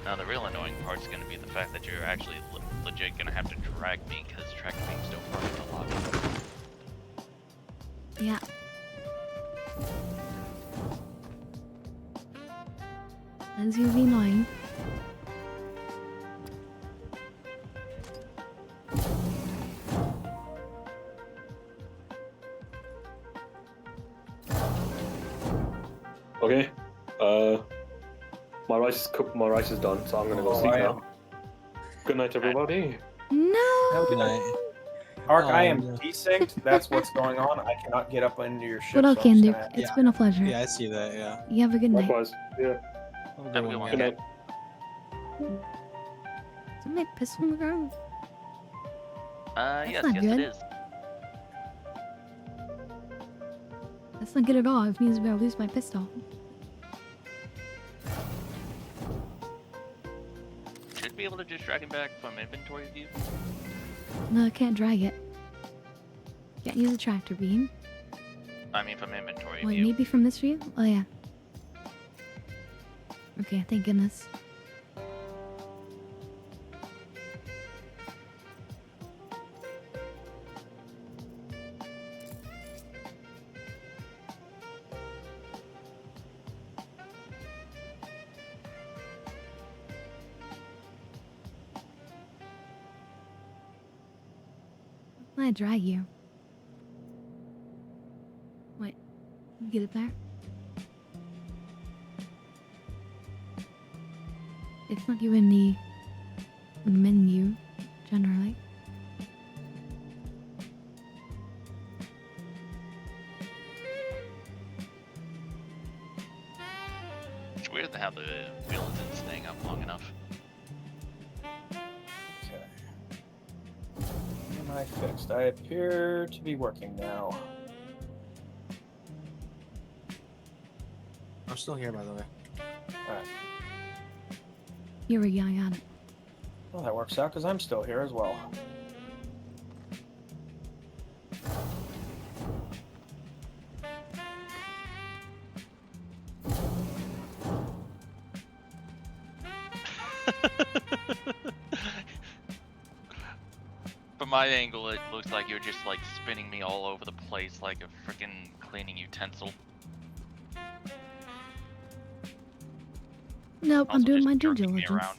Now the real annoying part is going to be the fact that you're actually legit going to have to drag me because track beams don't work in the lobby. Yeah. That's gonna be annoying. Okay. My rice is done, so I'm gonna go sleep now. Good night, everybody. No! Good night. Ark, I Oh, am no. desynced. That's what's going on. I cannot get up into your ship. What else so I'm can just do? gonna- It's been a pleasure. Yeah, I see that. Yeah. You have a good night. Likewise. Yeah. Have a Have a good good one. one. Yeah. Good night. Isn't my pistol on the ground? Yes, not yes, good. it is. That's not good at all. It means I'm gonna lose my pistol. Should be able to just drag him back from inventory view. No, I can't drag it. Can't use a tractor beam. I mean, from inventory Wait, view. maybe from this view? Oh, yeah. Okay, thank goodness. I drag you. Wait, get it there? It's not even the menu, generally. It's weird how the wheel isn't staying up long enough. Okay. Am I fixed? I appear to be working now. I'm still here, by the way. Alright. Here we go, I got it. Well, that works out because I'm still here as well. From my angle, it looks like you're just like spinning me all over the place like a freaking cleaning utensil. Nope, I'm Also doing just my due jerking me diligence. around.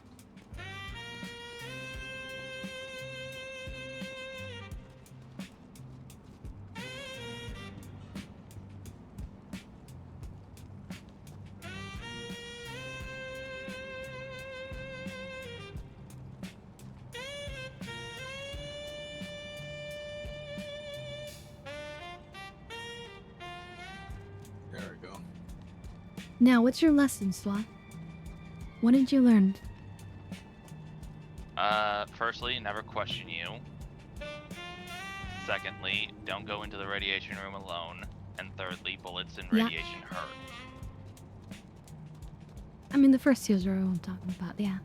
There we go. Now, what's your lesson, Sloth? What did you learn? Firstly, never question you. Secondly, don't go into the radiation room alone. And thirdly, bullets and Yeah. radiation hurt. I mean, the first two are what I'm talking about, yeah.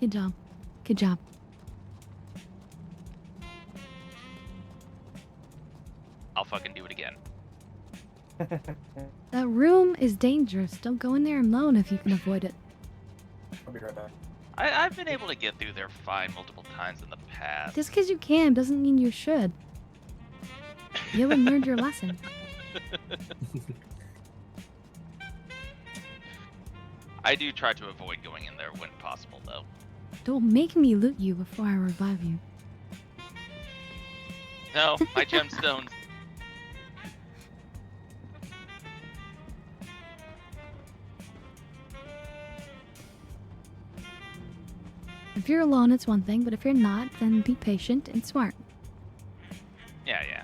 Good job. Good job. I'll fucking do it again. That room is dangerous. Don't go in there alone if you can avoid it. I'll be right back. I've been able to get through there fine multiple times in the past. Just because you can doesn't mean you should. You haven't learned your lesson. I do try to avoid going in there when possible, though. Don't make me loot you before I revive you. No, my gemstones. If you're alone, it's one thing, but if you're not, then be patient and smart. Yeah, yeah.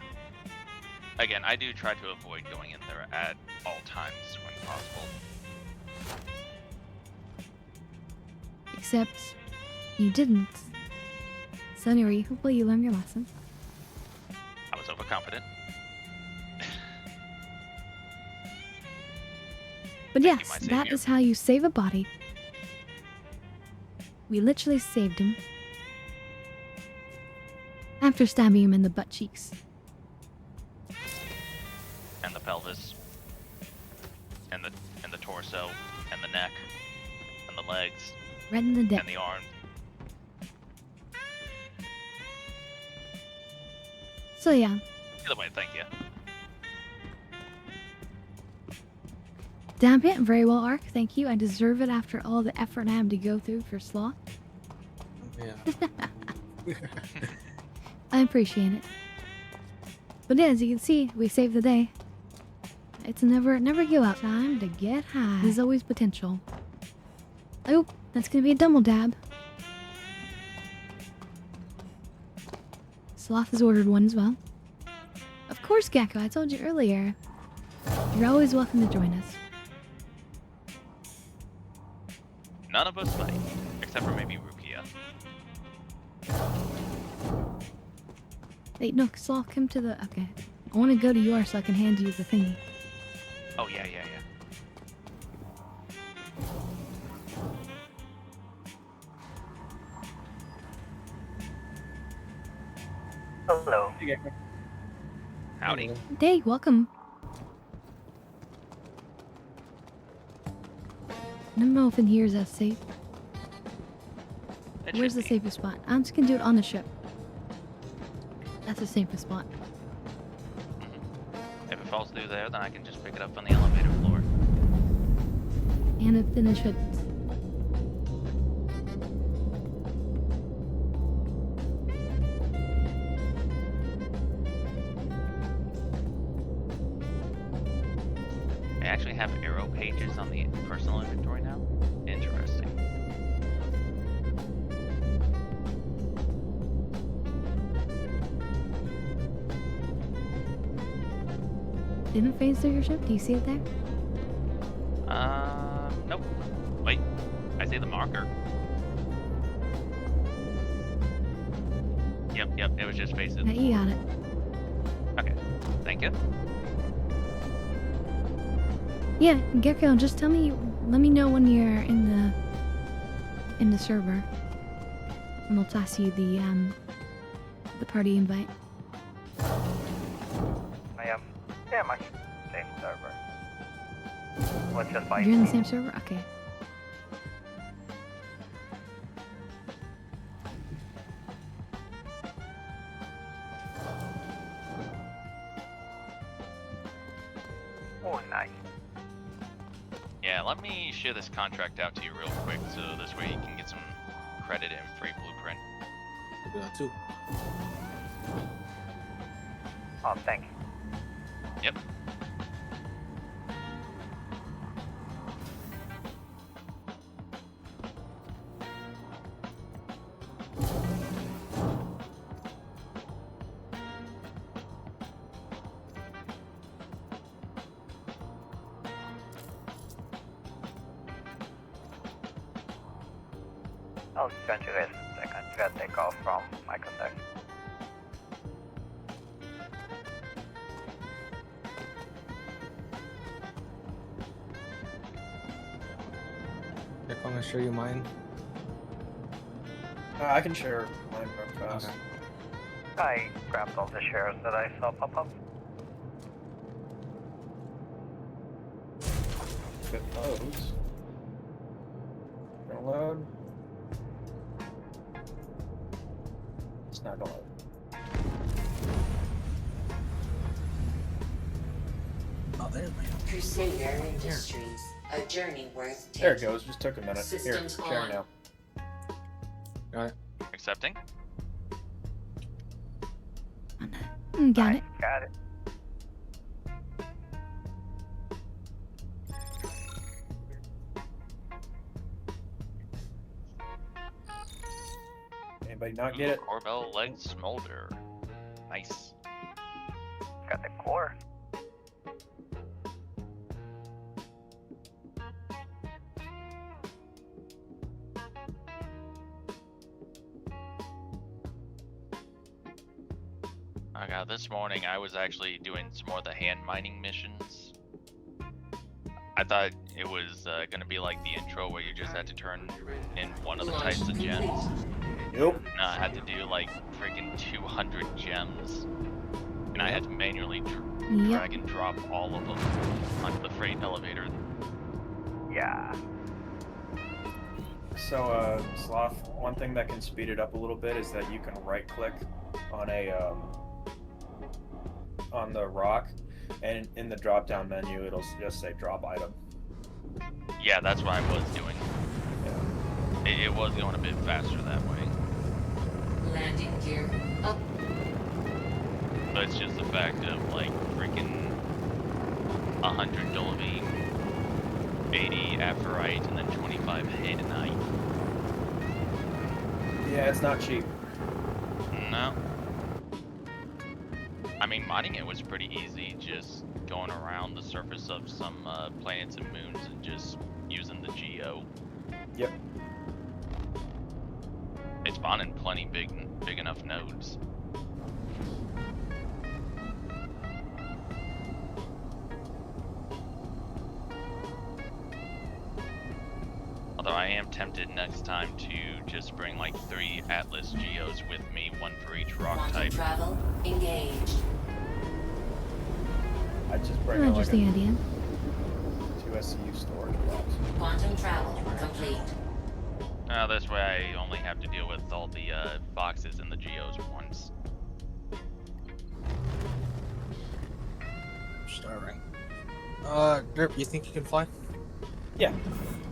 Again, I do try to avoid going in there at all times when possible. Except, you didn't. So anyway, hopefully you learned your lesson. I was overconfident. But Thank you, yes, my that savior. is how you save a body. We literally saved him. After stabbing him in the butt cheeks. And the pelvis. And the torso. And the neck. And the legs. Right in the dick. And the arms. So yeah, Either way, thank you. damn it, very well, Ark. Thank you. I deserve it after all the effort I had to go through for Sloth. Yeah. I appreciate it. But yeah, as you can see, we saved the day. It's never give up. Time to get high. There's always potential. Oh, that's gonna be a double dab. Sloth has ordered one as well. Of course, Gecko, I told you earlier. You're always welcome to join us. None of us might, except for maybe Rukia. Wait, no, Sloth, come to the... Okay. I want to go to yours so I can hand you the thingy. Oh, yeah. Hello. Howdy. Hey, welcome. I don't know if in here is that safe. Where's the safest spot? I'm just gonna do it on the ship. That's the safest spot. If it falls through there, then I can just pick it up on the elevator floor. And it then it should. I actually have arrow pages on the personal inventory now. Interesting. Didn't phase through your ship? Do you see it there? Nope. Wait, I see the marker. Yep, it was just facing. Yeah, you got it. Okay, thank you. Yeah, Gecko, just tell me, let me know when you're in the server. And I'll toss you the party invite. I am very much same server. Let's just find You're in the same server? Okay. Oh, nice. Yeah, let me share this contract out to you real quick so this way you can get some credit and free blueprint. I'll do that too. Oh, thank you. Yep. I'll send you guys a second. Gotta take off from my contact. Here, I'm gonna show you mine. I can share mine real fast. Okay. I grabbed all the shares that I saw pop up. Get those. Gonna load. It's not gonna load. Oh, there's my Crusader Industries, a journey worth taking. There it goes. Just took a minute. Here, Systems share on. now. Got it. Accepting? Got it. Got it. Anybody not get it? Corbell leg smolder. Nice. Got the core. Oh god, this morning I was actually doing some more of the hand mining missions. I thought it was gonna be like the intro where you just had to turn in one of the types of gems. Nope. No, I had to do like freaking 200 gems. And I had to manually drag and drop all of them onto the freight elevator. Yeah. So, Sloth, one thing that can speed it up a little bit is that you can right-click on on the rock, and in the drop-down menu, it'll just say drop item. Yeah, that's what I was doing. Yeah. It was going a bit faster that way. Landing gear up. But it's just the fact of like freaking 100 Dolomine, 80 Aphorite, and then 25 Hadanite. Yeah, it's not cheap. No. mean, mining it was pretty easy, just going around the surface of some planets and moons and just using the geo. Yep. It's spawning plenty big enough nodes. Although I am tempted next time to just bring like 3 Atlas geos with me, 1 for each rock Quantum type. travel engaged. I just bring I in like just the idea. 2 SCU storage box. Quantum travel complete. This way I only have to deal with all the boxes and the geos once. Starting. Derp, you think you can fly? Yeah.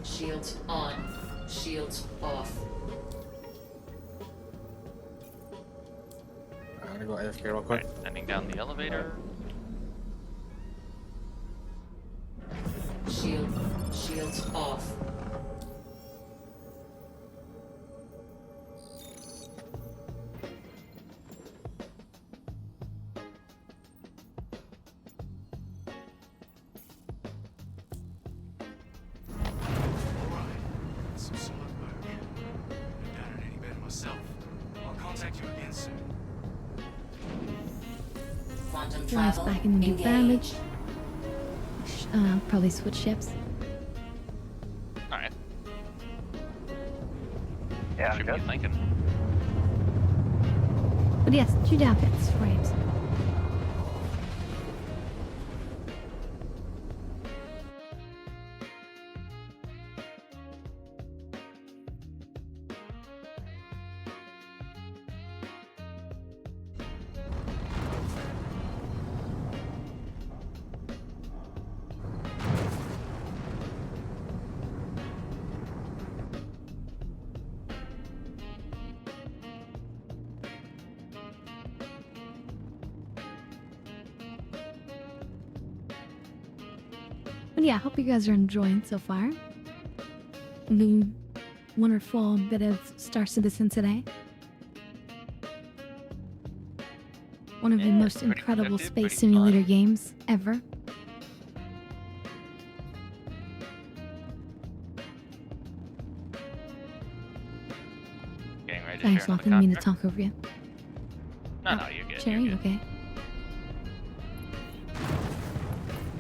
Shields on. Shields off. I'm gonna go AFK real quick. Right, sending down the elevator. Shields off. Some solid work. I've done it any better myself. I'll contact you again soon. Quantum Flies travel back in the engaged. damage. Probably switch ships. Alright. Yeah, Should good. be thinking. But yes, 2 down pits, right. But yeah, I hope you guys are enjoying so far. The wonderful bit of Star Citizen today. One of the Yeah, most pretty incredible productive, space pretty simulator fun. games ever. Getting ready to Thanks, share not another didn't mean to copter. talk over you. No, no, you're good. Cherry, You're good. okay.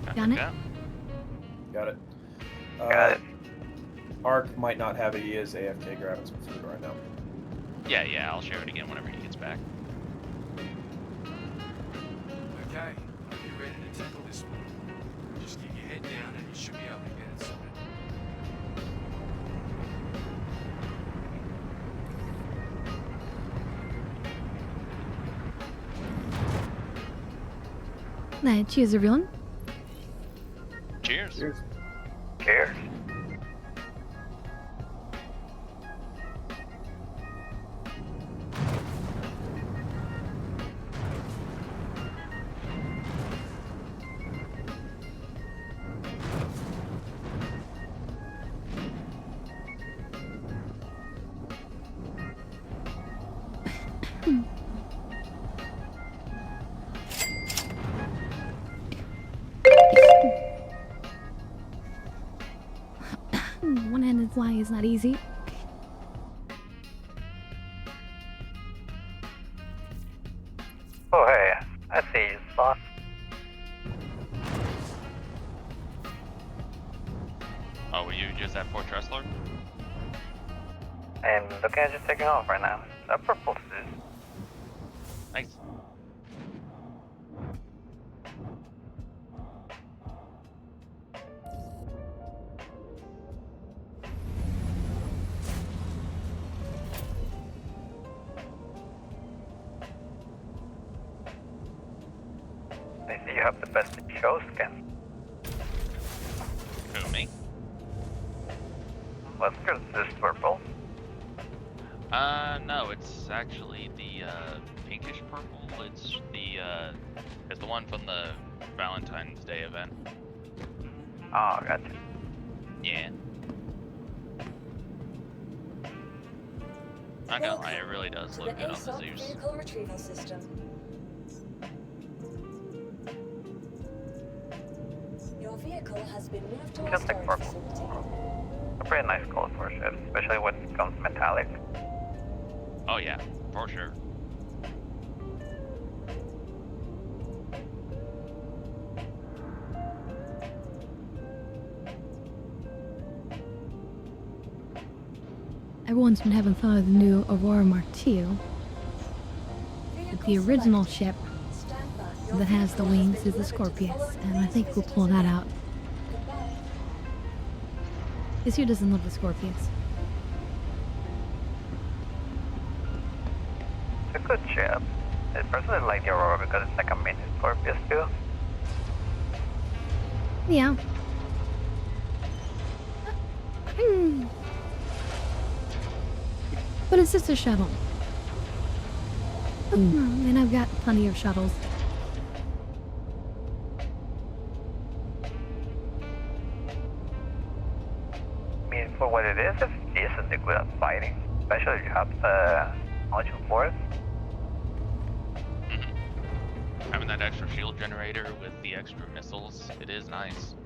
Copy Got it? that. Got it. Got it. Ark might not have it. He is AFK grabbing some food right now. Yeah, I'll share it again whenever he gets back. Okay, are you ready to tackle this one? Just keep your head down and you should be able to get it sorted. Nah, cheers everyone. Cheers. Cheers. Cheers. One-handed flying is not easy. Oh, hey, I see you, boss. Oh, were you just at Fort Tressler? I'm looking at you taking off right now. That purple suit. Nice. I see you have the best show skin. Who, me? What's good? This purple? No, it's actually the pinkish purple. It's the one from the Valentine's Day event. Oh, gotcha. Yeah. Not gonna lie, it really does To look the good on the ASOP Zeus. vehicle retrieval system. vehicle has been moved to a Feels like storage purple. facility. A pretty nice color for a ship, especially when it becomes metallic. Oh yeah, for sure. Everyone's been having fun with the new Aurora Mark II. But the original ship that has the wings is the Scorpius, and I think we'll pull that out. Because who doesn't love the Scorpius? It's a good ship. I personally like the Aurora because it's like a mini Scorpius too. Yeah. But it's just a shuttle. And I've got plenty of shuttles. I mean, for what it is, it's decently good at fighting. Especially if you have the module force. Having that extra shield generator with the extra missiles, it is nice.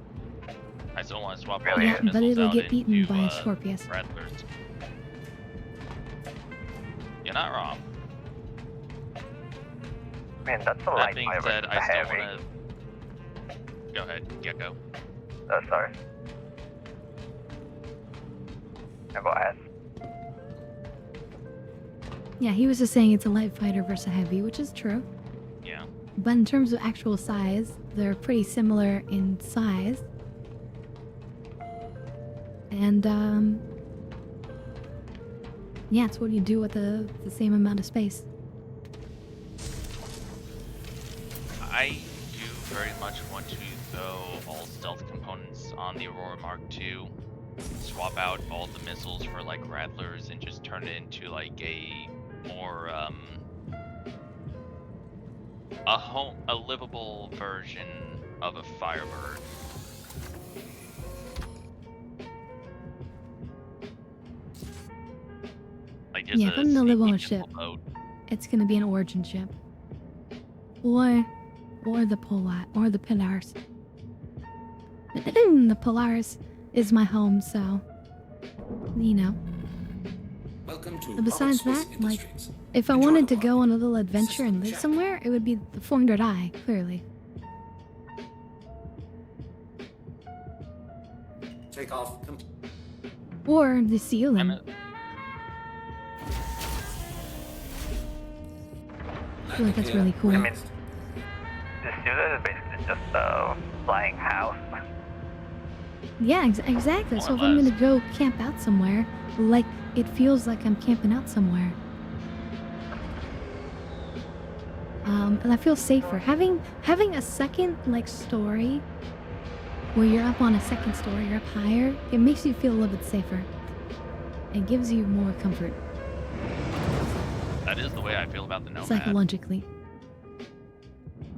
I still want to swap all Yeah, those but missiles it'll out get beaten into, by a Scorpius. Rattlers. You're not wrong. I mean, that's a That light being fiber, said, a I still heavy. want to... Go ahead, Gecko. Oh, sorry. No, go ahead. Yeah, he was just saying it's a light fighter versus a heavy, which is true. Yeah. But in terms of actual size, they're pretty similar in size. And, yeah, it's what you do with the same amount of space. I do very much want to throw all stealth components on the Aurora Mark II, swap out all the missiles for like Rattlers, and just turn it into like a more a livable version of a Firebird. Like just Yeah, if I'm gonna live on a sneaky ship, boat. it's gonna be an Origin ship. Or the Polaris. The Polaris is my home, so, you know. Welcome to But besides Aerospace that, like, Industries. if I Enjoy wanted the to go ride. on a little adventure and live somewhere, it would be the 400i, clearly. Take off. Or the ceiling. I feel like that's really cool. I mean, the student is basically just a flying house. Yeah, exactly. So More if or I'm less. gonna go camp out somewhere, like, it feels like I'm camping out somewhere. And I feel safer. Having a second, like, story, where you're up on a second story, you're up higher, it makes you feel a little bit safer. It gives you more comfort, That is the way I feel about the Nomad. psychologically.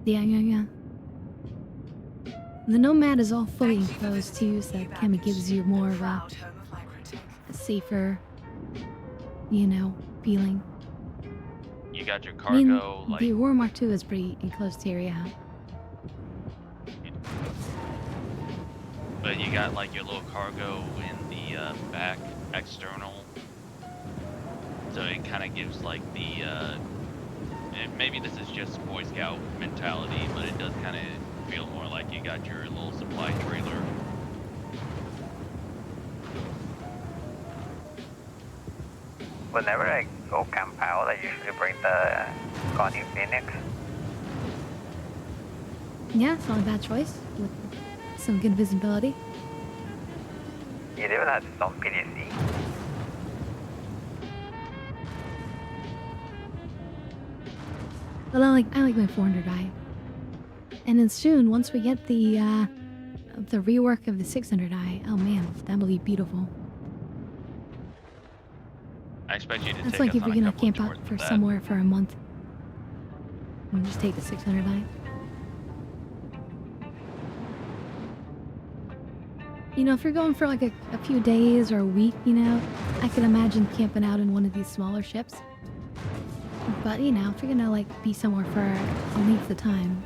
Yeah. The Nomad is all fully enclosed too, so it kind of gives you more of a safer, you know, feeling. You got your I mean, cargo, like the Aurora Mark II is pretty enclosed here, yeah. but you got like your little cargo in the back external, so it kind of gives like the maybe this is just Boy Scout mentality, but it does kind of feel more like you got your little supply trailer. Whenever I go camp out, I usually bring the Connie Phoenix. Yeah, it's not a bad choice, with some good visibility. It even has its own PDC. But I like my 400i. And then soon, once we get the rework of the 600i, oh man, that'll be beautiful. I expect you to That's take like us if on you're a gonna couple of camp out tours for of that. somewhere for a month. And just take the 600i. You know, if you're going for like a few days or a week, you know, I could imagine camping out in one of these smaller ships. But, you know, if you're gonna like be somewhere for a length of time,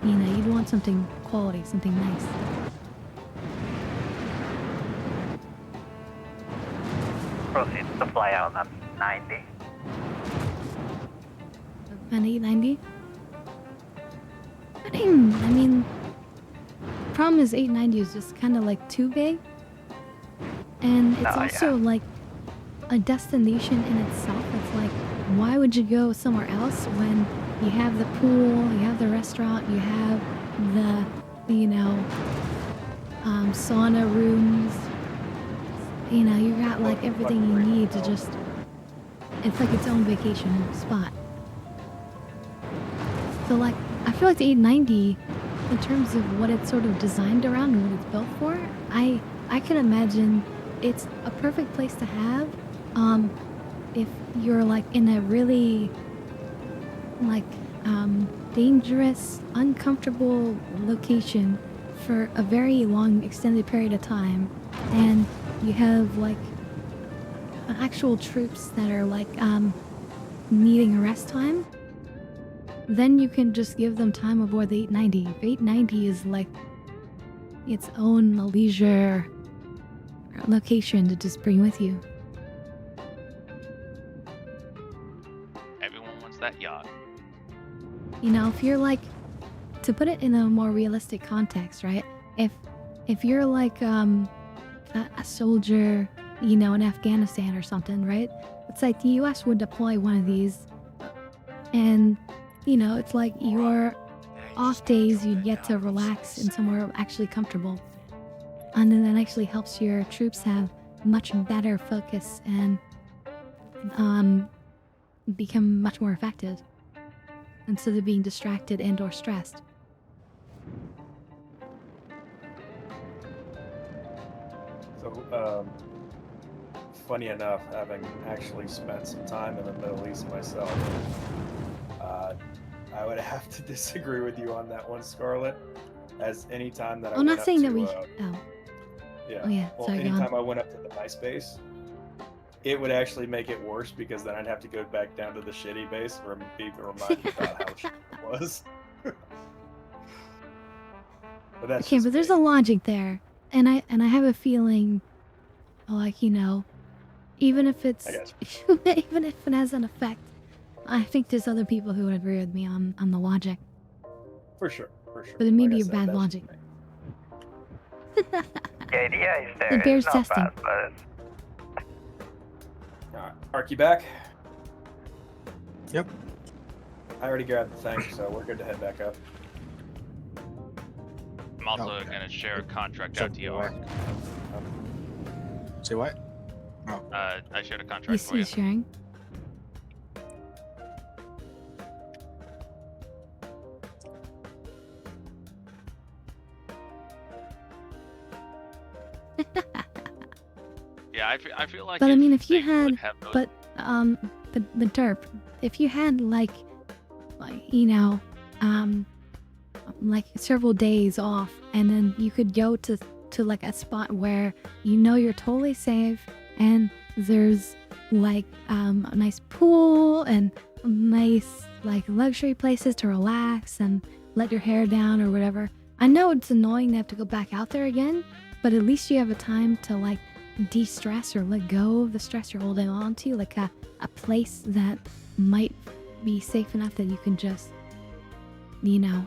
you know, you'd want something quality, something nice. Proceeds to fly out on 90. An 890? I mean, problem is 890 is just kind of like too big. And it's also like a destination in itself. It's like, why would you go somewhere else when you have the pool, you have the restaurant, you have the, you know, sauna rooms. You know, you got like everything you need to just, it's like its own vacation spot. So like, I feel like the 890, in terms of what it's sort of designed around and what it's built for, I can imagine it's a perfect place to have, if you're like in a really, like, dangerous, uncomfortable location for a very long, extended period of time, and you have like actual troops that are like, needing a rest time. Then you can just give them time aboard the 890. 890 is like its own leisure location to just bring with you. Everyone wants that yacht. You know, if you're like, to put it in a more realistic context, right? If you're like a soldier, you know, in Afghanistan or something, right? It's like the US would deploy one of these, and you know, it's like your off days you get to relax in somewhere actually comfortable. And then that actually helps your troops have much better focus and become much more effective instead of being distracted and or stressed. So, funny enough, having actually spent some time in the Middle East myself, I would have to disagree with you on that one, Scarlet. As any time that I I'm went not saying up that to, we. yeah. Oh yeah. Well, Sorry, go on. anytime I went up to the nice base, it would actually make it worse because then I'd have to go back down to the shitty base where be reminded about how shitty it was. But that's Okay, but there's a logic there, and I have a feeling, like, you know, even if it's even if it has an effect, I think there's other people who would agree with me on the logic. For sure, for sure. But it may Like be I a said, bad that's logic. The idea is there. It bears It's not testing. bad, but Alright, Ark, you back? Yep. I already grabbed the thing, so we're good to head back up. I'm also going to share a contract out to you, Ark. Say what? Oh. I shared a contract for you. He's sharing. Yeah, I feel like. But I mean, if you they would had, have those- but Derp, if you had like, you know, like several days off, and then you could go to like a spot where you know you're totally safe, and there's like a nice pool and nice like luxury places to relax and let your hair down or whatever. I know it's annoying to have to go back out there again, but at least you have a time to like de-stress or let go of the stress you're holding on to, like a place that might be safe enough that you can just, you know,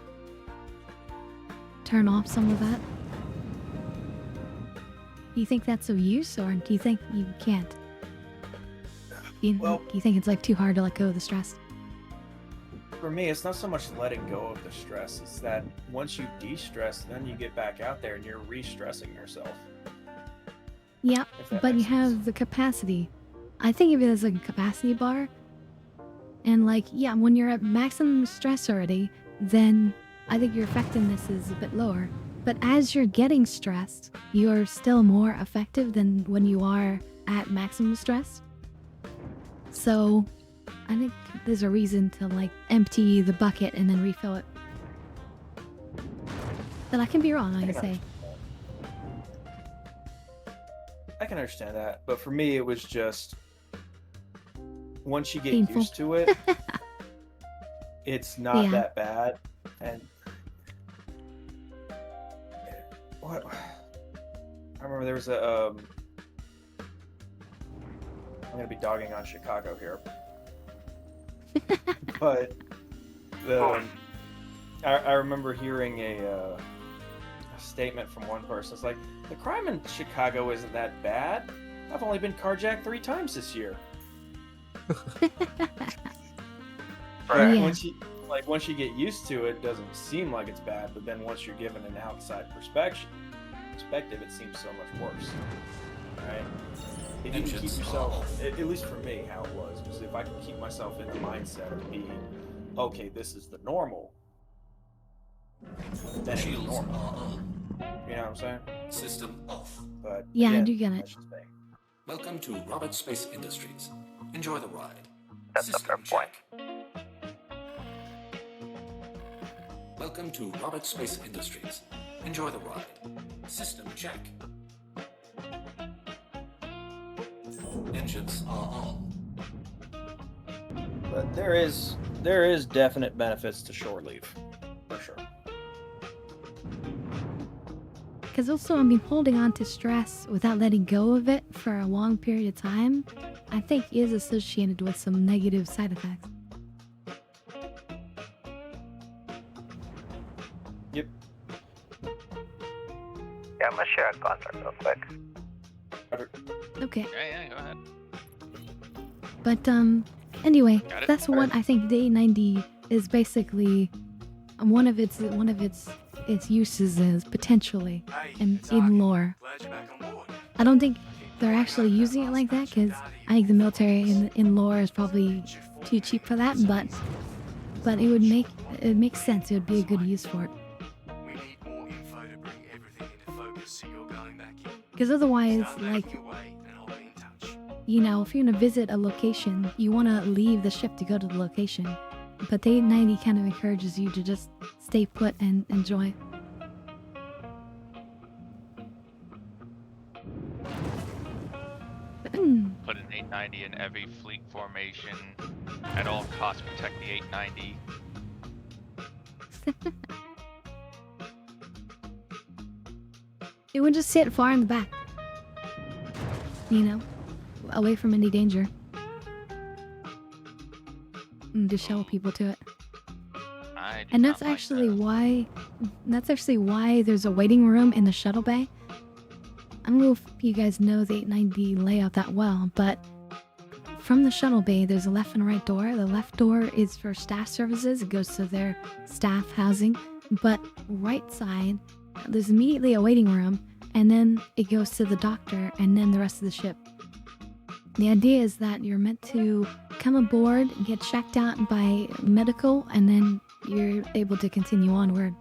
turn off some of that. Do you think that's of use, or do you think you can't? Do you think it's like too hard to let go of the stress? For me, it's not so much letting go of the stress. It's that once you de-stress, then you get back out there and you're re-stressing yourself. Yeah, If that but you makes have the capacity. I think of it as like a capacity bar. And like, yeah, when you're at maximum stress already, then I think your effectiveness is a bit lower. But as you're getting stressed, you're still more effective than when you are at maximum stress. So I think there's a reason to like empty the bucket and then refill it. But I can be wrong, like I say. I can understand that, but for me, it was just once you get Painful. used to it, it's not Yeah. that bad. And what? I remember there was a. I'm gonna be dogging on Chicago here, but I remember hearing a statement from one person. It's like, the crime in Chicago isn't that bad. I've only been carjacked 3 times this year. Right. Yeah. Once you get used to it, it doesn't seem like it's bad. But then once you're given an outside perspective, it seems so much worse. Right? If you can keep yourself, at least for me, how it was if I can keep myself in the mindset of being, okay, this is the normal, then it's normal. You know what I'm saying? System off. But Yeah, I do get it. that's just me. Welcome to Robert Space Industries. Enjoy the ride. That's a fair point. Welcome to Robert Space Industries. Enjoy the ride. System check. Engines are on. But there is definite benefits to shore leave, for sure. Because also, I mean, holding on to stress without letting go of it for a long period of time, I think is associated with some negative side effects. Yep. Yeah, I'm gonna share a contract real quick. Okay. Yeah, go ahead. But anyway, Got it? that's what I think the 890 is basically one of its uses is potentially in lore. I don't think they're actually using it like that because I think the military in lore is probably too cheap for that. But it makes sense. It would be a good use for it. We need more info to bring everything into focus, so you're going back in. Because otherwise, Start like, making your way, and I'll be in touch. you know, if you're gonna visit a location, you want to leave the ship to go to the location. But the 890 kind of encourages you to just stay put and enjoy. Put an 890 in every fleet formation. At all costs, protect the 890. It would just sit far in the back. You know, away from any danger. And just show people to it. And that's actually why there's a waiting room in the shuttle bay. I don't know if you guys know the 890 layout that well, but from the shuttle bay, there's a left and right door. The left door is for staff services. It goes to their staff housing. But right side, there's immediately a waiting room, and then it goes to the doctor and then the rest of the ship. The idea is that you're meant to come aboard, get checked out by medical, and then you're able to continue onward.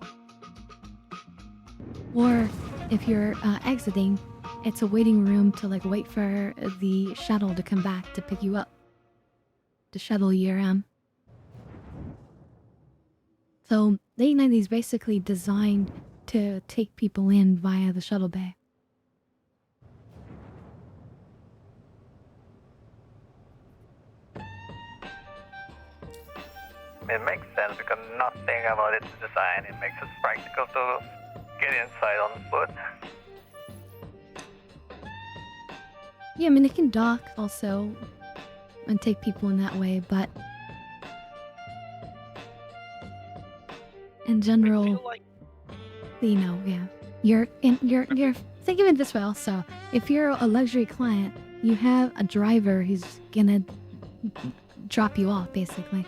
Or if you're exiting, it's a waiting room to like wait for the shuttle to come back to pick you up. To shuttle you around. So the 890 is basically designed to take people in via the shuttle bay. It makes sense because nothing about its design it makes it practical to get inside on foot. Yeah, I mean, it can dock also and take people in that way, but in general, you know, yeah, you're think of it this way also. If you're a luxury client, you have a driver who's gonna drop you off, basically.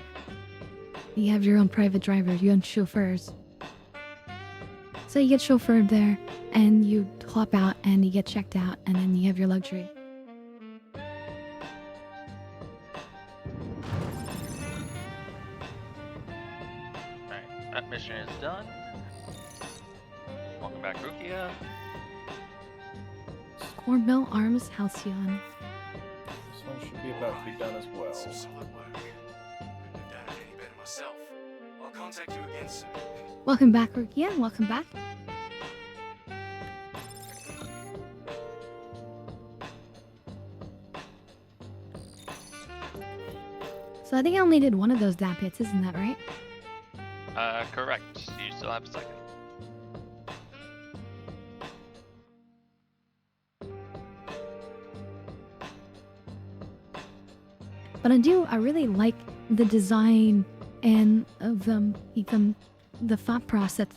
You have your own private driver, your own chauffeurs. So you get chauffeured there, and you hop out, and you get checked out, and then you have your luxury. Alright, that mission is done. Welcome back, Rukia. Cornbell Arms Halcyon. This one should be about to be done as well. Some solid work. Couldn't have done it any better myself. I'll contact you again soon. Welcome back, Rukia. Welcome back. So I think I only did one of those dap hits, isn't that right? Correct. You still have a second. But I really like the design and of the thought process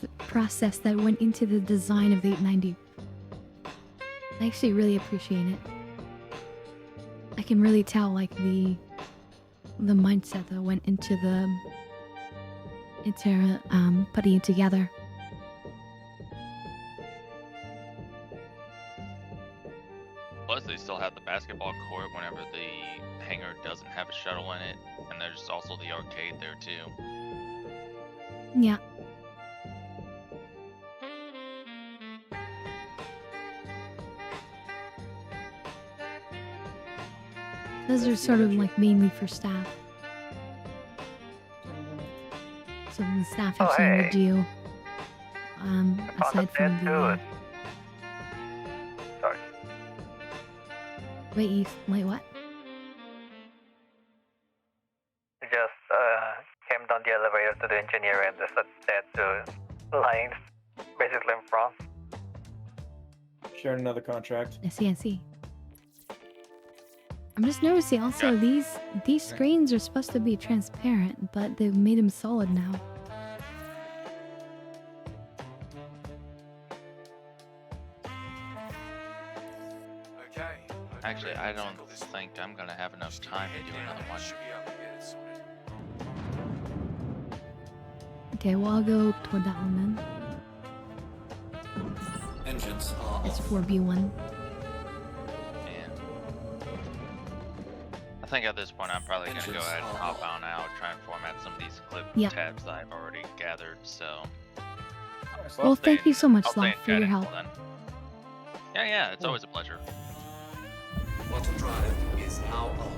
that went into the design of the 890. I actually really appreciate it. I can really tell like the mindset that went into putting it together. Plus, they still have the basketball court whenever the hangar doesn't have a shuttle in it, and there's also the arcade there too. Yeah. Those are sort of like mainly for staff. So the staff have something to do. Aside from the. Sorry. Wait, what? Just came down the elevator to the engineer and just said to lines basically in front. Sharing another contract. I see. I'm just noticing also these screens are supposed to be transparent, but they've made them solid now. Actually, I don't think I'm gonna have enough time to do another one. Okay, well I'll go toward that one then. Engines are It's off. 4B1. I think at this point I'm probably gonna go ahead and hop on out, try and format some of these clip Yeah. tabs that I've already gathered, so... Well, thank you so much, I'll stay Sloth, in for your chat help. until then. Yeah, it's always a pleasure. Quantum drive is now on.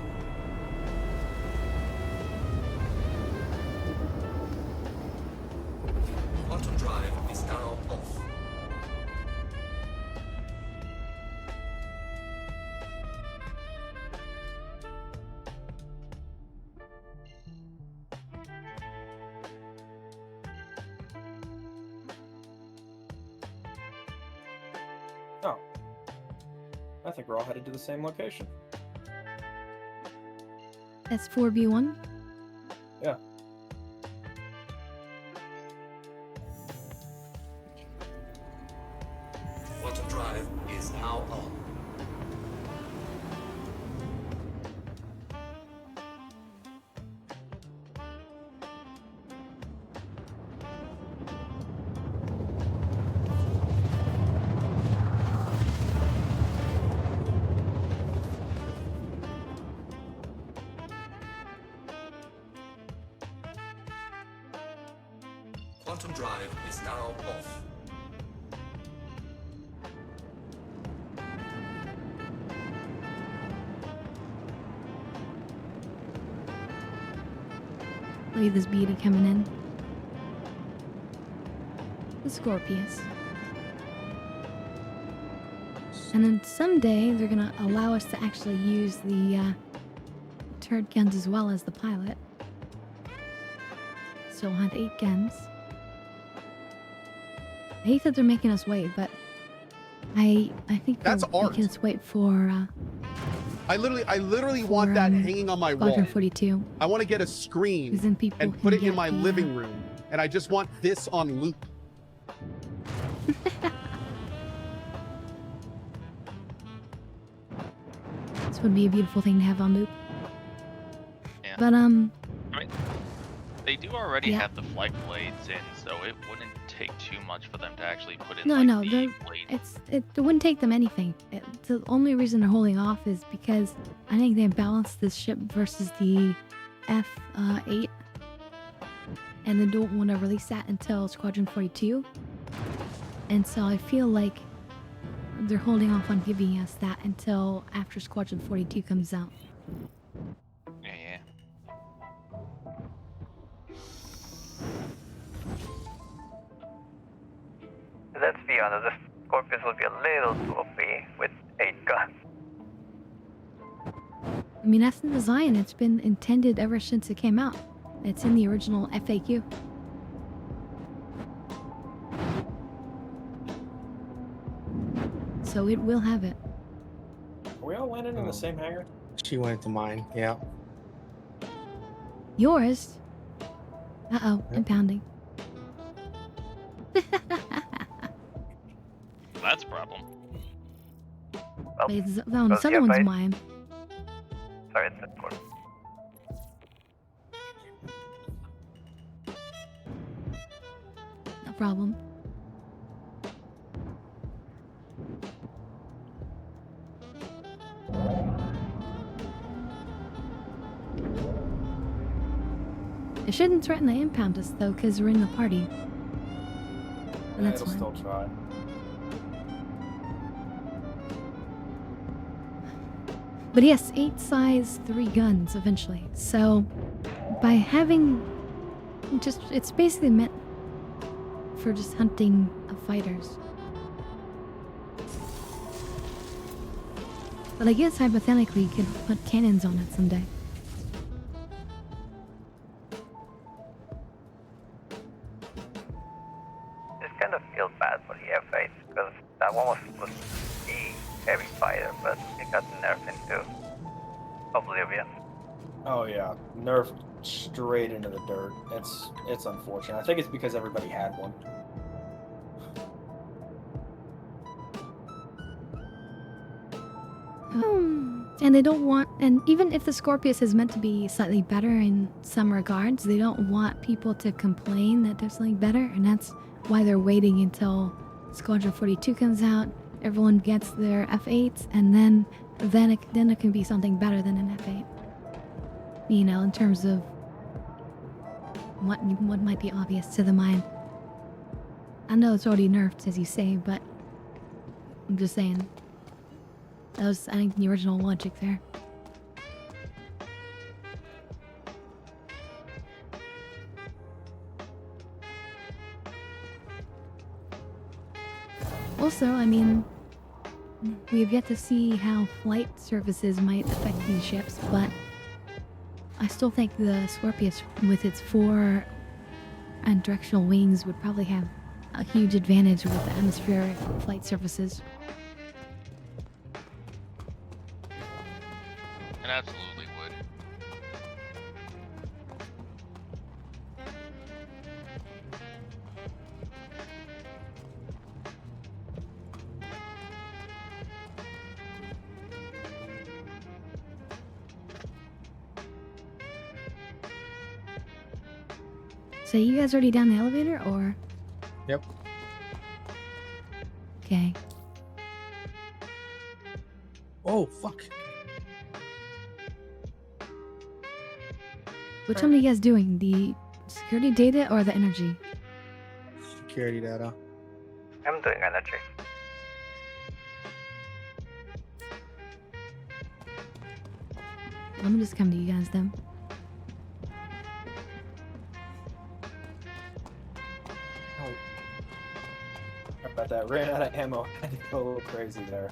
Quantum drive is now off. Oh. I think we're all headed to the same location. That's 4B1. Yeah. Quantum drive is now on. Quantum drive is now off. Look at this beauty coming in. The Scorpius. And then someday they're gonna allow us to actually use the turret guns as well as the pilot. So we'll have 8 guns. I hate that they're making us wait, but I think That's they're art. making us wait for I literally want that hanging on my wall. Squadron 42. I want to get a Because screen then people and can put it in get my the, living room, and I just want this on loop. This would be a beautiful thing to have on loop. Yeah. But I mean, they do already Yeah. have the flight blades in, so it wouldn't take too much for them to actually put in no, like, no, the blade. it wouldn't take them anything. The only reason they're holding off is because I think they balanced this ship versus the F8, and they don't want to release that until Squadron 42. And so I feel like they're holding off on giving us that until after Squadron 42 comes out. Yeah. Let's be honest, the Scorpius will be a little too OP with 8 guns. I mean, that's the design. It's been intended ever since it came out. It's in the original FAQ. So it will have it. Are we all landing in the same hangar? She went into mine, yeah. Yours? Uh-oh, impounding. That's a problem. Wait, this other one's mine. Sorry, it's not cool. No problem. It shouldn't threaten to impound us, though, because we're in the party. And that's it'll fine. still try. But yes, 8 size, 3 guns, eventually. So, by having... it's basically meant for just hunting fighters. But I guess, hypothetically, you could put cannons on it someday. This kind of feels bad for the F8 because that one was supposed to be heavy fighter, but it got nerfed into oblivion. Oh yeah, nerfed straight into the dirt. It's unfortunate. I think it's because everybody had one. And they don't want, and even if the Scorpius is meant to be slightly better in some regards, they don't want people to complain that there's something better, and that's why they're waiting until Squadron 42 comes out, everyone gets their F8s, and then it can be something better than an F8. You know, in terms of what might be obvious to the mind. I know it's already nerfed, as you say, but I'm just saying. That was, I think, the original logic there. Also, I mean, we have yet to see how flight surfaces might affect these ships, but I still think the Scorpius, with its 4 and directional wings, would probably have a huge advantage with the atmospheric flight surfaces. It absolutely would. So you guys already down the elevator, or? Yep. Okay. Oh, fuck. Which one are you guys doing? The security data or the energy? Security data. I'm doing energy. Let me just come to you guys then. Oh. Sorry about that. Ran out of ammo. Had to go a little crazy there.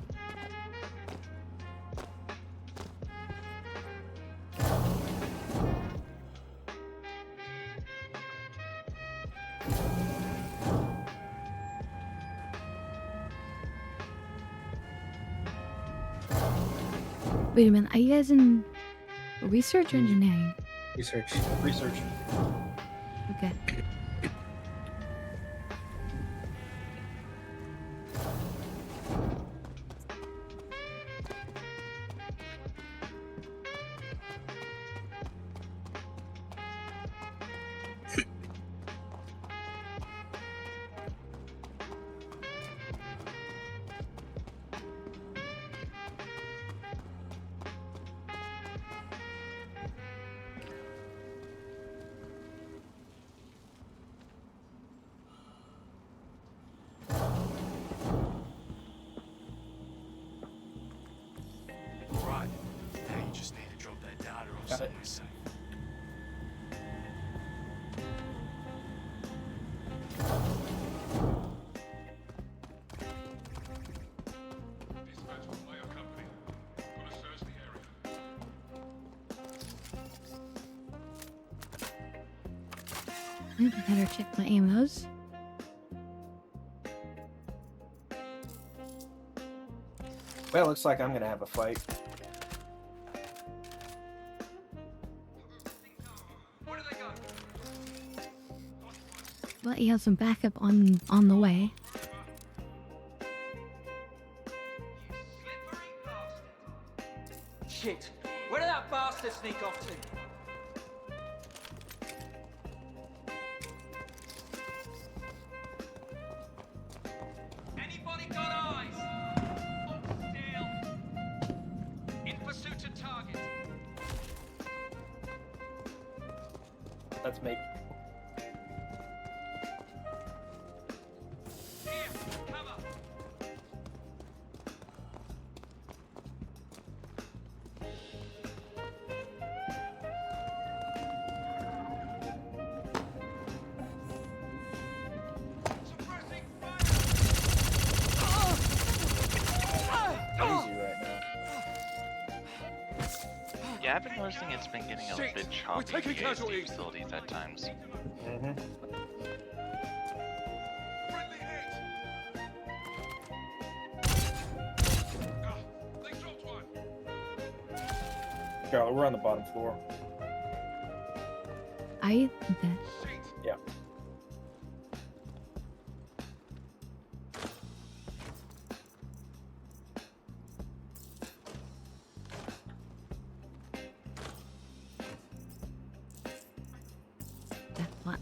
Wait a minute, are you guys in research or engineering? Research. Research. Okay. Right. Now you just need to drop that data off somewhere safe. I better check my ammos. Well, it looks like I'm gonna have a fight. But you have some backup on the way. Shit! Where did that bastard sneak off to? Anybody got eyes? Still. In pursuit of target. That's me. Here, cover. Crazy right now. Yeah, I've been noticing it's been getting a bit choppy for taking ASD casualties. facilities at times. Charlotte, we're on the bottom floor. I bet. Yeah. That's what.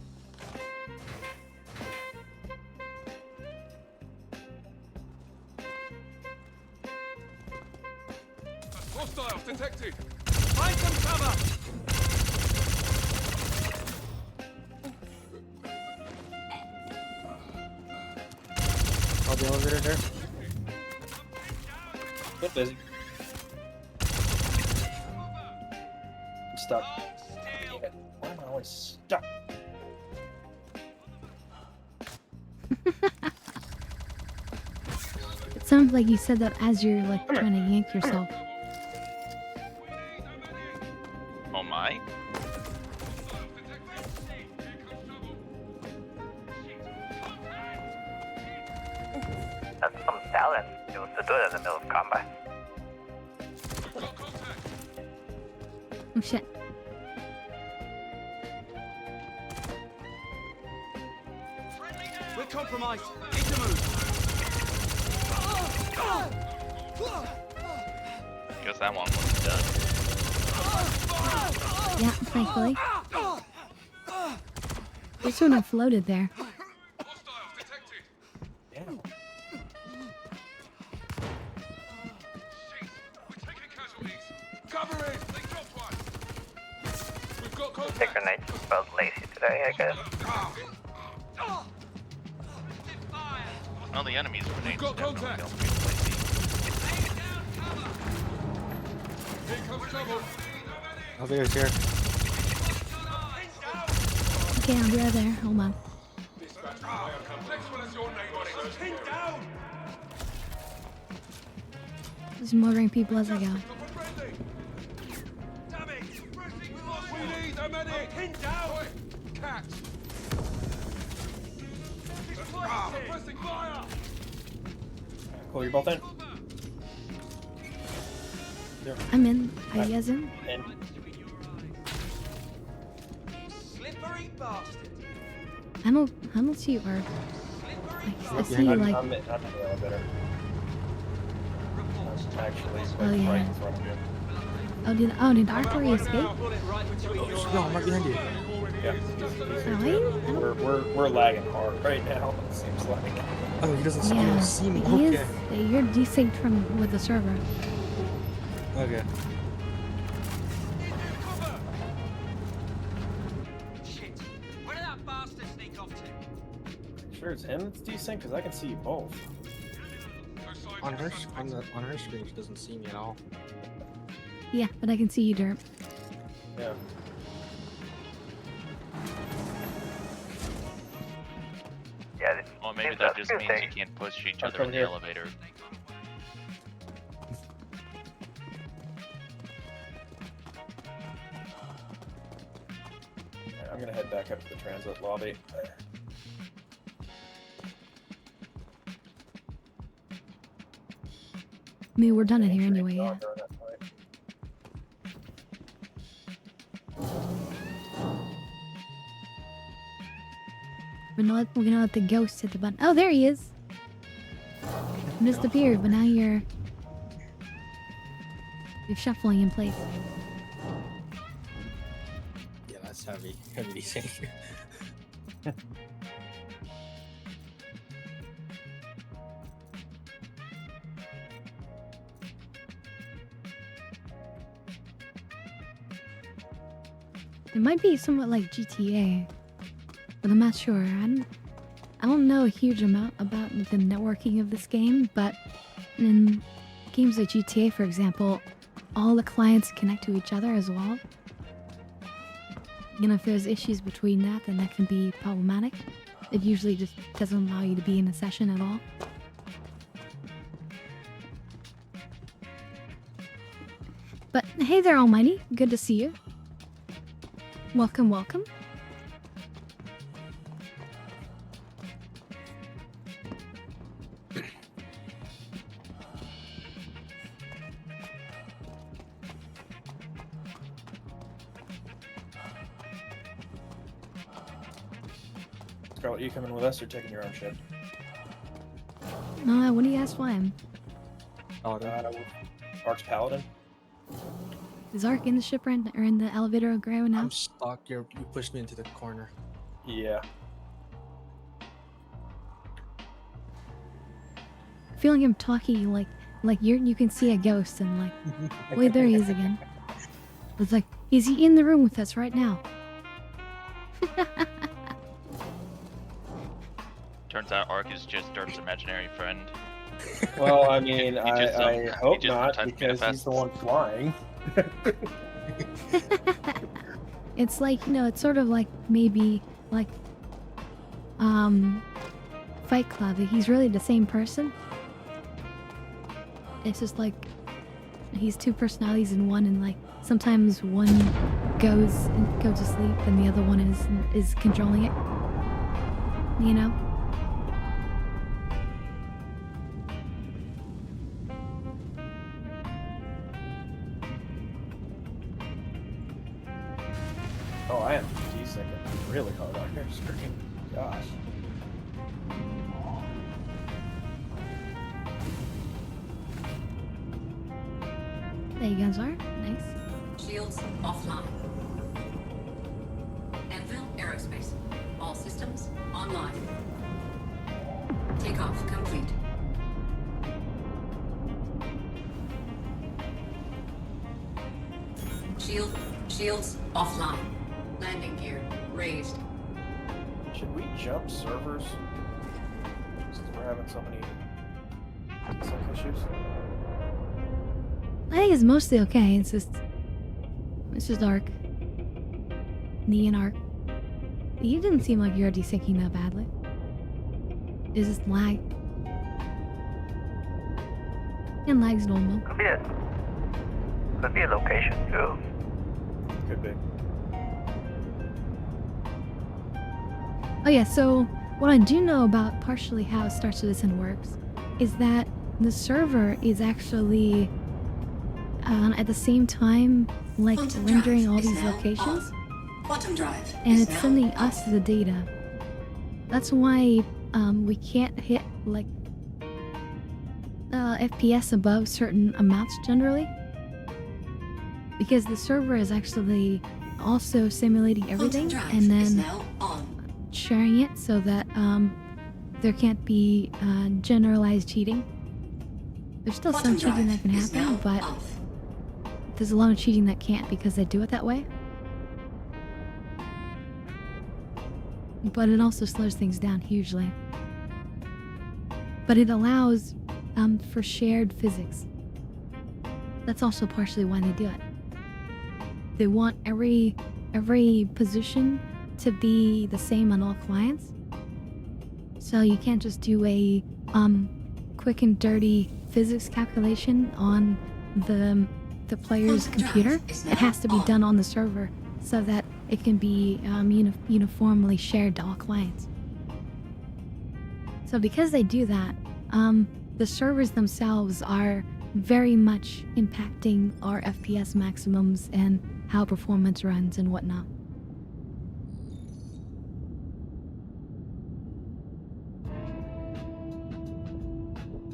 Hostiles detected. Find some cover. Oh, the elevator there? Get busy. I'm stuck. Damn it. Why am I always stuck? It sounds like you said that as you're like trying to yank yourself. Oh my? That's some talent. He was to do it in the middle of combat. Oh shit. We're compromised. Need to move. Guess that one wasn't done. Yeah, thankfully. This one floated there. Damn. Cover it. They dropped one. We've got contact. The grenade felt lazy today, I guess. Well, the enemy's grenades Got definitely contact. don't get lazy. Here comes trouble. Elevator's here. Okay, I'll be right there. Hold on. Next one has your name on it. Pinned down. Just murdering people as I go. Damn it. We need a medic. Pinned down. Catch. Pressing fire. Cool, you're both in. I'm in. Are you guys in? In. Slippery bastard. I don't see you, Art. I see you like. I'm in the elevator. Actually, Oh, yeah. right in front of you. Oh, did Arthur escape? No, I'm right behind you. Yeah. We're lagging hard right now. It seems like. Oh, he doesn't see, Yeah, see me. he Okay. is. You're desynced from with the server. Okay. Shit. Where did that bastard sneak off to? Sure, it's him that's decent because I can see you both. On her screen, she doesn't see me at all. Yeah, but I can see you, Derp. Yeah. Yeah, Well, maybe that just means you can't push each other in the elevator. Alright, I'm gonna head back up to the transit lobby. I mean, we're done in here anyway, yeah. gonna let the ghost hit the button. Oh, there he is. Disappeared, but now you're shuffling in place. Yeah, that's heavy. Heavy thing. It might be somewhat like GTA, but I'm not sure. I don't know a huge amount about the networking of this game, but in games like GTA, for example, all the clients connect to each other as well. You know, if there's issues between that, then that can be problematic. It usually just doesn't allow you to be in a session at all. But hey there, Almighty. Good to see you. Welcome, welcome. Scarlet, you coming with us or taking your own ship? What do you ask why I'm? Ark's Paladin? Is Ark in the ship or in the elevator right now? I'm stuck. You pushed me into the corner. Yeah. Feeling him talking like you can see a ghost and like, wait, there he is again. It's like, is he in the room with us right now? Turns out Ark is just Derp's imaginary friend. Well, I mean, He I hope just not, sometimes because he's the one flying. It's like, you know, it's sort of like maybe like Fight Club. He's really the same person. It's just like he's two personalities in one, and like sometimes one goes to sleep and the other one is controlling it. You know? Oh, I am D-second really hard on your screen. Gosh. There you guys are. Nice. Shields offline. Anvil Aerospace. All systems online. Takeoff complete. Shields offline. Landing gear raised. Should we jump servers? Since we're having so many issues. I think it's mostly okay. It's just Ark. Me and Ark. You didn't seem like you're desyncing that badly. It's just lag. And lag's normal. Could be a location too. Could be. Oh yeah, so what I do know about partially how Star Citizen works is that the server is actually at the same time like rendering all these locations, and it's sending us the data. That's why we can't hit like FPS above certain amounts generally, because the server is actually also simulating everything and then sharing it so that there can't be generalized cheating. There's still some cheating that can happen, but there's a lot of cheating that can't because they do it that way. But it also slows things down hugely. But it allows for shared physics. That's also partially why they do it. They want every position to be the same on all clients. So you can't just do a quick and dirty physics calculation on the player's computer. It has to be done on the server so that it can be uniformly shared to all clients. So because they do that, the servers themselves are very much impacting our FPS maximums and how performance runs and whatnot.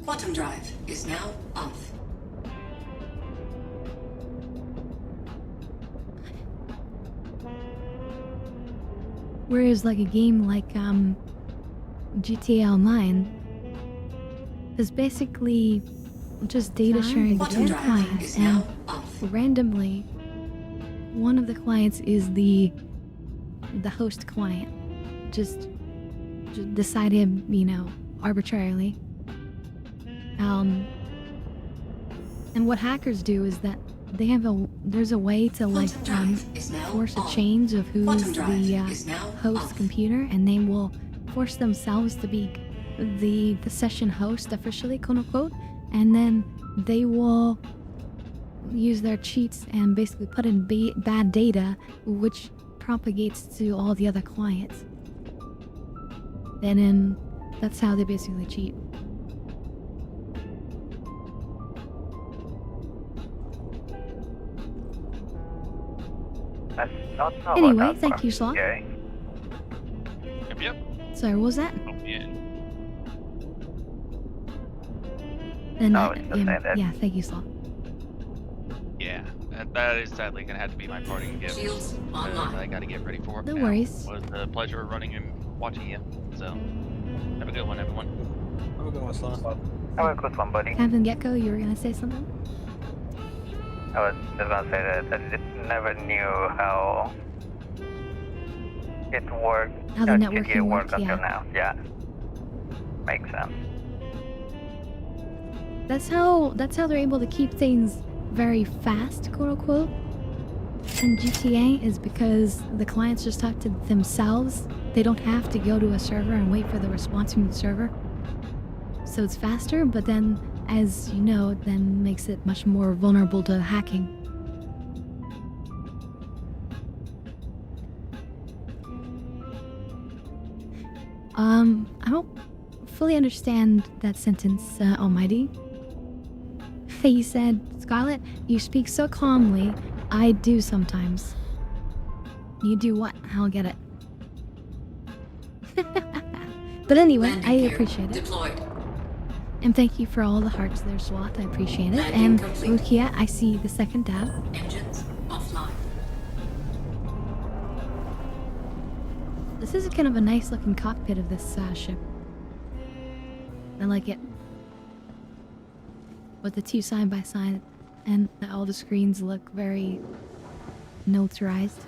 Quantum drive is now off. Whereas like a game like GTA Online is basically just data sharing between clients, and randomly one of the clients is the host client. Just decided, arbitrarily. And what hackers do is that they have there's a way to like force a change of who's the host computer, and they will force themselves to be the session host officially, quote unquote, and then they will use their cheats and basically put in bad data, which propagates to all the other clients. And then that's how they basically cheat. That's not know Anyway, about that thank part. you, Slot. Okay. Yep. Sorry, what was that? Yeah. And I was just saying that. yeah, thank you, Slot. Yeah. That is sadly gonna have to be my parting gift. Shields Because online. I gotta get ready for work No now. worries. It was a pleasure running and watching you. So, have a good one, everyone. Have a good one, Slot. Have a good one, buddy. Captain Gecko, you were gonna say something? I was just gonna say that I just never knew how it worked. How the networking GTA worked, worked until yeah. now. Yeah. Makes sense. That's how they're able to keep things very fast, quote unquote. In GTA is because the clients just talk to themselves. They don't have to go to a server and wait for the response from the server. So it's faster, but then, as you know, it then makes it much more vulnerable to hacking. I don't fully understand that sentence, Almighty. He said, Scarlet, you speak so calmly. I do sometimes. You do what? I'll get it. But anyway, I appreciate it. Deployed. And thank you for all the hearts there, SWAT. I appreciate it. Landing And complete. Rukia, I see the second tab. Engines offline. This is kind of a nice looking cockpit of this ship. I like it. With the two side by side, and all the screens look very notarized.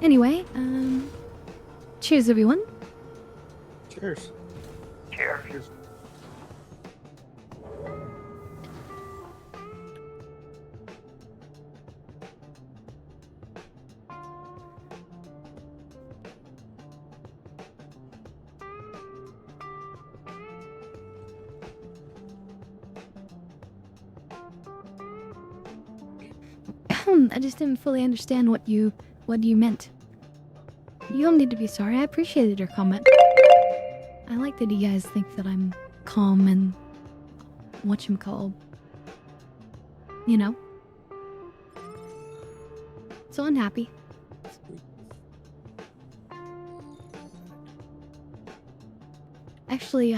Anyway, cheers everyone. Cheers. Cheers. I just didn't fully understand what you meant. You don't need to be sorry. I appreciated your comment. I like that you guys think that I'm calm and whatchamacallit. You know? So unhappy. Actually,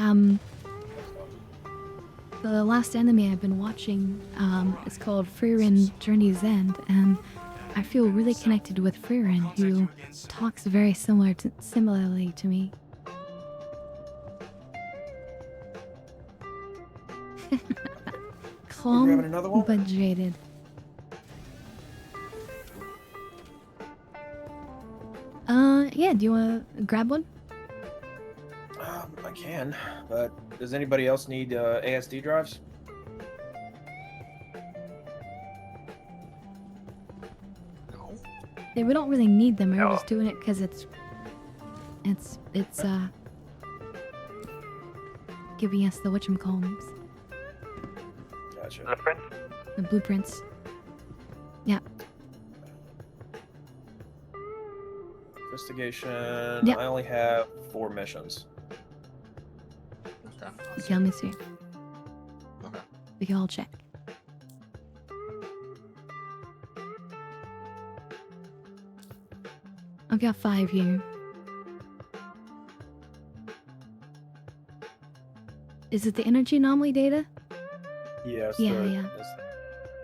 the last anime I've been watching is called Frieren Journey's End, and I feel really connected with Frieren, who talks very similarly to me. Calm, grabbing another one? but jaded. Yeah, do you want to grab one? I can, but does anybody else need ASD drives? Yeah, we don't really need them. We're just doing it because it's giving us the whatchamacallits. Gotcha. Blueprint? The blueprints. Yeah. Investigation. Yep. I only have 4 missions. Okay, let me see. Okay. We can all check. I've got 5 here. Is it the energy anomaly data? Yes. Yeah.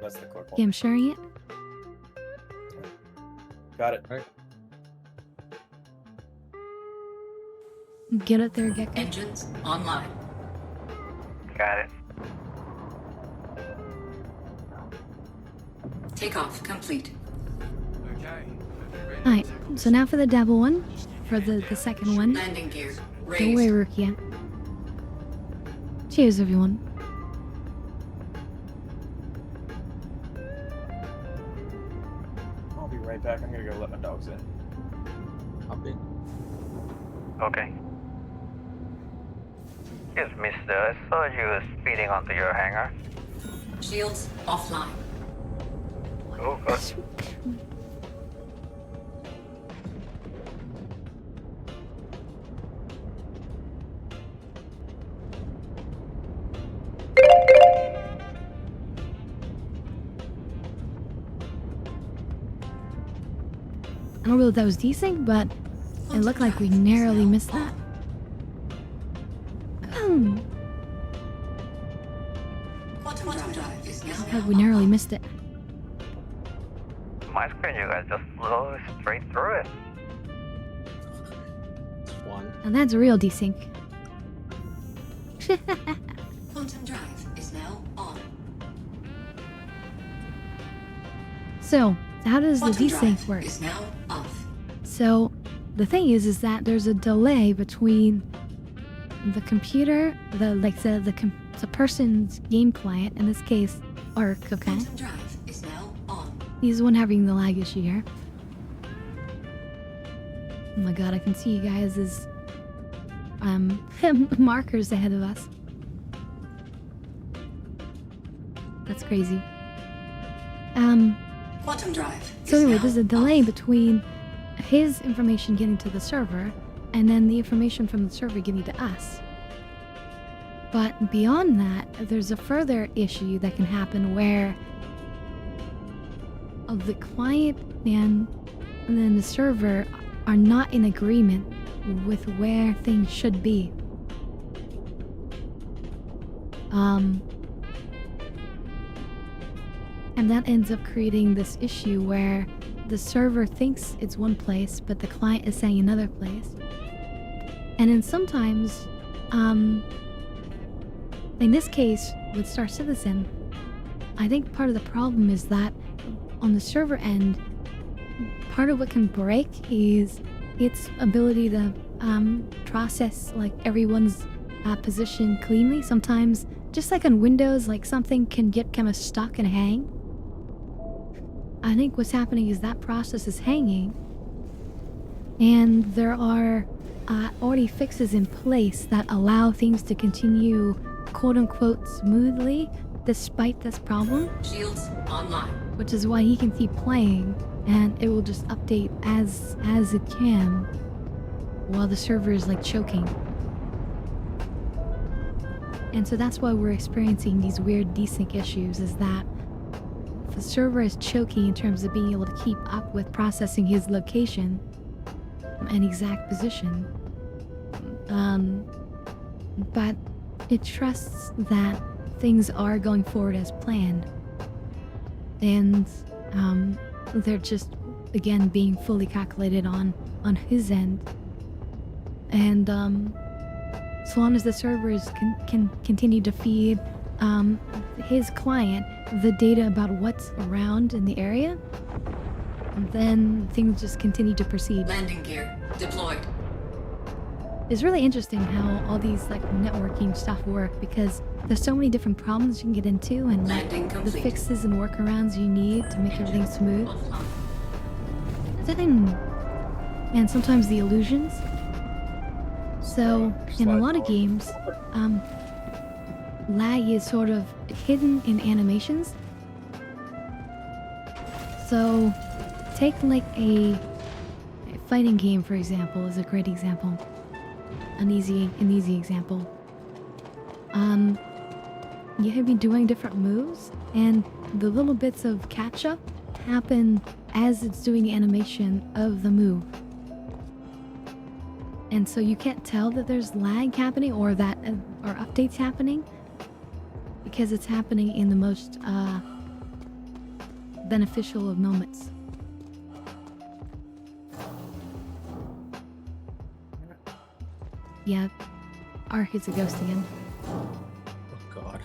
That's the quick one. Okay, I'm sharing it. Got it. Right. Get it there, Gecko. Engines online. Got it. Takeoff complete. Okay. Alright, so now for the devil one. For the second one. Landing gear Don't worry, raised. Rukia. Cheers, everyone. I'll be right back. I'm gonna go let my dogs in. Hop in. Okay. Yes, mister. I saw you speeding onto your hangar. Shields offline. Oh, good. I don't know if that was decent, but it looked like we narrowly missed that. Quantum drive is now Like we narrowly missed it. My screen, you guys just flew straight through it. One. And that's a real desync. Quantum drive is now on. So, how does the Quantum desync drive work? is now off. So, the thing is that there's a delay between the computer, the person's game client, in this case, Arc, okay? Quantum drive is now on. He's the one having the lag issue here. Oh my god, I can see you guys as markers ahead of us. That's crazy. Quantum drive. So is anyway, now there's a delay off. between his information getting to the server and then the information from the server getting to us. But beyond that, there's a further issue that can happen where the client and then the server are not in agreement with where things should be. And that ends up creating this issue where the server thinks it's one place, but the client is saying another place. And then sometimes, in this case, with Star Citizen, I think part of the problem is that on the server end, part of what can break is its ability to process like everyone's position cleanly. Sometimes, just like on Windows, like something can get kind of stuck and hang. I think what's happening is that process is hanging, and there are already fixes in place that allow things to continue quote-unquote smoothly despite this problem. Shields online. Which is why he can keep playing, and it will just update as it can while the server is like choking. And so that's why we're experiencing these weird desync issues, is that the server is choking in terms of being able to keep up with processing his location and exact position. But it trusts that things are going forward as planned. And they're just, again, being fully calculated on his end. And so long as the servers can continue to feed his client the data about what's around in the area, then things just continue to proceed. Landing gear deployed. It's really interesting how all these like networking stuff work, because there's so many different problems you can get into, and like the fixes and workarounds you need to make everything smooth. And sometimes the illusions. So in a lot of games, lag is sort of hidden in animations. So take like a fighting game, for example, is a great example. An easy example. You have been doing different moves, and the little bits of catch-up happen as it's doing the animation of the move. And so you can't tell that there's lag happening or that or updates happening because it's happening in the most beneficial of moments. Yeah, Ark is a ghost again. Oh god.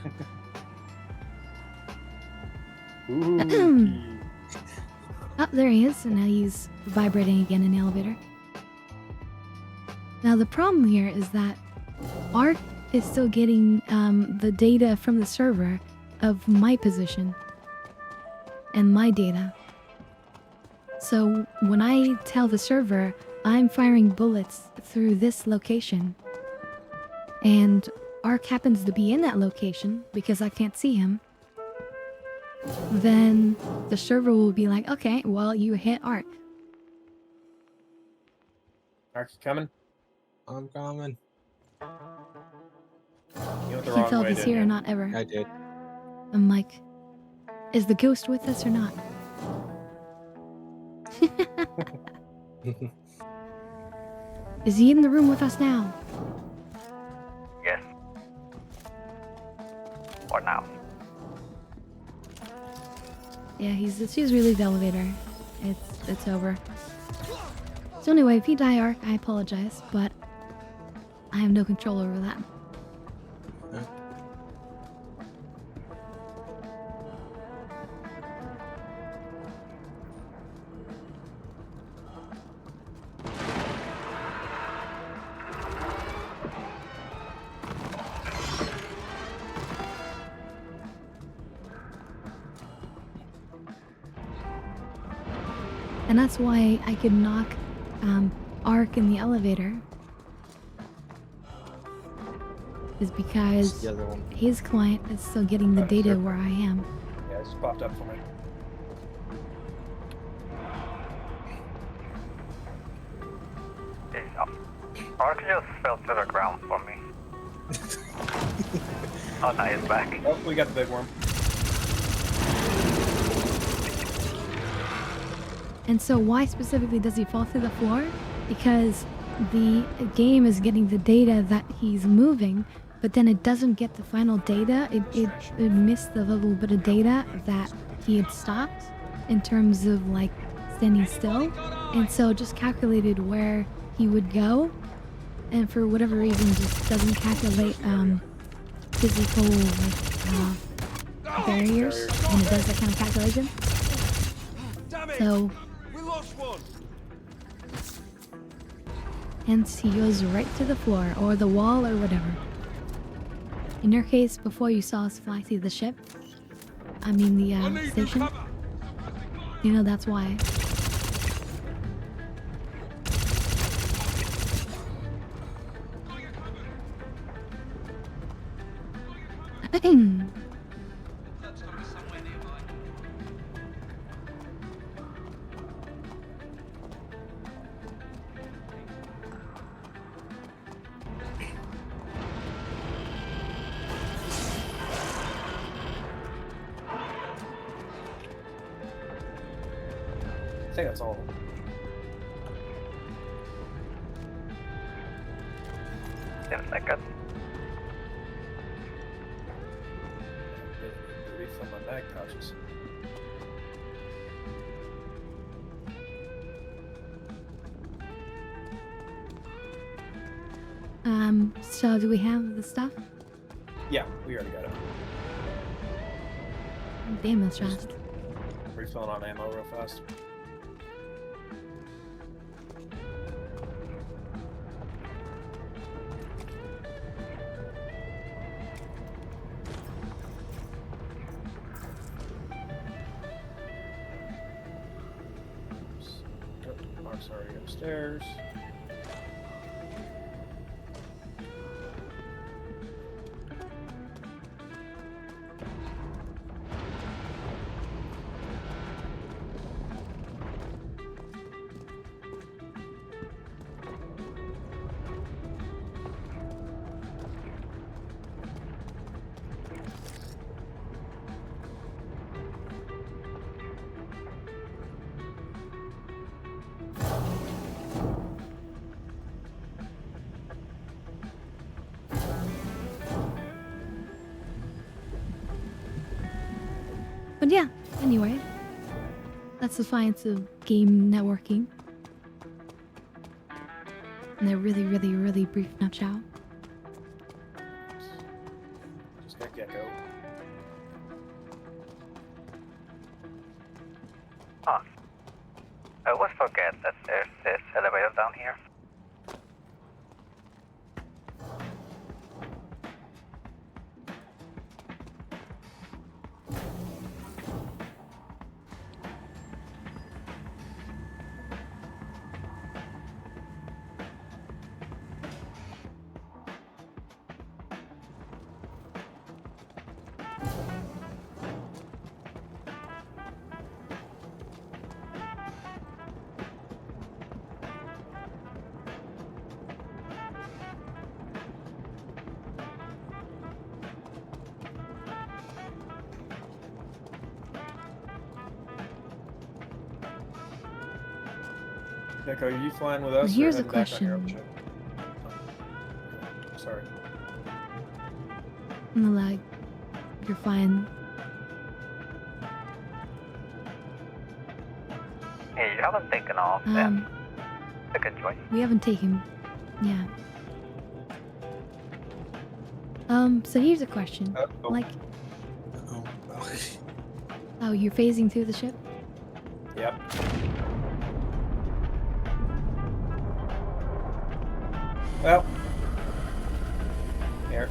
Oh, there he is, and now he's vibrating again in the elevator. Now the problem here is that Ark is still getting the data from the server of my position and my data. So when I tell the server I'm firing bullets through this location, and Ark happens to be in that location because I can't see him, then the server will be like, okay, well, you hit Ark. Ark, you coming? I'm coming. You went the Can't wrong tell way, if he's didn't here or you? not ever. I did. I'm like, is the ghost with us or not? Is he in the room with us now? Yes. For now. Yeah, he's as soon as we leave the elevator, it's over. So anyway, if you die, Ark, I apologize, but I have no control over that. And that's why I could knock Ark in the elevator. Is because The other one. his client is still getting the data sir. where I am. Yeah, it just popped up for me. Ark just fell to the ground for me. Oh, no, he's back. Oh, we got the big worm. And so why specifically does he fall through the floor? Because the game is getting the data that he's moving, but then it doesn't get the final data. It missed the little bit of data that he had stopped in terms of like standing still. And so it just calculated where he would go, and for whatever reason just doesn't calculate physical like barriers when it does that kind of calculation. So We lost one. hence he goes right to the floor or the wall or whatever. In your case, before you saw us fly through the ship, I mean the station, you know that's why. I think that's all. Seems like it. Refill my bag pouches. So do we have the stuff? Yeah, we already got it. Damn, that's fast. Refilling on ammo real fast. Mark's already upstairs. But yeah, anyway. That's the science of game networking. In a really, really, really brief nutshell. Just got Gecko. Huh. I always forget that there's this elevator down here. Gecko, are you flying with us? Here's or a heading back on your own question. ship? Sorry. Like, you're fine. Hey, you haven't taken off then. It's a good choice. We haven't taken. Yeah. So here's a question. Like. Oh, you're phasing through the ship? Yep. Well. Here.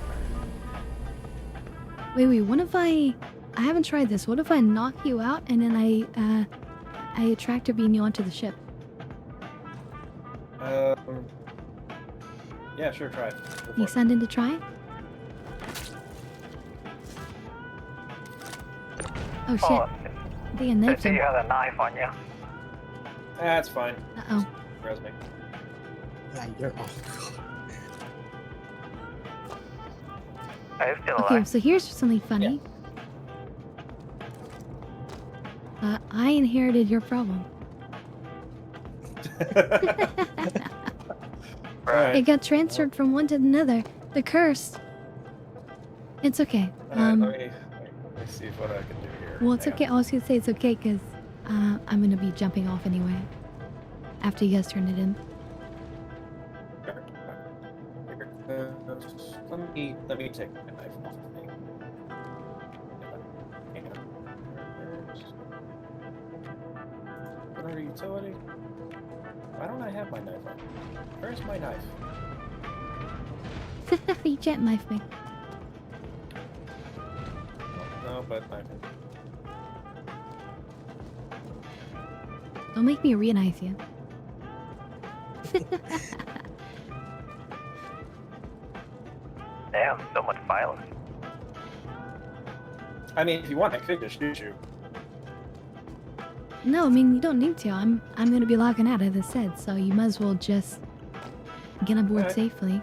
Wait, what if I haven't tried this. What if I knock you out and then I tractor beam you onto the ship? Yeah, sure, try it. You send in to try? Oh shit. I think I knifed him. You had a knife on you. That's fine. Uh-oh. Res me. Yeah, you're off. Are you still Okay, alive? so here's something funny. I inherited your problem. Right. It got transferred from one to another. The curse. It's okay. Alright, let me see what I can do here. Well, it's Hang okay. I was gonna say it's okay because I'm gonna be jumping off anyway. After you guys turn it in. Let me take my knife off of me. Hang on. Another utility? Why don't I have my knife on? Where's my knife? You jet knife me. No, but I Don't make me re-knife you. Damn, so much violence. I mean, if you want, I could just shoot you. No, I mean you don't need to. I'm gonna be logging out, as I said, so you might as well just get on board Alright. safely.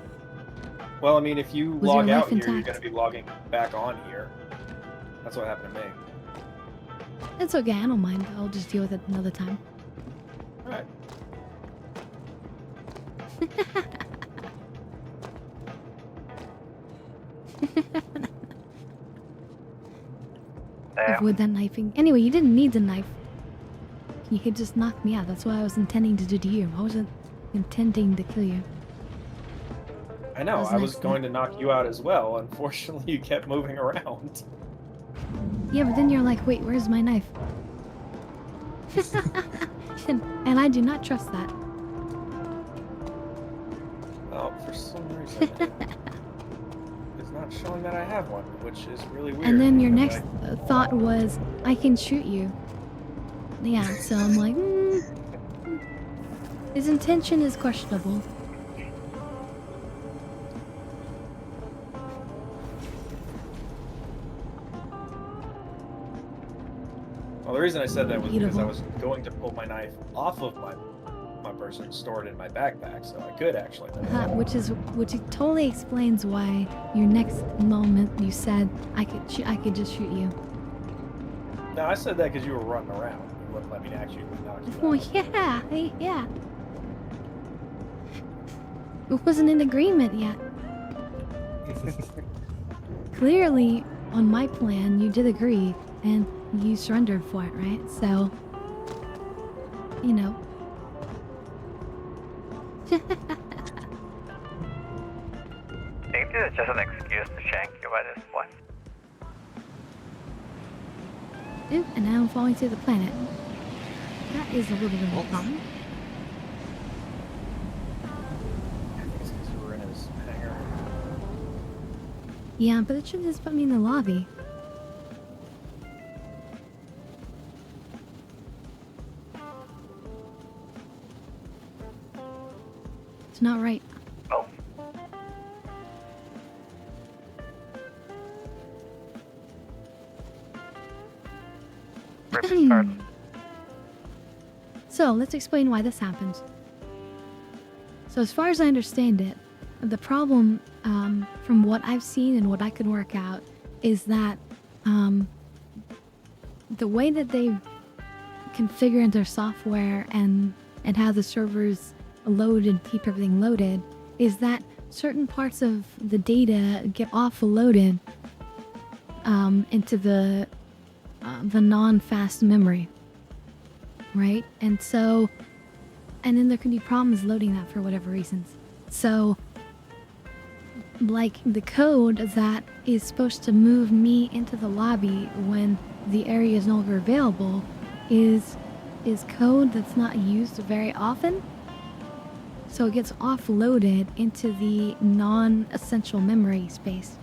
Well, I mean, if you Was your log out life here, you're intact? going to be logging back on here. That's what happened to me. It's okay, I don't mind. I'll just deal with it another time. Alright. Avoid that knifing. Anyway, you didn't need the knife. You could just knock me out. That's what I was intending to do to you. I wasn't intending to kill you. I know, That was I was nice. going to knock you out as well. Unfortunately, you kept moving around. Yeah, but then you're like, wait, where's my knife? and I do not trust that. Oh, for some reason, it's not showing that I have one, which is really weird. And then your because next thought was, I can shoot you. Yeah, so I'm like, his intention is questionable. Well, the reason I said that was because I Beautiful. was going to pull my knife off of my person, store it in my backpack, so I could actually. Which totally explains why your next moment you said I could just shoot you. No, I said that because you were running around. You wouldn't let me actually knock you Well, out. yeah. It wasn't in agreement yet. Clearly, on my plan, you did agree and you surrendered for it, right? So, you know. Maybe it's just an excuse to shank you at this point. Oop, and now I'm falling to the planet. That is a little bit of a problem. I think it's because we were in his hangar. Yeah, but it should just put me in the lobby. It's not right. Oh. So, let's explain why this happened. So, as far as I understand it, the problem, from what I've seen and what I could work out, is that the way that they configure their software and how the servers load and keep everything loaded is that certain parts of the data get offloaded into the non-fast memory, right? And then there can be problems loading that for whatever reasons. So, like, the code that is supposed to move me into the lobby when the area is no longer available is code that's not used very often. So it gets offloaded into the non-essential memory space.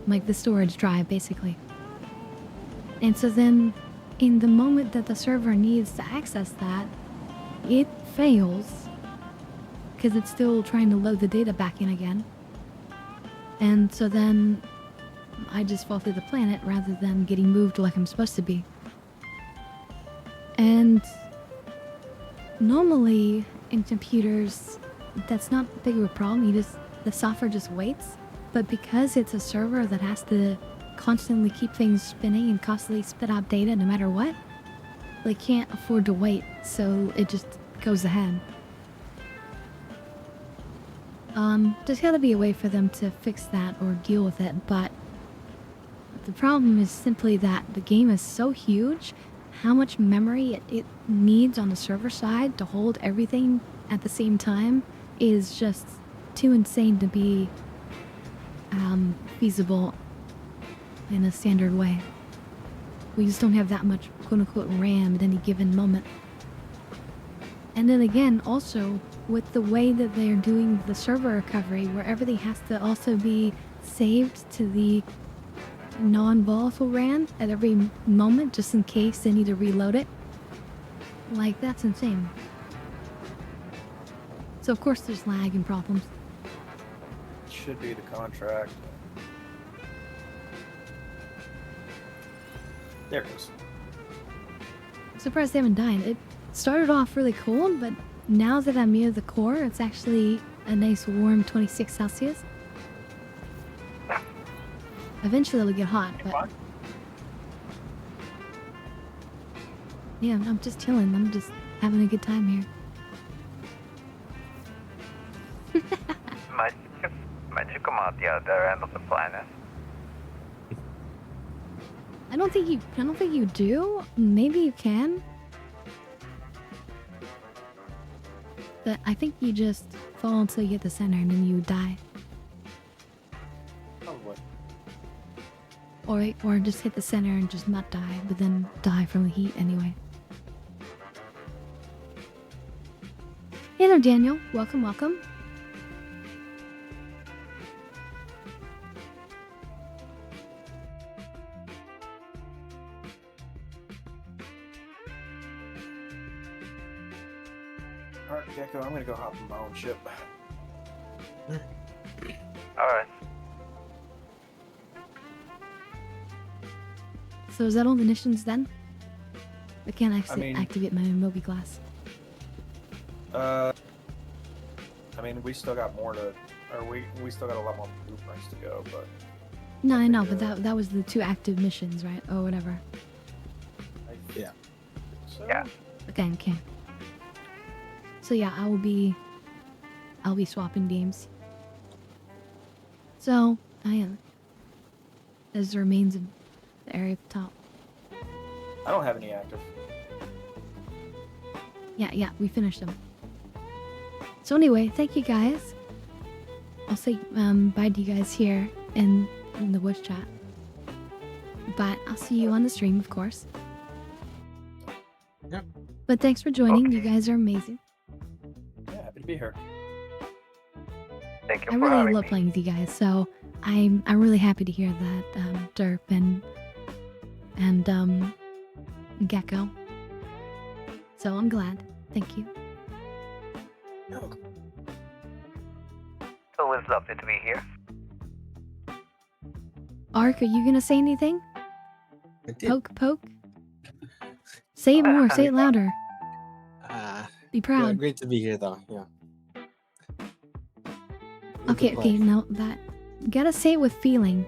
Like the storage drive, basically. And so then, in the moment that the server needs to access that, it fails. Because it's still trying to load the data back in again. And so then, I just fall through the planet rather than getting moved like I'm supposed to be. And normally in computers, that's not big of a problem. The software just waits. But because it's a server that has to constantly keep things spinning and constantly spit out data no matter what, they can't afford to wait, so it just goes ahead. There's gotta be a way for them to fix that or deal with it, but the problem is simply that the game is so huge, how much memory it needs on the server side to hold everything at the same time is just too insane to be feasible in a standard way. We just don't have that much quote-unquote RAM at any given moment. And then again, also, with the way that they're doing the server recovery, where everything has to also be saved to the non-volatile RAM at every moment, just in case they need to reload it. Like, that's insane. So of course there's lag and problems. Should be the contract. There it goes. I'm surprised they haven't died. It started off really cold, but now that I'm near the core, it's actually a nice warm 26 Celsius. Eventually it'll get hot, but... Yeah, I'm just chilling. I'm just having a good time here. Might you come out the other end of the planet? I don't think you do. Maybe you can. But I think you just fall until you hit the center and then you die. Probably. Or just hit the center and just not die, but then die from the heat anyway. Hey there, Daniel. Welcome, welcome. Alright, Gecko, I'm gonna go hop on my own ship. Alright. So is that all the missions then? I can't actually activate my Moby Glass. I mean, we still got more to, or we still got a lot more blueprints to go, but... No, I know, but that was the 2 active missions, right? Or whatever. Yeah. So, Yeah. Okay. So yeah, I'll be swapping games. So, I am. There's the remains of the area at the top. I don't have any active. Yeah, we finished them. So anyway, thank you guys. I'll say bye to you guys here in the voice chat. But I'll see you on the stream, of course. Yep. But thanks for joining. You guys are amazing. Yeah, happy to be here. Thank you I for really having love me. playing with you guys, so I'm really happy to hear that Derp and Gecko. So I'm glad. Thank you. It's always lovely to be here. Ark, are you gonna say anything? I did. Poke. Say it more. Say it louder. Be Yeah, proud. great to be here, though. Yeah. Okay. No, that you gotta say it with feeling.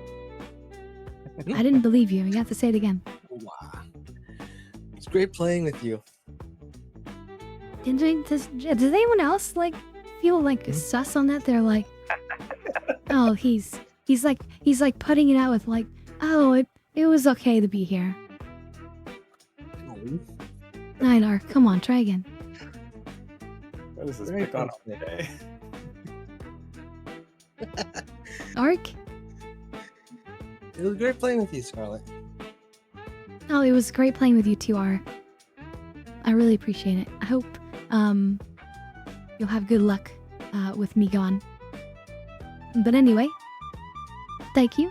I didn't believe you. You have to say it again. Wow. It's great playing with you. Does anyone else like feel like sus on that? They're like, oh, he's like putting it out with like, oh, it was okay to be here. Nidar, come on, try again. What is this pick on today? Ark? It was great playing with you, Scarlet. Oh, it was great playing with you too, R. I really appreciate it. I hope you'll have good luck with me gone. But anyway, thank you.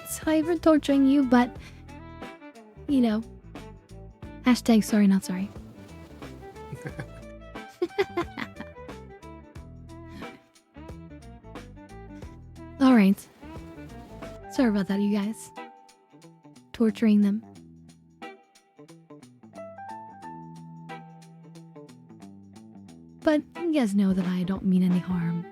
Sorry for torturing you, but you know, hashtag sorry not sorry. Alright. Sorry about that, you guys. Torturing them. But you guys know that I don't mean any harm.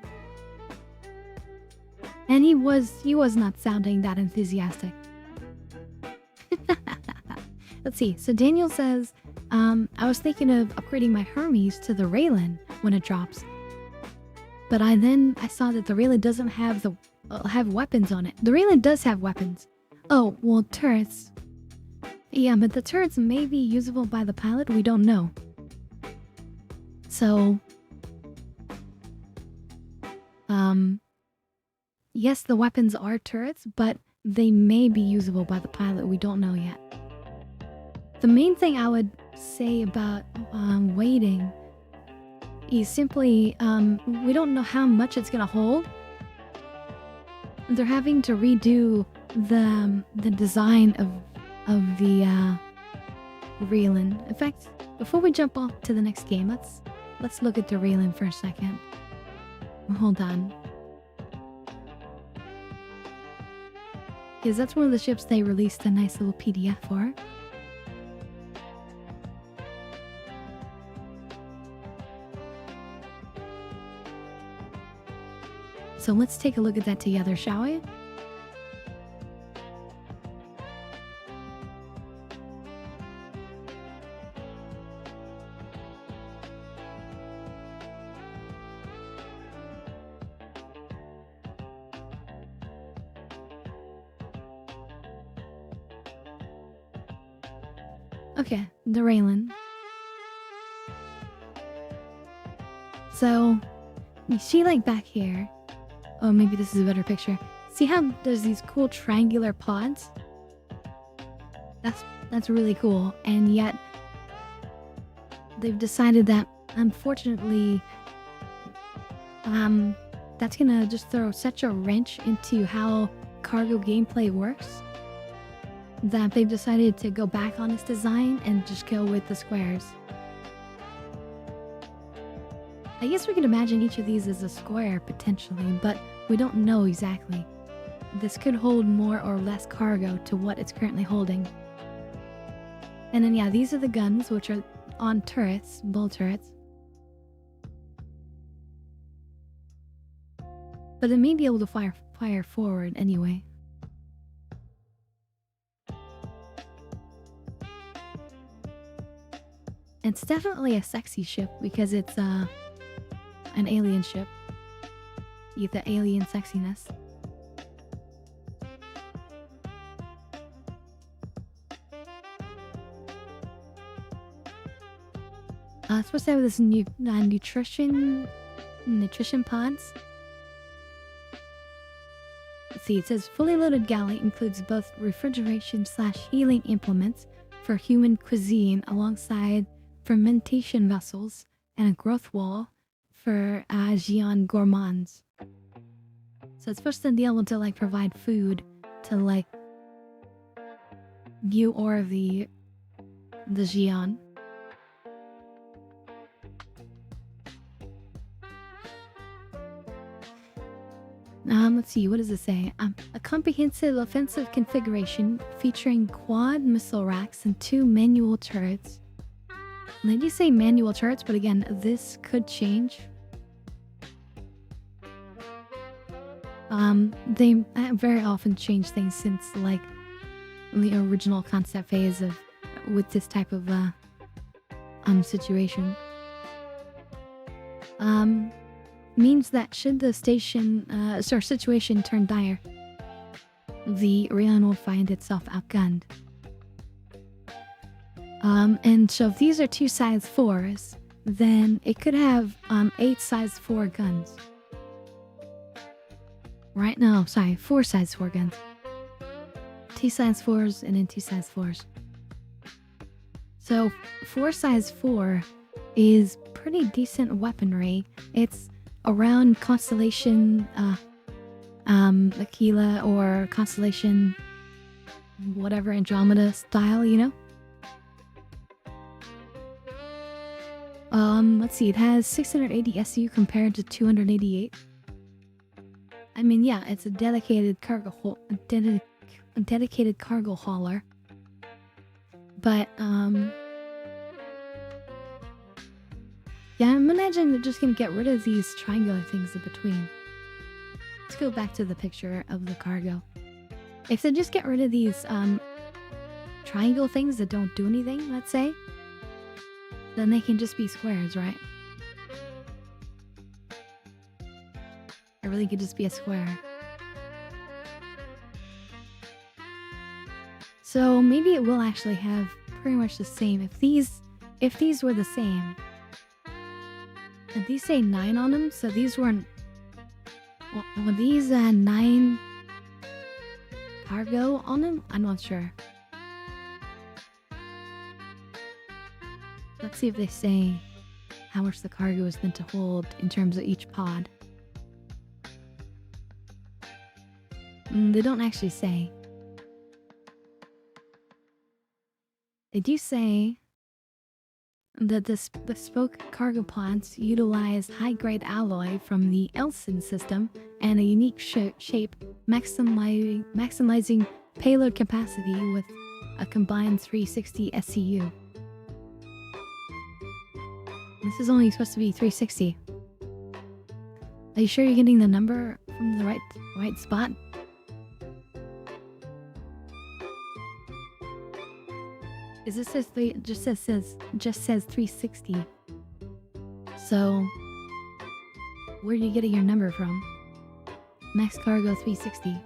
And he was not sounding that enthusiastic. Let's see. So Daniel says, I was thinking of upgrading my Hermes to the Raylan when it drops. But I saw that the Raylan doesn't have have weapons on it. The Raylan does have weapons. Oh, well, turrets. Yeah, but the turrets may be usable by the pilot. We don't know. So, yes, the weapons are turrets, but they may be usable by the pilot. We don't know yet. The main thing I would say about waiting is simply we don't know how much it's gonna hold. They're having to redo the design of the Raylan. In fact, before we jump off to the next game, let's look at the Raylan for a second. Hold on. Because that's one of the ships they released a nice little PDF for. So let's take a look at that together, shall we? Okay, the Raylan. So, you see like back here, oh maybe this is a better picture. See how there's these cool triangular pods? That's really cool, and yet they've decided that unfortunately that's gonna just throw such a wrench into how cargo gameplay works that they've decided to go back on this design and just go with the squares. I guess we could imagine each of these as a square potentially, but we don't know exactly. This could hold more or less cargo to what it's currently holding. And then yeah, these are the guns, which are on turrets, bull turrets. But they may be able to fire forward anyway. It's definitely a sexy ship because it's an alien ship. You get the alien sexiness. It's supposed to have this nutrition pods. Let's see, it says fully loaded galley includes both refrigeration/healing implements for human cuisine alongside fermentation vessels and a growth wall for Xi'an gourmands. So it's supposed to be able to like provide food to like you or the Xi'an. Let's see, what does it say? A comprehensive offensive configuration featuring quad missile racks and 2 manual turrets. They do say manual turrets, but again, this could change. They very often change things since like the original concept phase of with this type of situation. Means that should the situation turn dire, the Rion will find itself outgunned. And so if these are 2 size 4s, then it could have 8 size 4 guns. Right? No, sorry, 4 size 4 guns. 2 size 4s and then 2 size 4s. So 4 size 4 is pretty decent weaponry. It's around Constellation Aquila or Constellation whatever Andromeda style, you know? Let's see, it has 680 SU compared to 288. I mean, yeah, it's a dedicated cargo dedicated cargo hauler. But yeah, I'm imagining they're just gonna get rid of these triangular things in between. Let's go back to the picture of the cargo. If they just get rid of these triangle things that don't do anything, let's say, then they can just be squares, right? It really could just be a square. So maybe it will actually have pretty much the same. If these were the same. Did these say 9 on them? So these weren't... Were these 9 cargo on them? I'm not sure. Let's see if they say how much the cargo is meant to hold in terms of each pod. They don't actually say. They do say that the bespoke cargo pods utilize high-grade alloy from the Elson system and a unique shape maximizing payload capacity with a combined 360 SCU. This is only supposed to be 360. Are you sure you're getting the number from the right spot? Is this just says 360. So where are you getting your number from? Max cargo 360.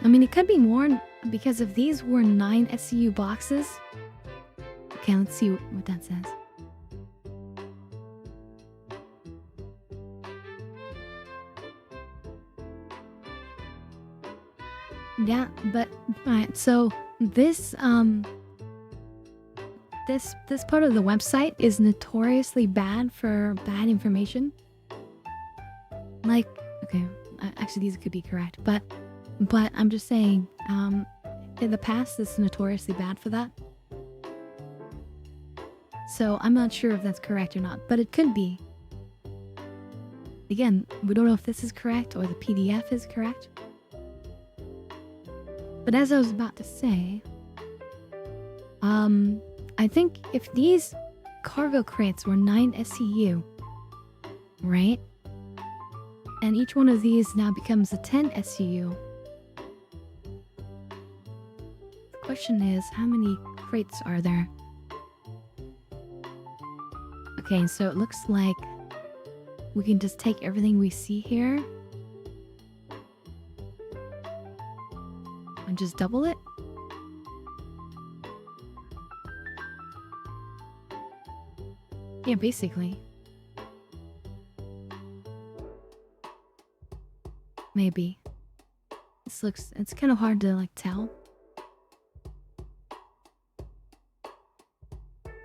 I mean, it could be more because if these were 9 SCU boxes. Okay, let's see what that says. Yeah, but alright, so this this part of the website is notoriously bad for bad information. Like, okay, actually these could be correct, but I'm just saying, in the past this is notoriously bad for that. So I'm not sure if that's correct or not, but it could be. Again, we don't know if this is correct or the PDF is correct. But as I was about to say, I think if these cargo crates were 9 SCU, right? And each one of these now becomes a 10 SCU. The question is, how many crates are there? Okay, so it looks like we can just take everything we see here and just double it. Yeah, basically. Maybe. It's kind of hard to like tell.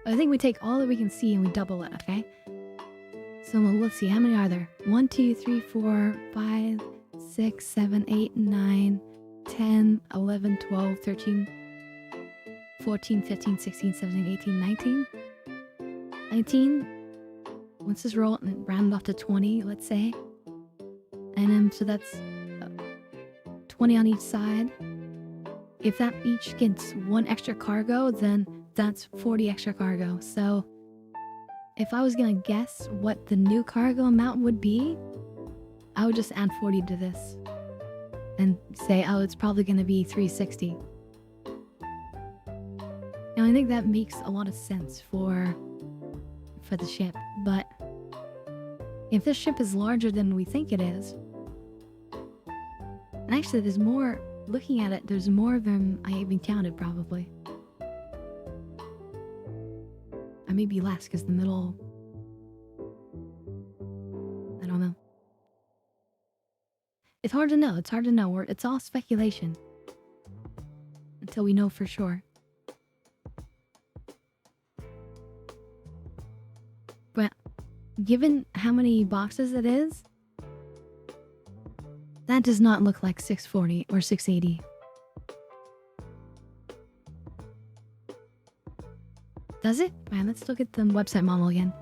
I think we take all that we can see and we double it, okay? So let's see, how many are there? 1, 2, 3, 4, 5, 6, 7, 8, 9, 10, 11, 12, 13, 14, 15, 16, 17, 18, 19. 19. Let's just roll it and round it off to 20, let's say. And then, so that's 20 on each side. If that each gets 1 extra cargo, then that's 40 extra cargo. So if I was gonna guess what the new cargo amount would be, I would just add 40 to this and say, oh, it's probably gonna be 360. And I think that makes a lot of sense for the ship, but if this ship is larger than we think it is, and actually there's more, looking at it, there's more than I even counted probably. Or maybe less, because the middle, I don't know. It's hard to know, it's all speculation. Until we know for sure. But given how many boxes it is, that does not look like 640 or 680. Does it? Man, let's look at the website model again.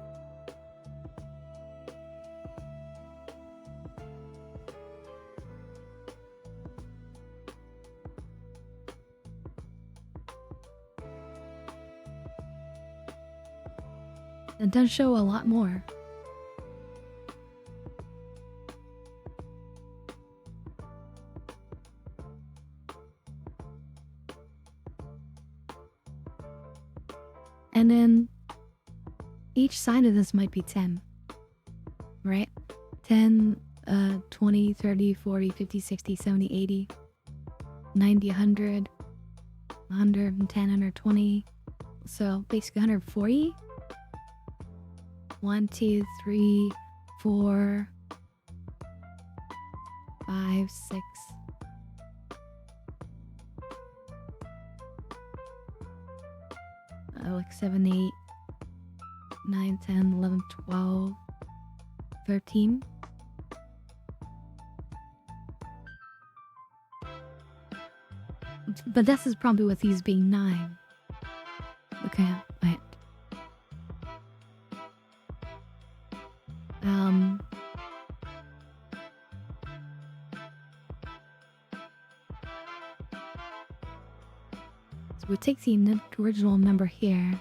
It does show a lot more. And then each side of this might be 10, right? 10, 20, 30, 40, 50, 60, 70, 80, 90, 100, 110, 120. So basically 140. 1, 2, 3, 4, 5, 6. Like 7, 8, 9, 10, 11, 12, 13. But this is probably with these being 9. Okay, wait. So we take the original number here,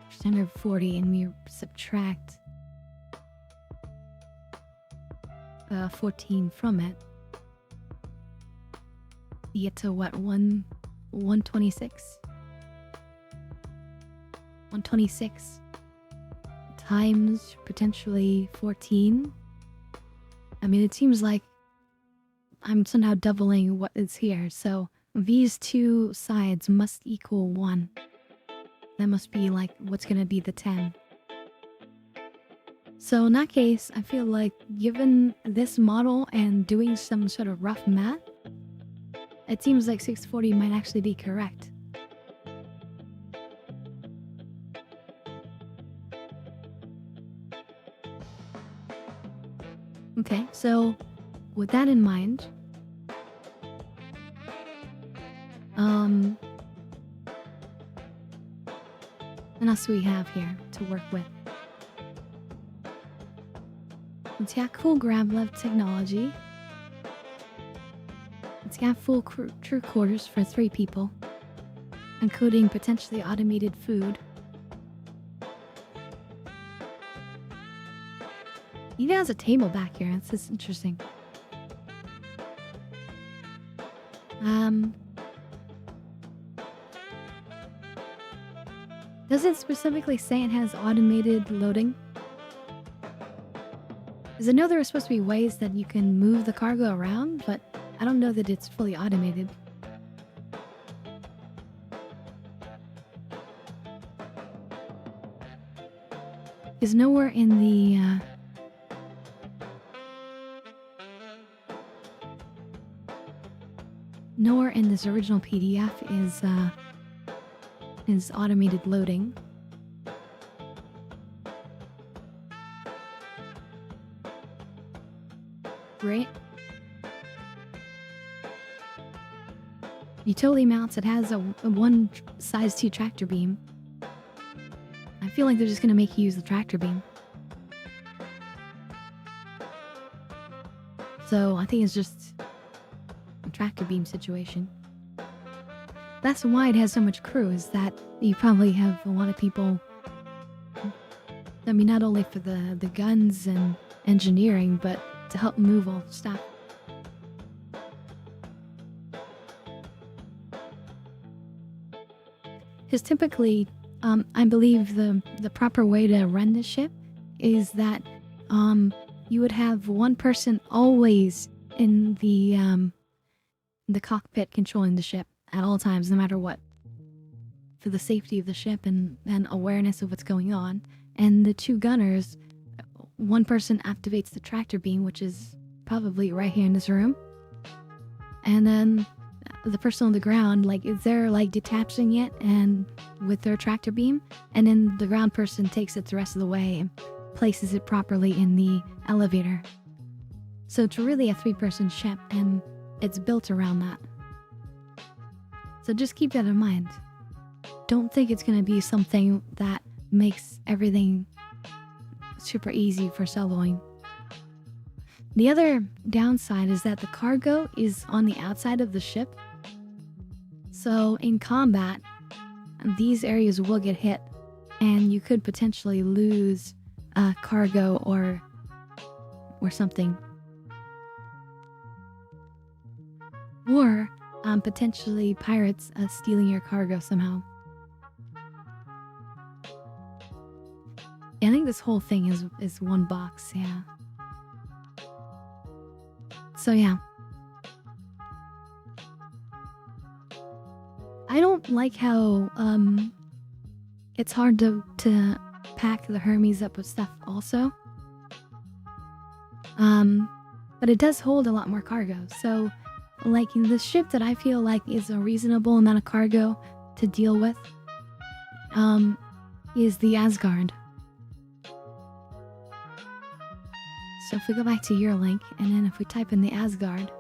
which is 140, and we subtract 14 from it. You get to what, 126? 126 times potentially 14. I mean, it seems like I'm somehow doubling what is here, so these two sides must equal 1. That must be like what's gonna be the 10. So in that case, I feel like given this model and doing some sort of rough math, it seems like 640 might actually be correct. Okay, so with that in mind, what else do we have here to work with? It's got cool grab lev technology. It's got full crew quarters for 3 people, including potentially automated food. Even has a table back here. That's just interesting. Does it specifically say it has automated loading? Because I know there are supposed to be ways that you can move the cargo around, but I don't know that it's fully automated. Because nowhere in the nowhere in this original PDF is automated loading. Right? Utility mounts, it has a one size 2 tractor beam. I feel like they're just gonna make you use the tractor beam. So I think it's just a tractor beam situation. That's why it has so much crew, is that you probably have a lot of people. I mean, not only for the guns and engineering, but to help move all the stuff. Because typically, I believe the proper way to run the ship is that you would have one person always in the cockpit controlling the ship at all times, no matter what, for the safety of the ship and awareness of what's going on. And the 2 gunners, one person activates the tractor beam, which is probably right here in this room, and then the person on the ground, like, is there like detaching it and with their tractor beam, and then the ground person takes it the rest of the way and places it properly in the elevator. So it's really a 3-person ship, and it's built around that. So just keep that in mind. Don't think it's going to be something that makes everything super easy for soloing. The other downside is that the cargo is on the outside of the ship. So in combat, these areas will get hit, and you could potentially lose cargo or something. Or potentially pirates stealing your cargo somehow. Yeah, I think this whole thing is one box, yeah. So yeah. I don't like how it's hard to pack the Hermes up with stuff also. But it does hold a lot more cargo. So like the ship that I feel like is a reasonable amount of cargo to deal with is the Asgard. So if we go back to your link, and then if we type in the Asgard,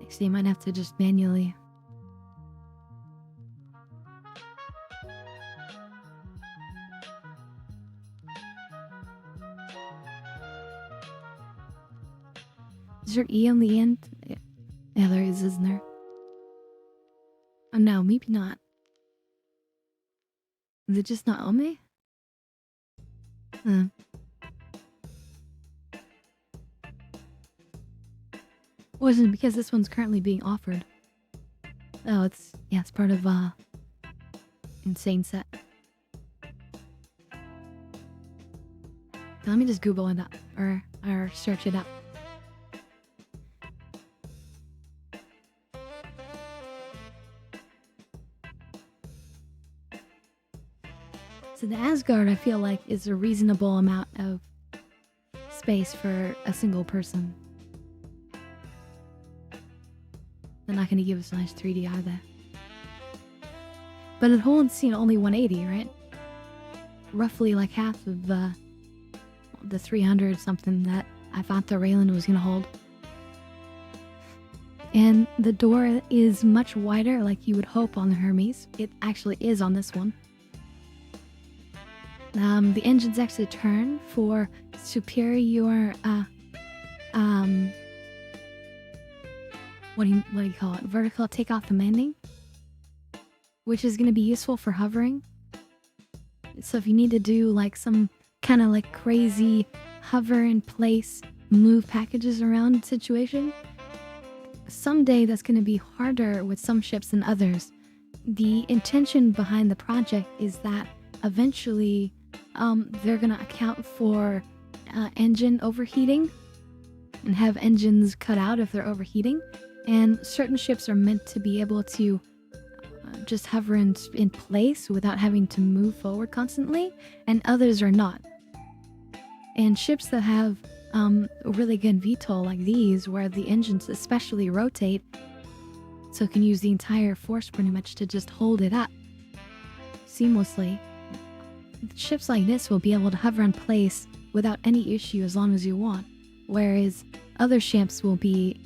actually, you might have to just manually. Is there E on the end? Yeah, there is, isn't there? Oh no, maybe not. Is it just not on me? Wasn't because this one's currently being offered. Oh, it's part of Insane Set. Let me just Google it up or search it up. So the Asgard, I feel like, is a reasonable amount of space for a single person. They're not going to give us a nice 3D either. But it holds, only 180, right? Roughly like half of the 300 something that I thought the Raylan was going to hold. And the door is much wider, like you would hope on the Hermes. It actually is on this one. The engines actually turn for superior, what do you call it? Vertical takeoff and landing, which is going to be useful for hovering. So if you need to do like some kind of like crazy hover in place, move packages around situation. Someday that's going to be harder with some ships than others. The intention behind the project is that eventually they're going to account for engine overheating and have engines cut out if they're overheating. And certain ships are meant to be able to just hover in place without having to move forward constantly, and others are not. And ships that have a really good VTOL like these, where the engines especially rotate, so it can use the entire force pretty much to just hold it up seamlessly. Ships like this will be able to hover in place without any issue as long as you want, whereas other ships will be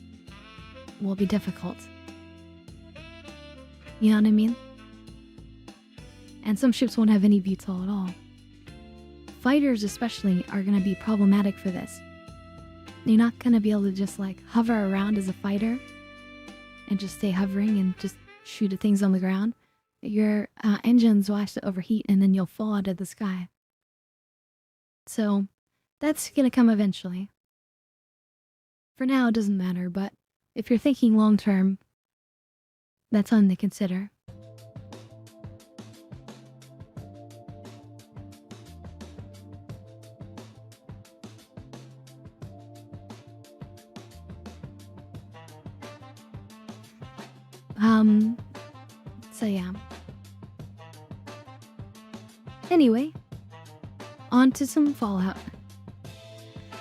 difficult. You know what I mean? And some ships won't have any VTOL at all. Fighters especially are going to be problematic for this. You're not going to be able to just like hover around as a fighter and just stay hovering and just shoot at things on the ground. Your engines will actually overheat and then you'll fall out of the sky. So that's going to come eventually. For now, it doesn't matter, but if you're thinking long term, that's something to consider. So yeah. Anyway, on to some Fallout.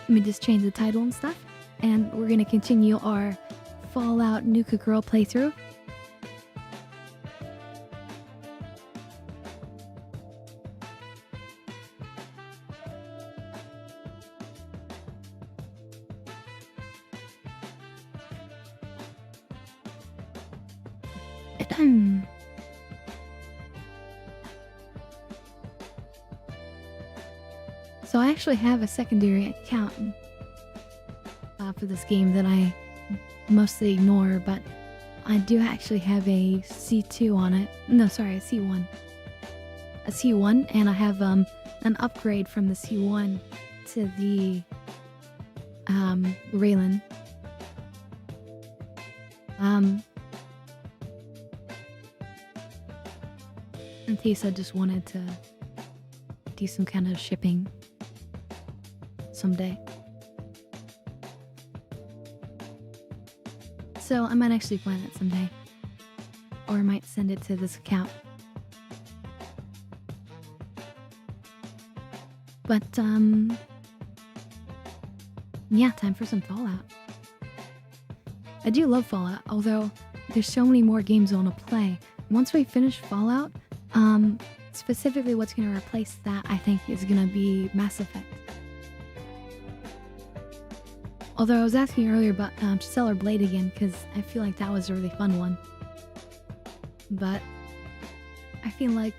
Let me just change the title and stuff, and we're gonna continue our Fallout Nuka Girl playthrough. So I actually have a secondary account for this game that I mostly ignore, but I do actually have a C2 on it. No, sorry, a C1. A C1, and I have an upgrade from the C1 to the Raylan. In case I just wanted to do some kind of shipping someday. So I might actually plan it someday. Or I might send it to this account. But, yeah, time for some Fallout. I do love Fallout, although there's so many more games I want to play. Once we finish Fallout, specifically what's going to replace that, I think, is going to be Mass Effect. Although I was asking earlier about Stellar Blade again, because I feel like that was a really fun one. But I feel like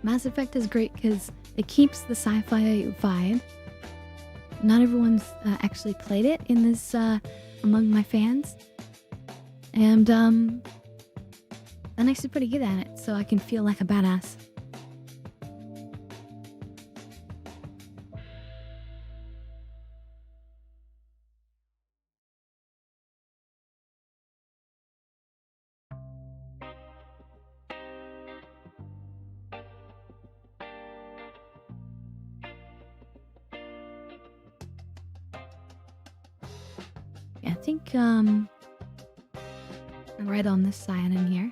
Mass Effect is great because it keeps the sci-fi vibe. Not everyone's actually played it in this among my fans. And I'm actually pretty good at it, so I can feel like a badass. Yeah, I think right on this side in here.